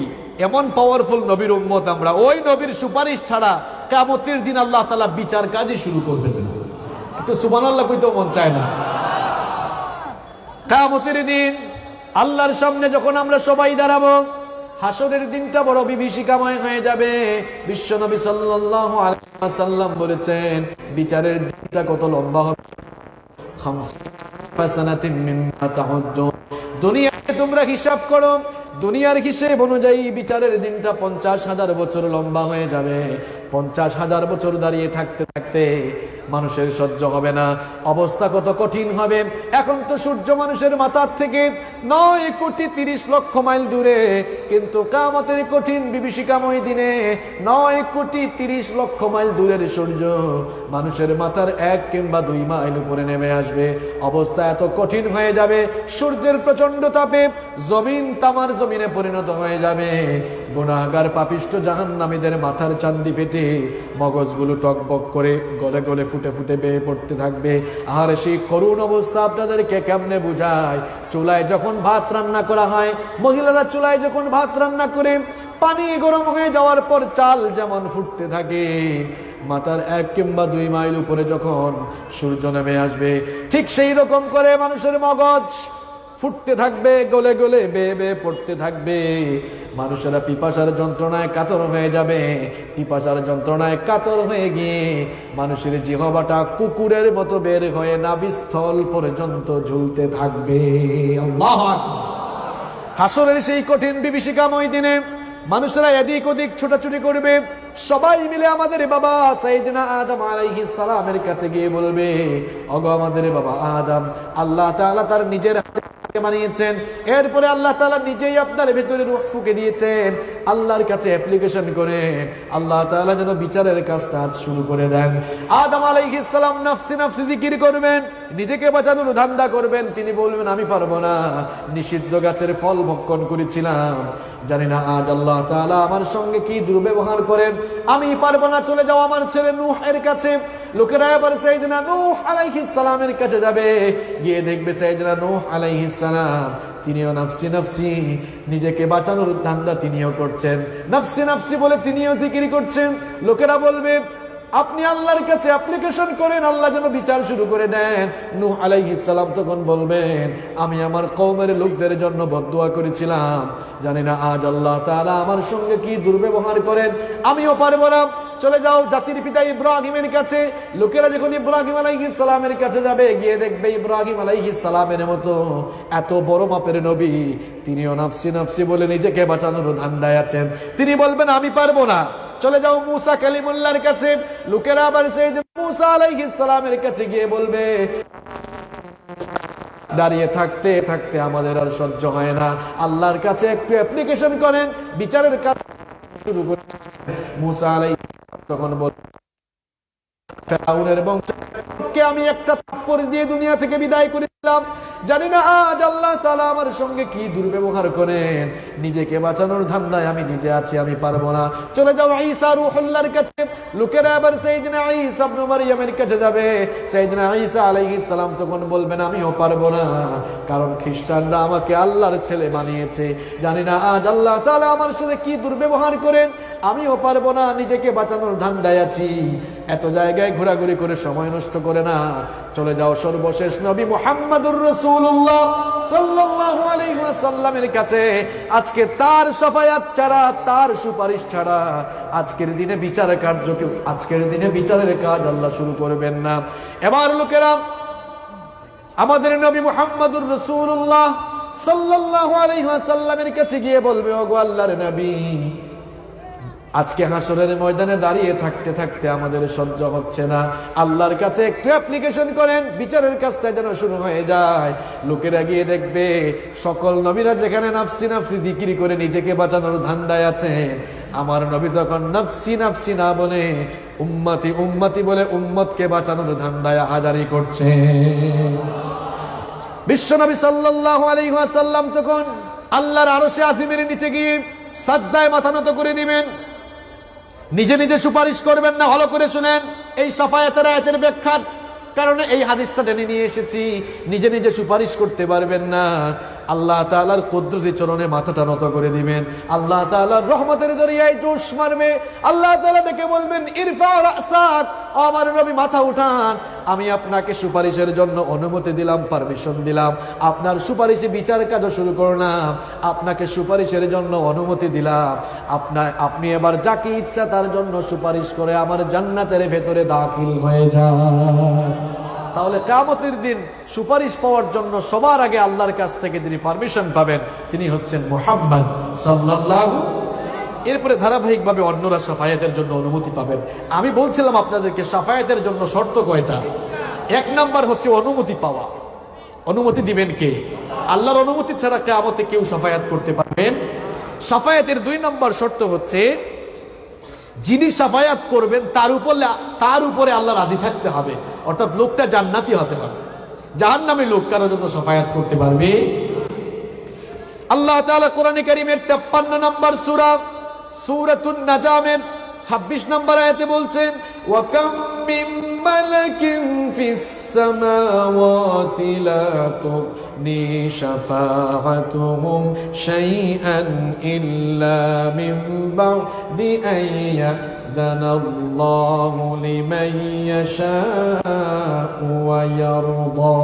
এমন পাওয়ারফুল নবীর উম্মত আমরা, ওই নবীর সুপারিশ ছাড়া কিয়ামতের দিন আল্লাহ তাআলা বিচার কাজই শুরু করবেন না। একটু সুবহানাল্লাহ কইতেও মন চায় না। কিয়ামতের দিন আল্লাহর সামনে যখন আমরা সবাই দাঁড়াবো, হাসরের দিনটা বড় বিভীষিকাময় হয়ে যাবে। বিশ্বনবী সাল্লাল্লাহু আলাইহি সাল্লাম বলেছেন বিচারের দিনটা কত লম্বা হবে, দুনিয়ায় তোমরা হিসাব করো, দুনিয়ার হিসেব অনুযায়ী বিচারের দিনটা 50,000 বছর লম্বা হয়ে যাবে। 50,000 বছর দাঁড়িয়ে থাকতে থাকতে মানুষের সহ্য হবে না, অবস্থা কত কঠিন হবে। এখন তো সূর্য মানুষের মাথার থেকে 9,30,00,000 মাইল দূরে, কিন্তু কিয়ামতের কঠিন বিভীষিকাময় দিনে 9,30,00,000 মাইল দূরের সূর্য মানুষের মাথার 1 কিংবা 2 মাইল উপরে নেমে আসবে। অবস্থা এত কঠিন হয়ে যাবে, সূর্যের প্রচন্ড তাপে জমিন তামার জমিনে পরিণত হয়ে যাবে। গুনাহগার পাপিষ্ঠ জাহান্নামীদের মাথার চান্দি ফেটে মগজগুলো টকবক করে গলে গলে ফুটে ফুটে বেয়ে পড়তে থাকবে। আর সেই করুণ অবস্থা আপনাদেরকে কেমনে বুঝায়? চুলায় যখন ভাত রান্না করা হয়, মহিলারা চুলায় যখন ভাত রান্না করে পানি গরম হয়ে যাওয়ার পর চাল যেমন ফুটতে থাকে, মাথার 1 কিংবা 2 মাইল উপরে যখন সূর্য নেমে আসবে, ঠিক সেই রকম করে মানুষের মগজ ফুটতে থাকবে, গলে গলে বেয়ে বেয়ে পড়তে থাকবে। মানুষেরা পিপাসার যন্ত্রণায় কাতর হয়ে যাবে। পিপাসার যন্ত্রণায় কাতর হয়ে গিয়ে মানুষের জিহ্বাটা কুকুরের মতো বের হয়ে নাভিস্থল পর্যন্ত ঝুলতে থাকবে। আল্লাহু আকবার। হাসরের সেই কঠিন বিভীষিকাময় দিনে মানুষেরা এদিক ওদিক ছোটাছুটি করবে। সবাই মিলে আমাদের বাবা সাইয়েদনা আদম আলাইহিস সালামের কাছে গিয়ে বলবে, ওগো আমাদের বাবা আদম, আল্লাহ তাআলা তার নিজের হাতে বানিয়েছেন, এরপরে আল্লাহ তাআলা নিজেই আপনার ভেতরে রূহ ফুঁকে দিয়েছেন। আল্লাহর কাছে অ্যাপ্লিকেশন করেন, আল্লাহ তাআলা যেন বিচারের কাজটা শুরু করে দেন। আদম আলাইহিস সালাম নাফসি নাফসি জিকির করবেন, নিজেকে বাঁচানোর ধান্দা করবেন। তিনি বলবেন, আমি পারবো না, নিষিদ্ধ গাছের ফল ভক্ষণ করেছিলাম, জানি না আজ আল্লাহ তাআলা আমার সঙ্গে কি দুর্ব্যবহার করেন, আমি পারবো না, চলে যাও আমার ছেলে নূহের কাছে। লোকেরা এবার সাইয়েদনা নূহ আলাইহিস সালামের কাছে যাবে, গিয়ে দেখবে সাইয়েদনা নূহ আলাইহিস সালাম তিনিও নাফসি নাফসি, নিজেকে বাঁচানোর ধান্দা তিনিও করছেন, নাফসি নাফসি বলে তিনিও জিকির করছেন। লোকেরা বলবে, আপনি আল্লাহর কাছে অ্যাপ্লিকেশন করেন, আল্লাহ যেন বিচার শুরু করে দেন। নূহ আলাইহিস সালাম তখন বলবেন, আমি আমার কওমের লোকদের জন্য বদদুয়া করেছিলাম, জানি না আজ আল্লাহ তাআলা আমার সঙ্গে কি দুর্ব্যবহার করেন, আমিও পারবো না, চলে যাও জাতির পিতা ইব্রাহিমের কাছে। লোকেরা যখন ইব্রাহিম আলাইহিস সালামের কাছে যাবে, গিয়ে দেখবে ইব্রাহিম আলাইহিস সালামের মতো এত বড় মাপের নবী, তিনিও নাফসি নাফসি বলে নিজেকে বাঁচানোর ধান্দায় আছেন। তিনি বলবেন, আমি পারবো না, চলে যাও মুসা কালিমুল্লাহর কাছে। লোকেরা আবার সেই মুসা আলাইহিস সালামের কাছে গিয়ে বলবে, দাঁড়িয়ে থাকতে থাকতে আমাদের আর সহ্য হয় না, আল্লাহর কাছে একটু অ্যাপ্লিকেশন করেন, বিচারের কাজ শুরু করেন। মুসা আলাইহিস সালাম তখন বল, ফেরাউনের বংশকে আমি একটা থাপ্পড় দিয়ে দুনিয়া থেকে বিদায় করেছিলাম, জানি না আজ আল্লাহ তাআলা আমার সঙ্গে কি দুর্ব্যবহার করেন, নিজেকে বাঁচানোর ধান্দায় আমি নিজে আছি, আমি পারবো না, চলে যাও ঈসা রূহুল্লাহর কাছে। লোকেরা আবার সাইয়েদনা ঈসা ইবনে মারইয়ামের কাছে যাবে। সাইয়েদনা ঈসা আলাইহিস সালাম তখন বলবেন, আমিও পারবো না, কারণ খ্রিস্টানরা আমাকে আল্লাহর ছেলে বানিয়েছে, জানি না আজ আল্লাহ তাআলা আমার সাথে কি দুর্ব্যবহার করেন, আমিও পারবো না, নিজেকে বাঁচানোর ধান্দায় আছি। এত জায়গায় ঘোরাঘুরি করে সময় নষ্ট করে না, চলে যাও সর্বশেষ নবী মুহাম্মদুর রাসূলুল্লাহ সাল্লাল্লাহু আলাইহি ওয়াসাল্লামের কাছে। আজকে তার শাফায়াত ছাড়া, তার সুপারিশ ছাড়া আজকের দিনে বিচার কার্যকে, আজকের দিনে বিচারের কাজ আল্লাহ শুরু করবেন না। এবার লোকেরা আমাদের নবী মুহাম্মদুর রাসূলুল্লাহ সাল্লাল্লাহু আলাইহি ওয়াসাল্লামের কাছে গিয়ে বলবে, ওগো আল্লাহর নবী, আজকে হাসরের ময়দানে দাঁড়িয়ে থাকতে থাকতে আমাদের সহ্য হচ্ছে না, আল্লাহর কাছে একটু অ্যাপ্লিকেশন করেন, বিচারের কাজটা যেন শুরু হয়ে যায়। লোকেরা গিয়ে দেখবে সকল নবীরা যেখানে নাফসি নাফসি জিকির করে নিজেকে বাঁচানোর ধান্দায় আছেন, আমার নবী তখন নাফসি নাফসি না বলে উম্মতি উম্মতি বলে উম্মতকে বাঁচানোর ধান্দায় হাজারি করছে। বিশ্বনবী সাল্লাল্লাহু আলাইহি ওয়াসাল্লাম তখন আল্লাহর আরশে আজিমের নিচে গিয়ে সাজদায় মাথা নত করে দিবেন। নিজে নিজে সুপারিশ করবেন না, ভালো করে শুনেন, এই শাফায়াতের আয়াতের ব্যাখ্যার কারণে এই হাদিসটা টেনে নিয়ে এসেছি। নিজে নিজে সুপারিশ করতে পারবেন না, আল্লাহ তাআলার কুদরতি চরণে মাথাটা নত করে দিবেন, আল্লাহ তাআলার রহমতের দরিয়ায় জোশ মারবে। আল্লাহ তাআলা ডেকে বলবেন, ইরফা রাসাক, আমার নবী মাথা উঠান, আমি আপনাকে সুপারিশের জন্য অনুমতি দিলাম, পারমিশন দিলাম, আপনার সুপারিশে বিচার কাজও শুরু করলাম, আপনাকে সুপারিশের জন্য অনুমতি দিলাম, আপনি এবার যাকে ইচ্ছা তার জন্য সুপারিশ করে আমার জান্নাতের ভেতরে দাখিল হয়ে যান। তাহলে কিয়ামতের দিন সুপারিশ পাওয়ার জন্য সবার আগে আল্লাহর কাছ থেকে যিনি পারমিশন পাবেন তিনি হচ্ছেন মুহাম্মদ সাল্লাল্লাহু। এরপরে ধারাবাহিকভাবে অন্যরা শাফায়াতের জন্য অনুমতি পাবেন। আমি বলছিলাম আপনাদেরকে শাফায়াতের জন্য শর্ত কয়টা। এক নাম্বার হচ্ছে অনুমতি পাওয়া। অনুমতি দিবেন কে? আল্লাহর অনুমতি ছাড়া কিয়ামতে কেউ শাফায়াত করতে পারবেন। শাফায়াতের 2 নম্বর শর্ত হচ্ছে যিনি শাফায়াত করবেন তার উপরে আল্লাহ রাজি থাকতে হবে, অর্থাৎ লোকটা জান্নাতি হতে হবে। জাহান্নামী লোক কারোর জন্য শাফায়াত করতে পারবে? আল্লাহ তাআলা কোরআনে কারীমের 53 নম্বর সূরা সূরাতুন নাজামের 26 নম্বর আয়াতে বলছেন, ওয়া কাম মিন মালাকিন ফিস সামাওয়াতি লা তুগনি শাফাআতুহুম শাইআন ইল্লা মিন বা'দি আন ইয়া'যানাল্লাহু লিমান ইয়াশা'উ ওয়া ইয়ারদা।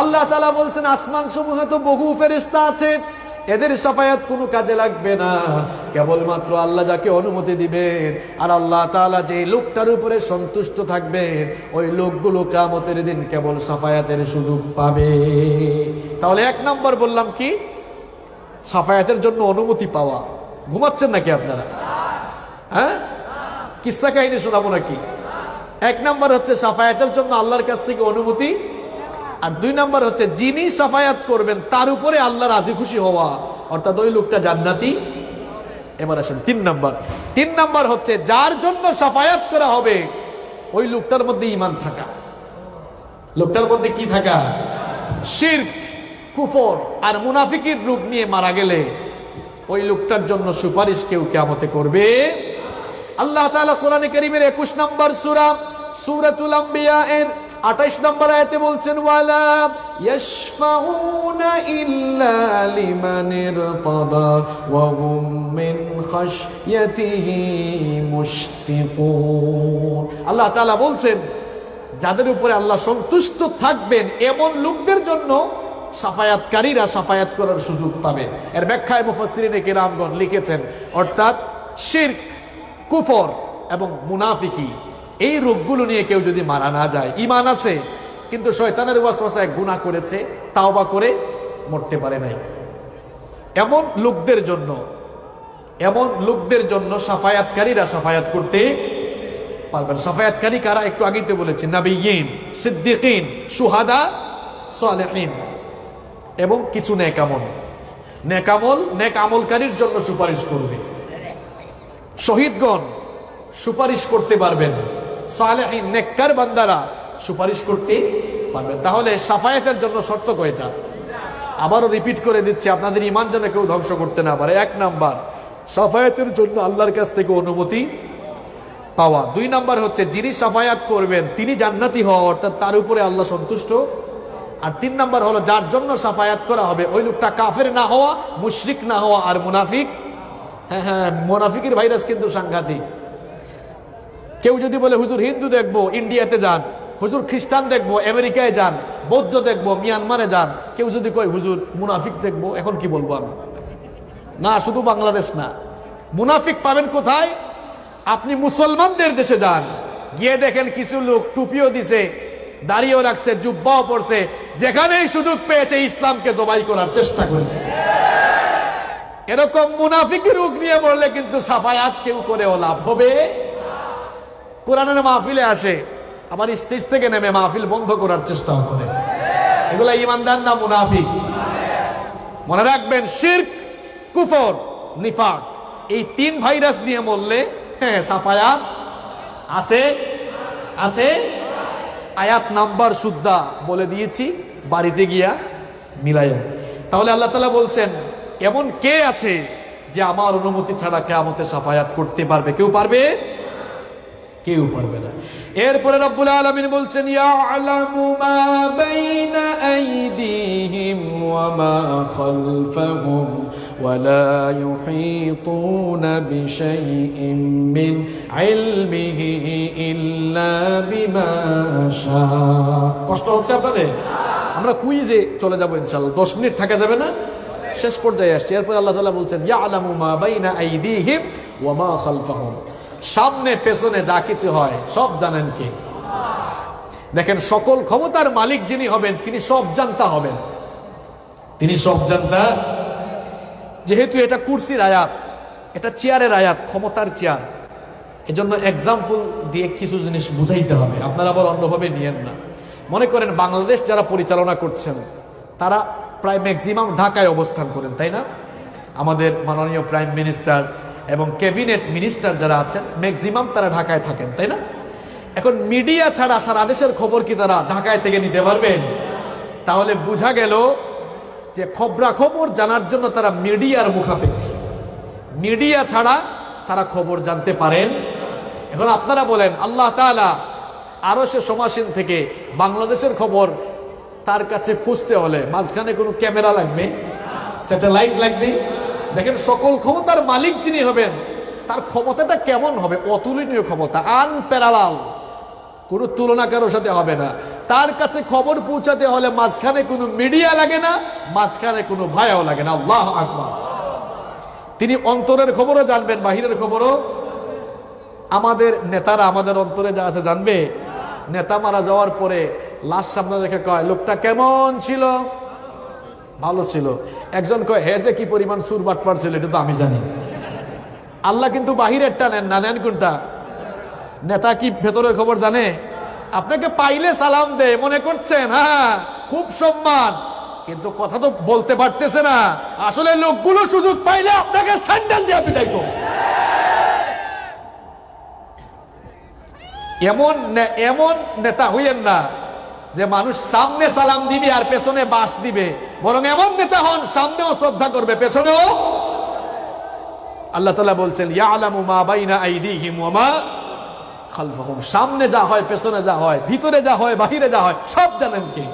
আল্লাহ তাআলা বলছেন আসমান সমূহে তো বহু ফেরেশতা আছে, এদের শাফায়াত কোনো কাজে লাগবে না, কেবলমাত্র আল্লাহ যাকে অনুমতি দিবেন আর আল্লাহ তাআলা যে লোকটার উপরে সন্তুষ্ট থাকবেন ওই লোকগুলো কিয়ামতের দিন কেবল শাফায়াতের সুযোগ পাবে। তাহলে 1 নম্বর বললাম কি? শাফায়াতের জন্য অনুমতি পাওয়া। ঘুমাচ্ছেন নাকি আপনারা? হ্যাঁ, কিসসা কাহিনী শোনাবো নাকি? 1 নম্বর হচ্ছে শাফায়াতের জন্য আল্লাহর কাছ থেকে অনুমতি, আর 2 নম্বর হচ্ছে যিনি শাফায়াত করবেন তার উপরে আল্লাহ রাজি খুশি হওয়া, অর্থাৎ ওই লোকটা জান্নাতি। এবার আসেন 3 নম্বর হচ্ছে যার জন্য শাফায়াত করা হবে ওই লোকটার মধ্যে ঈমান থাকা। লোকটার মধ্যে কি থাকা? শিরক, কুফর আর মুনাফিকের রূপ নিয়ে মারা গেলে ওই লোকটার জন্য সুপারিশ কেউ কিয়ামতে করবে। আল্লাহ তাআলা কোরআনে কারীমের 21 নম্বর সূরা সূরাতুল আম্বিয়া এর 28 নম্বর আয়াতে বলছেন, ওয়ালা ইয়াশফাউনা ইল্লা লিমান ইরতাদা ওয়া হুম মিন খাশইয়াতিহি মুশফিকুন। আল্লাহ তাআলা বলছেন যাদের উপরে আল্লাহ সন্তুষ্ট থাকবেন এমন লোকদের জন্য শাফায়াতকারীরা শাফায়াত করার সুযোগ পাবে। এর ব্যাখ্যায় মুফাসসিরিনে কিরামগণ লিখেছেন, অর্থাৎ শিরক, কুফর এবং মুনাফিকি এই রোগগুলো নিয়ে কেউ যদি মারা না যায়, ঈমান আছে কিন্তু শয়তানের ওয়াসওয়াসায় গুনাহ করেছে, তাওবা করে মরতে পারে নাই, এমন লোকদের জন্য শাফায়াতকারীরা শাফায়াত করতে পারবেন। শাফায়াতকারী কারা? একটু আগেই তো বলেছি, নবিয়্যিন, সিদ্দিকিন, শুহাদা, সালেহিন এবং কিছু নেক আমলকারীর জন্য সুপারিশ করবে। শহীদগণ সুপারিশ করতে পারবেন, সালেহিন নেককার বান্দারা সুপারিশ করতে পারবেন। তাহলে শাফায়াতের জন্য শর্ত কয়টা? আবারও রিপিট করে দিচ্ছি আপনাদের ঈমান যেন কেউ ধ্বংস করতে না পারে। 1 নাম্বার শাফায়াতের জন্য আল্লাহর কাছ থেকে অনুমতি পাওয়া। 2 নাম্বার হচ্ছে যিনি শাফায়াত করবেন তিনি জান্নাতি হওয়া, অর্থাৎ তার উপরে আল্লাহ সন্তুষ্ট। আর 3 নাম্বার হলো যার জন্য শাফায়াত করা হবে ওই লোকটা কাফের না হওয়া, মুশরিক না হওয়া আর মুনাফিক। হ্যাঁ, মুনাফিকের ভাইরাস কিন্তু সাংঘাতিক। কেউ যদি বলে হুজুর হিন্দু দেখবো ইন্ডিয়াতে যান, হুজুর খ্রিস্টান দেখবো আমেরিকায় যান, বৌদ্ধ দেখবো মিয়ানমারে যান, কেউ যদি কয় হুজুর মুনাফিক দেখবো, এখন কি বলবো আমি? না, শুধু বাংলাদেশ না, মুনাফিক পাবেন কোথায়? আপনি মুসলমানদের দেশে যান, গিয়ে দেখেন কিছু লোক টুপিও দিছে, দাড়িও রাখছে, জুব্বাও পড়ছে, যেখানেই সুযোগ পেয়েছে ইসলামকে জবাই করার চেষ্টা করেছে। এরকম মুনাফিকের রোগ নিয়ে বললে কিন্তু শাফায়াত কেউ করেও লাভ হবে। কোরআনের মাহফিলে আসে, আবার স্টেজ থেকে নেমে মাহফিল বন্ধ করার চেষ্টা করে, এগুলা ঈমানদার না মুনাফিক? মনে রাখবেন, শিরক, কুফর, নিফাক এই 3 ভাইরাস নিয়ে বললে হ্যাঁ শাফায়াত আছে। আয়াত নাম্বার সুদ্ধা বলে দিয়েছি, বাড়িতে গিয়া মিলাইয়া। তাহলে আল্লাহ তাআলা বলছেন এমন কে আছে যে আমার অনুমতি ছাড়া কিয়ামতে শাফায়াত করতে পারবে? কেউ পারবে না। এরপরে রব্বুল আলামিন বলছেন ইয়ালামু মা বাইনা আইদিহিম ওয়া মা খালফাহুম ওয়া লা ইউহিতুনা বিশাইইন মিন ইলমিহি ইল্লা বিমা শা। কষ্ট হচ্ছে আপনাদের? আমরা কুইজে চলে যাব ইনশাআল্লাহ, 10 মিনিট থাকা যাবে না, শেষ পর্যায়ে আসছে। এরপর আল্লাহ তাআলা বলছেন ইয়ালামু মা বাইনা আইদিহিম ওয়া মা খালফাহুম, সামনে পেছনে যা কিছু হয় সব জানেন কে? দেখেন, সকল ক্ষমতার মালিক যিনি হবেন তিনি সব জানতা হবেন, তিনি সব জানতা। যেহেতু এটা কুরসির আয়াত, এটা চেয়ারের আয়াত, ক্ষমতার চেয়ার, এজন্য এক্সাম্পল দিয়ে কিছু জিনিস বুঝাইতে হবে, আপনারা আবার অন্যভাবে নিয়েন না। মনে করেন বাংলাদেশ যারা পরিচালনা করছেন তারা প্রায় ম্যাক্সিমাম ঢাকায় অবস্থান করেন, তাই না? আমাদের মাননীয় প্রাইম মিনিস্টার এবং ক্যাবিনেট মিনিস্টার যারা আছেন ম্যাক্সিমাম তারা ঢাকায় থাকেন, তাই না? এখন মিডিয়া ছাড়া সারা দেশের খবর কি তারা ঢাকায় থেকে নিতে পারবেন? তাহলে বোঝা গেল যে খবরাখবর জানার জন্য তারা মিডিয়ার মুখাপেক্ষী, মিডিয়া ছাড়া তারা খবর জানতে পারেন। এখন আপনারা বলেন আল্লাহ তাআলা আরশে সমাসীন থেকে বাংলাদেশের খবর তার কাছে পৌঁছতে হলে মাঝখানে কোনো ক্যামেরা লাগবে, স্যাটেলাইট লাগবে? দেখেন, সকল ক্ষমতার মালিক যিনি হবেন তার ক্ষমতাটা কেমন হবে? অতুলনীয় ক্ষমতা, আনপ্যারালাল, কোনো তুলনা কারোর সাথে হবে না। তার কাছে খবর পৌঁছাতে হলে মাঝখানে কোনো মিডিয়া লাগে না, মাঝখানে কোনো ভায়াও লাগে না। আল্লাহু আকবার। তিনি অন্তরের খবরও জানবেন, বাহিরের খবরও। আমাদের নেতারা আমাদের অন্তরে যা আছে জানবে। নেতা মারা যাওয়ার পরে লাশ সামনে রেখে কয় লোকটা কেমন ছিল? ভালো ছিল। একজন কয় হে যে কি পরিমাণ সুর বাটপার ছিল, এটা তো আমি জানি। আল্লাহ কিন্তু বাহিরেরটা নেন না, নেন কোনটা? নেতা কি ভেতরের খবর জানে? আপনাকে পাইলে সালাম দে, মনে করছেন হ্যাঁ খুব সম্মান, কিন্তু কথা তো বলতে পারতেছে না। আসলে লোকগুলো সুযোগ পাইলে আপনাকে স্যান্ডেল দিয়ে পিটাইতো। এমন নেতা হইয়েন না যে মানুষ সামনে সালাম দিবে আর পেছনে বাস দিবে, বরং এমন নেতা হন সামনেও শ্রদ্ধা করবে, পেছনেও। আল্লাহ তাআলা বলছেন ইয়ালামু মা বাইনা আইদিহিম ওয়া মা খালফাহুম, সামনে যা হয়, পেছনে যা হয়, ভিতরে যা হয়, বাহিরে যা হয়, সব জানেন কে?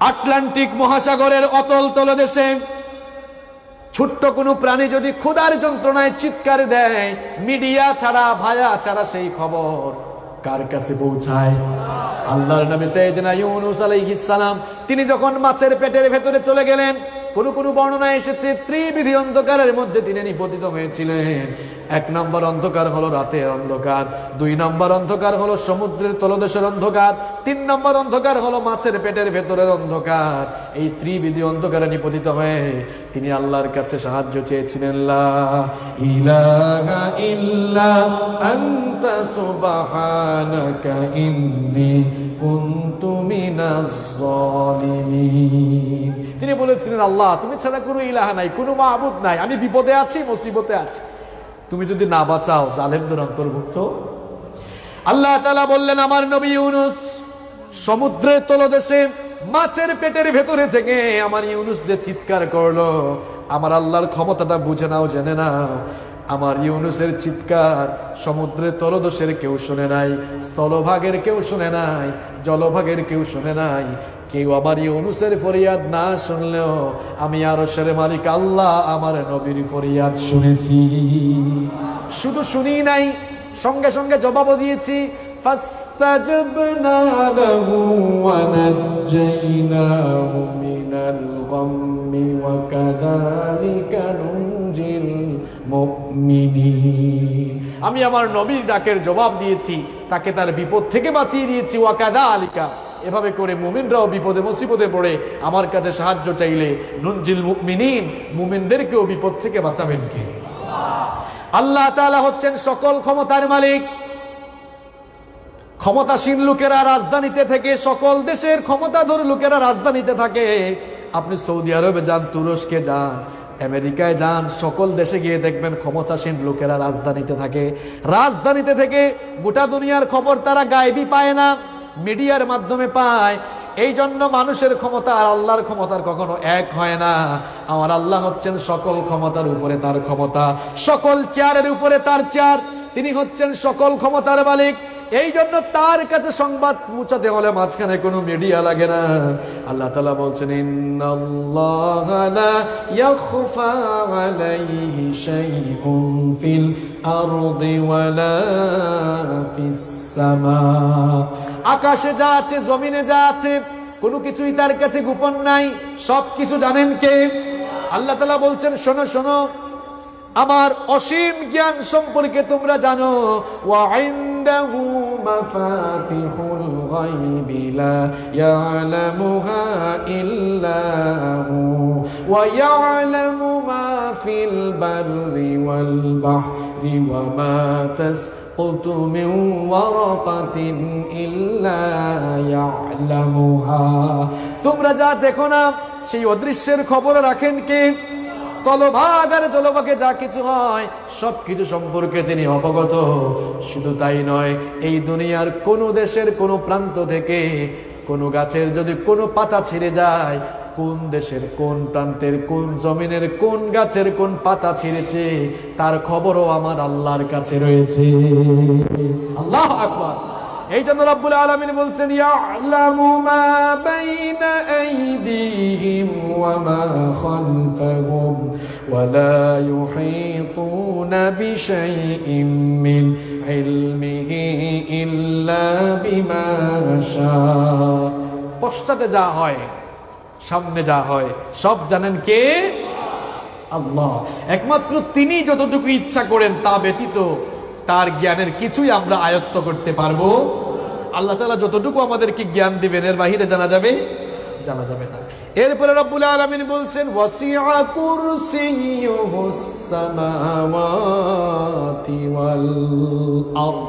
আটলান্টিক মহাসাগরের অতল তলদেশে ছোট্ট কোনো প্রাণী যদি ক্ষুধার যন্ত্রণায় চিৎকার দেয়, মিডিয়া ছাড়া, ভায়া ছাড়া সেই খবর কার কাছে পৌঁছায়? আল্লাহর নবী সাইয়েদনা ইউনূস আলাইহিস সালাম তিনি যখন মাছের পেটের ভেতরে চলে গেলেন, কোন বর্ণনায় এসেছে ত্রিবিধি অন্ধকারের মধ্যে তিনি নিপতিত হয়েছিলেন। 1 নম্বর অন্ধকার হলো রাতের অন্ধকার, 2 নম্বর অন্ধকার হলো সমুদ্রের তলদেশের অন্ধকার, 3 নম্বর অন্ধকার হলো মাছের পেটের ভেতরের অন্ধকার। এই ত্রিবিধি অন্ধকারে নিপতিত হয়ে তিনি আল্লাহর কাছে সাহায্য চেয়েছিলেন। লা ইলাহা ইল্লা আনতা সুবহানাকা ইন্নী কুনতু মিনাজ জালিমিন। তিনি বলেছিলেন আল্লাহ তুমি ছাড়া কোনো ইলাহা নাই, কোনো মাবুদ নাই, আমি বিপদে আছি, মুসিবতে আছি, তুমি যদি না বাঁচাও জালেমদের অন্তর্ভুক্ত। আল্লাহ তাআলা বললেন আমার নবী ইউনূস সমুদ্রের তলদেশে মাছের পেটের ভেতরে থেকে আমার ইউনূস যে চিৎকার করলো, আমার আল্লাহর ক্ষমতাটা বুঝে নাও, জেনে নাও। আমার ইউনূসের চিৎকার সমুদ্রের তলদেশের কেউ শুনে নাই, স্থলভাগের কেউ শুনে নাই, জলভাগের কেউ শুনে নাই। কেউ আমার ইউনূসের ফরিয়াদ না শুনলেও আমি আরশের মালিক আল্লাহ আমার নবীর ফরিয়াদ শুনেছি। শুধু শুনি নাই, সঙ্গে সঙ্গে জবাবও দিয়েছি। ফাস্তাজাবনা লাহু ওয়া নাজ্জাইনাহু মিনাল গাম্মি ওয়া কাযালিকা নুনজিল মুমিনিন। আমি আমার নবীর ডাকের জবাব দিয়েছি, তাকে তার বিপদ থেকে বাঁচিয়ে দিয়েছি। ওয়া কাযালিকা, এভাবে করে মুমিনরাও বিপদে মুসিবতে পড়ে আমার কাছে সাহায্য চাইলে নুনজিল মুমিনিন, মুমিনদেরকেও বিপদ থেকে বাঁচাবেন কে? আল্লাহ তাআলা হচ্ছেন সকল ক্ষমতার মালিক। ক্ষমতাসীন লোকেরা রাজধানীতে থেকে, সকল দেশের ক্ষমতাধর লোকেরা রাজধানীতে থাকে। আপনি সৌদি আরবে যান, তুরস্কে যান, আমেরিকায় যান, সকল দেশে গিয়ে দেখবেন ক্ষমতাসীন লোকেরা রাজধানীতে থাকে। রাজধানীতে থেকে গোটা দুনিয়ার খবর তারা গায়েবী পায় না, মিডিয়ার মাধ্যমে পায়। এই জন্য মানুষের ক্ষমতা আর আল্লাহর ক্ষমতার কখনো এক হয় না। আমার আল্লাহ হচ্ছেন সকল ক্ষমতার উপরে তার ক্ষমতা, সকল চেয়ারের উপরে তার চেয়ার। তিনি হচ্ছেন সকল ক্ষমতার মালিক। এই জন্য তার কাছে সংবাদ পৌঁছাতে হলে মাঝখানে কোনো মিডিয়া লাগে না। আল্লাহ তাআলা বলছেন ইন্নাল্লাহা লা ইয়াখফা আলাইহি শাইউন ফিল আরদি ওয়ালা ফিস সামা। আকাশে যা আছে, জমিনে যা আছে, কোনো কিছুই তার কাছে গোপন নাই, সবকিছু জানেন কে? আল্লাহ তাআলা বলছেন শোনো শোনো, আমার অসীম জ্ঞান সম্পর্কে তোমরা জানো। ওয়া ইনদাহু মাফাতিহুল গায়বি লা ইয়ালামুহা ইল্লা হু ওয়া ইয়ালামু মা ফিল বাররি ওয়াল বাহরি ওয়া মা তাসকুতু মিন ওয়ারাকাতিন ইল্লা ইয়ালামুহা। তোমরা যা দেখো না, সেই অদৃশ্যের খবর রাখেন কে? স্থলভাগ আর জলভাগে যা কিছু হয় সবকিছু সম্পর্কে তিনি অবগত। শুধু তাই নয়, এই দুনিয়ার কোন দেশের কোন প্রান্ত থেকে কোন গাছের যদি কোনো পাতা ছিঁড়ে যায়, কোন দেশের কোন প্রান্তের কোন জমিনের কোন গাছের কোন পাতা ছিঁড়েছে, তার খবরও আমার আল্লাহর কাছে রয়েছে। আল্লাহু আকবার। এই জন্য রব্বুল আলামিন বলছেন ইয়ালামু মা বাইনা আইদিহিম ওয়া মা খালফাহুম ওয়া লা ইউহিতুনা বিশাইইম মিন ইলমিহি ইল্লা বিমা শা। পশ্চাতে যা হয়, সামনে যা হয়, সব জানেন কে? আল্লাহ। একমাত্র তিনি যতটুকু ইচ্ছা করেন তা ব্যতীত তার জ্ঞানের কিছুই আমরা আয়ত্ত করতে পারবো। আল্লাহ তাআলা যতটুকু আমাদেরকে জ্ঞান দিবেন এর বাহিরে জানা যাবে না। এরপরে রব্বুল আলামিন বলছেন ওয়াসিআ কুরসিয়ুহুস সামাওয়াতি ওয়াল আরদ।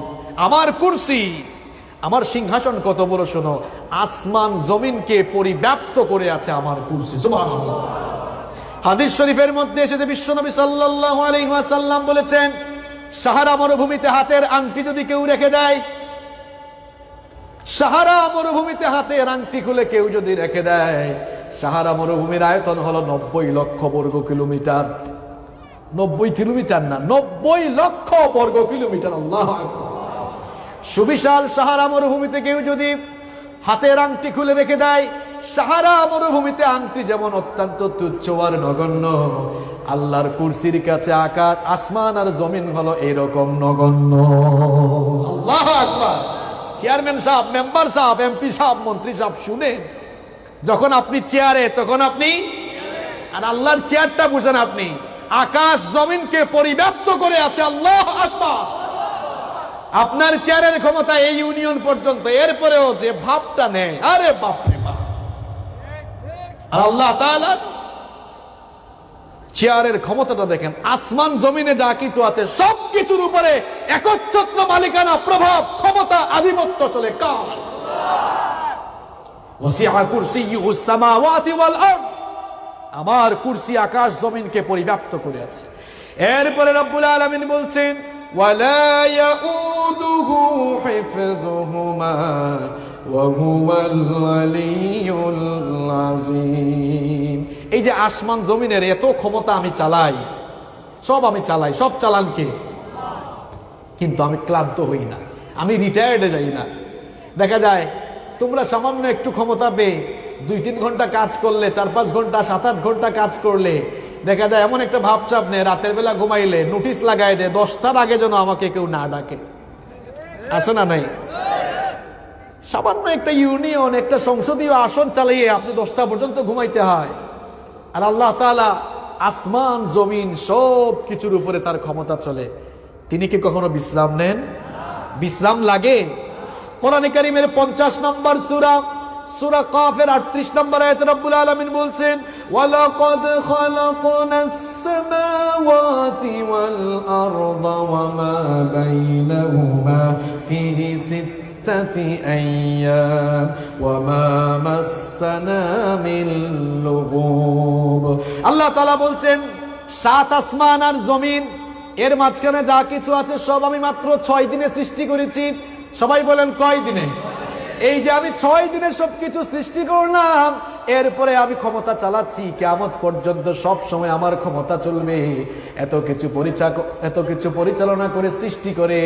আমার কুরসি, আমার সিংহাসন কত বড় শোনো, আসমান জমিনকে পরিব্যাপ্ত করে আছে আমার কুরসি। সুবহানাল্লাহ। হাদিস শরীফের মধ্যে এসেছে বিশ্বনবী সাল্লাল্লাহু আলাইহি ওয়াসাল্লাম বলেছেন, সাহারা মরুভূমিতে হাতের আংটি যদি কেউ রেখে দেয়, সাহারা মরুভূমিতে হাতের আংটি খুলে কেউ যদি রেখে দেয়, সাহারা মরুভূমির আয়তন হলো 90 লক্ষ বর্গ কিলোমিটার। 90 কিলোমিটার না, 90 লক্ষ বর্গ কিলোমিটার। আল্লাহু আকবার। সুবিশাল সাহারা মরুভূমিতে কেউ যদি হাতের আংটি খুলে রেখে দেয়, সাহারা মরুভূমিতে আংটি যেমন অত্যন্ত তুচ্ছ আর নগণ্য, আল্লাহর কুরসির কাছে আকাশ, আসমান আর জমিন হলো এইরকম নগণ্য। আল্লাহু আকবার। চেয়ারম্যান সাহেব, মেম্বার সাহেব, এমপি সাহেব, মন্ত্রী সাহেব, শুনেন, যখন আপনি চেয়ারে তখন আপনি, আর আল্লাহর চেয়ারটা বুঝেন আপনি, আকাশ জমিনকে পরিব্যাপ্ত করে আছে। আল্লাহু আকবার। আপনার চেয়ারের ক্ষমতা এই ইউনিয়ন পর্যন্ত, এরপরেও যে ভাবটা নেয়, আরে বাপরে বাপ। আর আল্লাহ তাআলা চেয়ারের ক্ষমতাটা দেখেন, আসমান জমিনে যা কিছু আছে সবকিছুর উপরে একচ্ছত্র মালিকানা, প্রভাব, ক্ষমতা, আধিপত্য চলে কার? ওয়াসিআ কুরসিয়ুহুস সামাওয়াতি ওয়াল আরদ। আমার কুরসি আকাশ জমিনকে পরিব্যাপ্ত করে আছে। এরপরে রব্বুল আলামিন বলছেন ওয়ালা ইয়াউদুহু হিফযুহুমা ওয়া হুয়াল আলিয়্যুল আযীম। এই যে আসমান জমিনের এত ক্ষমতা আমি চালাই, সব চালান কে? কিন্তু আমি ক্লান্ত হই না, আমি রিটায়ার্ডে যাই না। দেখা যায় তোমরা সামান্য একটু ক্ষমতা পেয়ে 2-3 ঘন্টা কাজ করলে, 4-5 ঘন্টা, 7-8 ঘন্টা কাজ করলে, দেখা যায় এমন একটা ভাবসাব নেই, রাতের বেলা ঘুমাইলে নোটিশ লাগাই দেয় 10টার আগে যেন আমাকে কেউ না ডাকে। আছে না নাই? সামান্য একটা ইউনিয়ন, একটা সংসদীয় আসন চালিয়ে আপনি 10টা পর্যন্ত ঘুমাইতে হয়। আর আল্লাহ তাআলা আসমান জমিন সব কিছুর উপরে তার ক্ষমতা চলে। তিনি কি কখনো বিশ্রাম নেন? বিশ্রাম লাগে? কোরআনে কারীমের 50 নম্বর সূরা কাফের 38 নম্বর আয়াতে রব্বুল আলামিন বলছেন ওয়ালাকাদ খালাকনাস সামাওয়াতি ওয়াল আরদা ওয়া মা বাইনাহুমা ফিহি সিত্তাতি আইয়াম ওয়া মা মাসসানা মিন লুগুব। আল্লাহ তাআলা বলছেন 7 আসমান আর জমিন, এর মাঝখানে যা কিছু আছে সব আমি মাত্র 6 দিনে সৃষ্টি করেছি। সবাই বলেন কয় দিনে? এই যে আমি 6 দিনে সবকিছু সৃষ্টি করলাম, এরপরে আমি ক্ষমতা চালাচ্ছি, কিয়ামত পর্যন্ত সব সময় আমার ক্ষমতা চলবে। এত কিছু পরিচালনা করে, সৃষ্টি করে,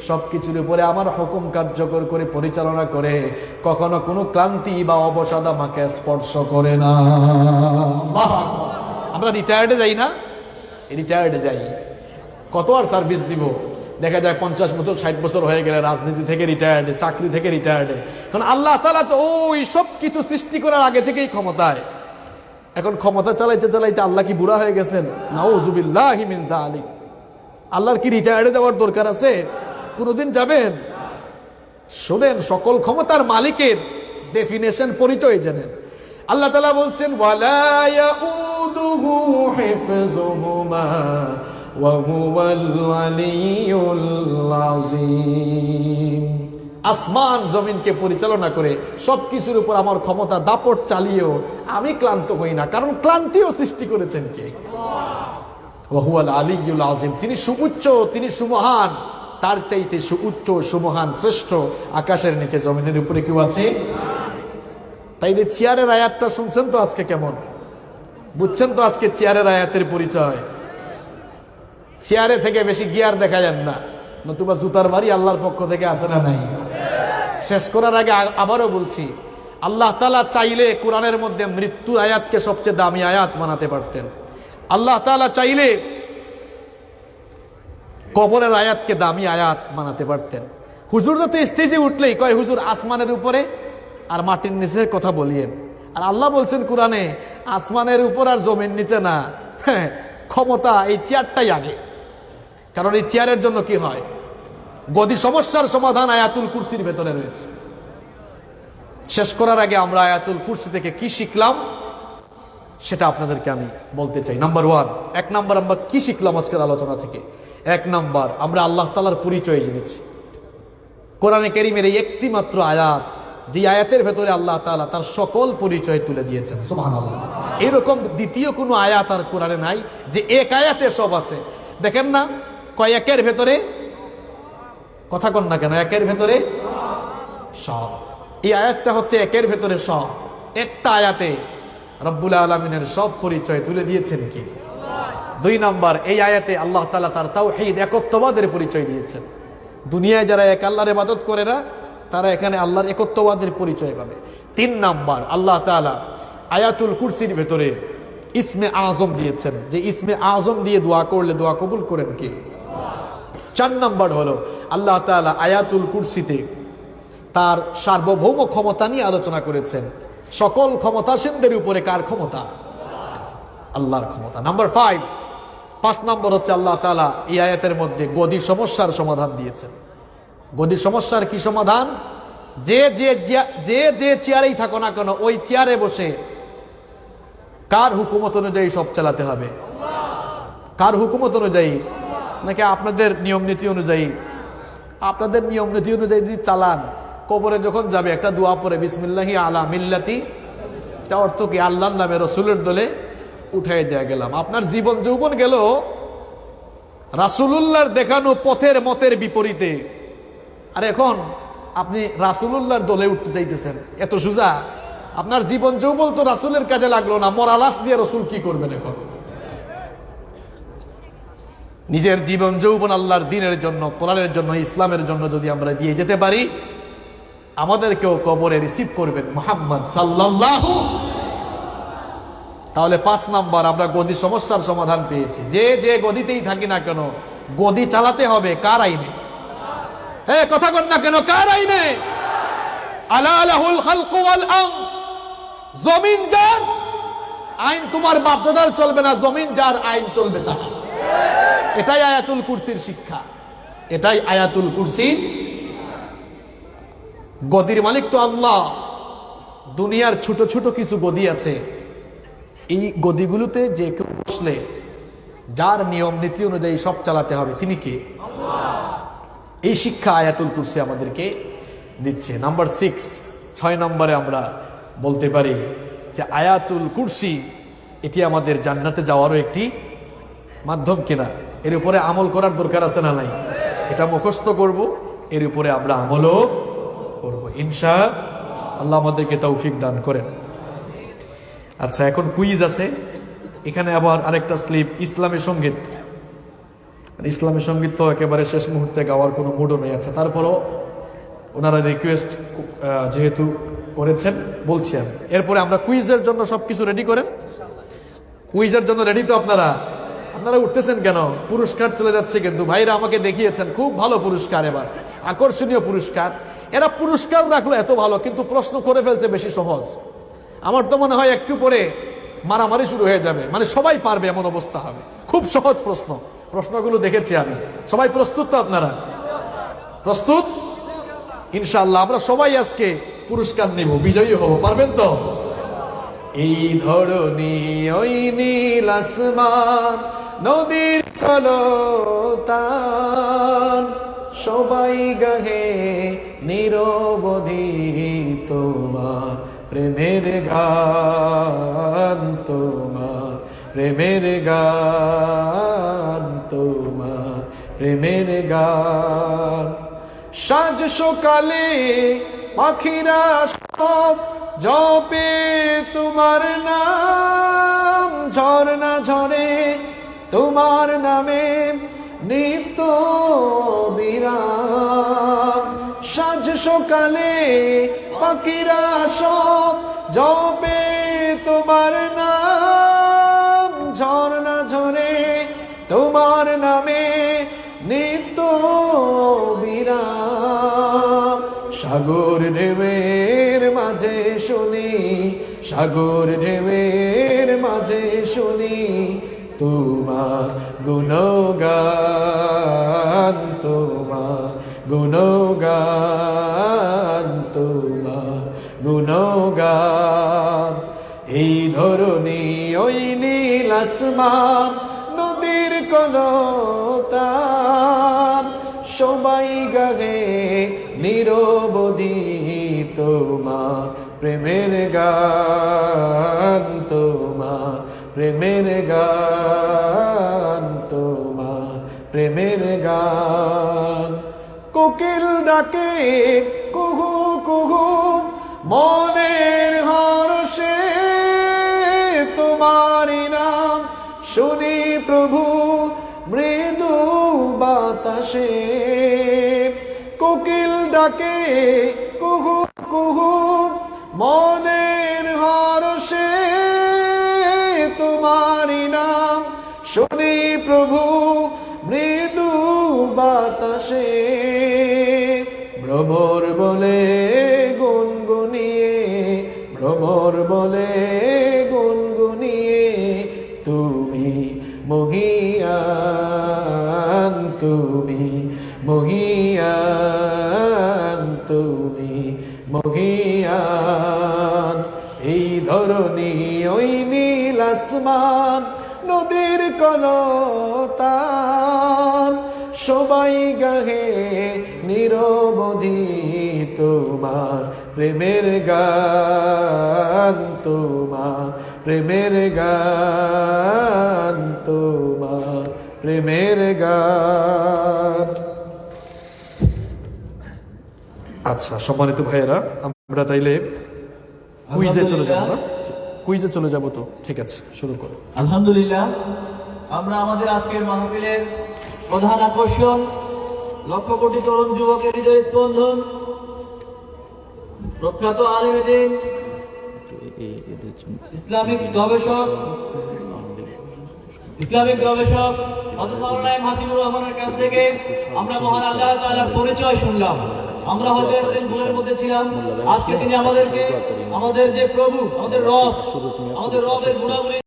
সবকিছুর উপরে আমার হুকুম কার্যকর করে পরিচালনা করে, কখনো কোনো ক্লান্তি বা অবসাদ আমাকে স্পর্শ করে না। আল্লাহু আকবার। আমরা রিটায়ার্ডে যাই না? রিটায়ার্ডে যাই, কত আর সার্ভিস দিব? দেখা যায় 50 বছর 60 বছর হয়ে গেলে রাজনীতি থেকে রিটায়ার্ডে, চাকরি থেকে রিটায়ার্ডে। কারণ আল্লাহ তাআলা তো ওই সব কিছু সৃষ্টি করার আগে থেকেই ক্ষমতায়। এখন ক্ষমতা চালাইতে চালাইতে আল্লাহ কি বুড়া হয়ে গেছেন? নাউযুবিল্লাহি মিন যালিক। আল্লাহর কি রিটায়ার্ডে যাওয়ার দরকার আছে? কোনোদিন যাবেন? শোনেন, সকল ক্ষমতার মালিকের ডেফিনেশন, পরিচয় জানেন। আল্লাহ তাআলা বলছেন ওয়ালা ইয়াউদুহু হিফযুহুমা ওয়া হুয়াল আলিয়্যুল আযীম। আসমান জমিনকে পরিচালনা করে সবকিছুর উপর আমার ক্ষমতা দাপট চালিয়েও আমি ক্লান্ত হই না, কারণ ক্লান্তিও সৃষ্টি করেছেন কে? ওয়া হুয়াল আলিয়্যুল আযীম। তিনি সুউচ্চ, তিনি সুমহান। তার চাইতে সুউচ্চ, সুমহান, শ্রেষ্ঠ আকাশের নিচে জমিনের উপরে কেউ আছে? তাইলে চেয়ারের আয়াতটা শুনছেন তো আজকে কেমন? বুঝছেন তো আজকে চেয়ারের আয়াতের পরিচয়? চেয়ারে থেকে বেশি গিয়ার দেখা যান না, নতুবা জুতার বাড়ি আল্লাহর পক্ষ থেকে আসে না নাই? শেষ করার আগে আবারও বলছি, আল্লাহ তাআলা চাইলে কোরআনের মধ্যে মৃত্যুর আয়াতকে সবচেয়ে দামি আয়াত বানাতে পারতেন। আল্লাহ তাআলা চাইলে কবরের আয়াতকে দামি আয়াত বানাতে পারতেন। হুজুর তো স্টেজে উঠলেই কয় হুজুর আসমানের উপরে আর মাটির নিচের কথা বলিয়েন। আর আল্লাহ বলছেন কোরআনে আসমানের উপর আর জমির নিচে না, ক্ষমতা এই চেয়ারটাই আগে। কারণ এই চেয়ারের জন্য কি হয়? গদি সমস্যার সমাধান আয়াতুল কুরসির ভেতরে রয়েছে। শেষ করার আগে আমরা আয়াতুল কুরসি থেকে কি শিখলাম সেটা আপনাদেরকে আমি বলতে চাই। নাম্বার 1, 1 নাম্বার আমরা কি শিখলাম আজকের আলোচনা থেকে? 1 নাম্বার, আমরা আল্লাহ তাআলার পরিচয় জেনেছি। কোরআনে কারীমের এই একটি মাত্র আয়াত, যে আয়াতের ভেতরে আল্লাহ তাআলা তার সকল পরিচয় তুলে দিয়েছেন। সুবহানাল্লাহ। এরকম দ্বিতীয় কোনো আয়াত আর কোরআনে নাই যে এক আয়াতে সব আছে। দেখেন না, কয় একের ভেতরে, কথা কন না কেন, একের ভেতরে সব। এই আয়াতটা হচ্ছে একের ভেতরে সব। একটা আয়াতে রব্বুল আলামিনের সব পরিচয় তুলে দিয়েছেন কি? 2 নাম্বার, এই আয়াতে আল্লাহ তাআলা তার তাওহীদ, একত্ববাদের পরিচয় দিয়েছেন। দুনিয়ায় যারা এক আল্লাহর ইবাদত করে না, তারা এখানে আল্লাহর একত্ববাদের পরিচয় পাবে। 3 নাম্বার, আল্লাহ তাআলা আয়াতুল কুরসির ভেতরে ইসমে আজম দিয়েছেন, যে ইসমে আজম দিয়ে দোয়া করলে দোয়া কবুল করেন কে? 4 নাম্বার হলো আল্লাহ তাআলা আয়াতুল কুরসিতে তার সার্বভৌম ক্ষমতা নিয়ে আলোচনা করেছেন। সকল ক্ষমতাসীনদের উপরে কার ক্ষমতা? আল্লাহর ক্ষমতা। নাম্বার 5 নম্বর হচ্ছে আল্লাহ তাআলা এই আয়াতের মধ্যে গদি সমস্যার সমাধান দিয়েছেন। গদি সমস্যার কি সমাধান? যে চেয়ারেই থাকো না কেন, ওই চেয়ারে বসে কার হুকুমত অনুযায়ী সব চালাতে হবে? কার হুকুমত অনুযায়ী? নাকি আপনাদের নিয়ম নীতি অনুযায়ী? আপনাদের নিয়ম নীতি অনুযায়ী যদি চালান, কবরে যখন যাবে একটা দোয়া পড়ে বিসমিল্লাহি আলা মিল্লাতি, এটা অর্থ কি? আল্লাহর নামে, রসুলের দলে উঠাই দেয়া গেলাম। আপনার জীবন যৌবন গেল রাসূলুল্লাহর দেখানো পথের মতের বিপরীতে, আর এখন আপনি রাসূলুল্লাহর দলে উঠতে চাইতেছেন। এত সোজা? আপনার জীবন যৌবন তো রাসূলের কাজে লাগলো না, মরা লাশ দিয়ে রসুল কি করবেন এখন? নিজের জীবন যৌবন আল্লাহর দ্বীনের জন্য, কোরআনের জন্য, ইসলামের জন্য যদি আমরা দিয়ে যেতে পারি, আমাদেরকেও কবরে রিসিভ করবেন মুহাম্মদ সাল্লাল্লাহু। তাহলে 5 নাম্বার, আমরা গদি সমস্যার সমাধান পেয়েছি। যে গদিতেই থাকি না কেন, গদি চালাতে হবে কার আইনে? কথা বল না কেন, কার আইনে? আলা লাহুল খালকু ওয়াল আমর। জমিন যার, আইন তোমার বাপদাদার চলবে না, জমিন যার, আইন চলবে তার। এটাই আয়াতুল কুরসির শিক্ষা, এটাই আয়াতুল কুরসি। গদির মালিক তো আল্লাহ। দুনিয়ার ছোট ছোট কিছু গদি আছে, এই গদিগুলোতে যে কেউ বসলে যার নিয়ম নীতি অনুযায়ী সব চালাতে হবে, তিনি কে? এই শিক্ষা আয়াতুল কুরসি আমাদেরকে দিচ্ছে। নাম্বার 6 নম্বরে আমরা বলতে পারি যে আয়াতুল কুরসি এটি আমাদের জান্নাতে যাওয়ারও একটি মাধ্যম কিনা। এর উপরে আমল করার দরকার আছে না নাই? এটা মুখস্থ করব, এর উপরে আমরা আমলও করব ইনশাআল্লাহ। আমাদেরকে তৌফিক দান করেন। আচ্ছা, এখন কুইজ আছে। এখানে আবার আরেকটা স্লিপ, ইসলামী সঙ্গীত। ইসলামী সঙ্গীত তো একেবারে শেষ মুহূর্তে গাওয়ার কোনো মুডও নেই। আচ্ছা, তারপরও ওনারা রিকোয়েস্ট যেহেতু করেছেন বলছি আমি। এরপরে আমরা কুইজের জন্য সবকিছু রেডি করেন। কুইজের জন্য রেডি তো আপনারা? আপনারা উঠতেছেন কেন? পুরস্কার চলে যাচ্ছে কিন্তু। ভাইরা আমাকে দেখিয়েছেন খুব ভালো পুরস্কার, এবার আকর্ষণীয় পুরস্কার। এরা পুরস্কার রাখলো এত ভালো, কিন্তু প্রশ্ন করে ফেলছে বেশি সহজ। আমার তো মনে হয় একটু পরে মারামারি শুরু হয়ে যাবে, মানে সবাই পারবে এমন অবস্থা হবে। খুব সহজ প্রশ্নগুলো দেখেছি আমি। সবাই প্রস্তুত তো? আপনারা প্রস্তুত? ইনশাআল্লাহ আমরা সবাই আজকে পুরস্কার নিব, বিজয়ী হব। পারবেন তো? এই ধরনী ওই নীল আসমান, নদীর কলতান, সবাই গাহে নিরবধি তোমার প্রেমের গান, তোমার প্রেমের গান, তোমার প্রেমের গান। সাজ সকালে পাখিরা সব জপে তোমার নাম, ঝর্ণা ঝরে তোমার নামে নিত্য বিরাম। সাজ সকালে পাখিরা সব জপে তোমার নাম, ঝর্ণা ঝরে তোমার নামে নিত্য বিরাম। সাগর ঢেউয়ের মাঝে শুনি, সাগর ঢেউয়ের মাঝে শুনি তোমার গুণগান, তোমার গুণগান, তোমার গুণগান। এই ধরনী ওই নীল আসমান, নদীর কলতান, সবাই গাহে নিরবধি তোমার প্রেমের গান, তোমার প্রেমের গান, তোমার প্রেমের গান। কোকিল ডাকে কুহু কুহু মনের হর্ষে, তোমারই নাম শুনি প্রভু মৃদু বাতাসে। কোকিল ডাকে কুহু কুহু মনের হর্ষে, তোমারই নাম শুনি প্রভু মৃদু বাতাসে। ভ্রমর বলে গুনগুনিয়ে, ভ্রমর বলে গুনগুনিয়ে তুমি মহিয়ান, তুমি মহিয়ান, তুমি মহিয়ান। এই ধরনী ওই নীল আসমান, নদীর কলতান, সবাই গাহে নিরবধি তোমার প্রেমের গান, তোমার প্রেমের গান, তোমার প্রেমের গান। আচ্ছা সম্মানিত ভাইয়েরা, আমরা তাইলে কুইজে চলে যাবো না? কুইজে চলে যাবো তো? ঠিক আছে, শুরু করো। আলহামদুলিল্লাহ, আমরা আমাদের আজকের মাহফিলের প্রধান আকর্ষণ, লক্ষ কোটি তরুণ যুবকের হৃদয় স্পন্দন, প্রখ্যাত আলেমে দ্বীন, ইসলামিক গবেষক হযরত মাওলানা হাসিবুর রহমানের কাছ থেকে আমরা মহান আল্লাহ তাআলার পরিচয় শুনলাম। আমরা হয়তো এতদিন ভুলের মধ্যে ছিলাম, আজকে তিনি আমাদেরকে আমাদের যে প্রভু, আমাদের রবের গুণাবলী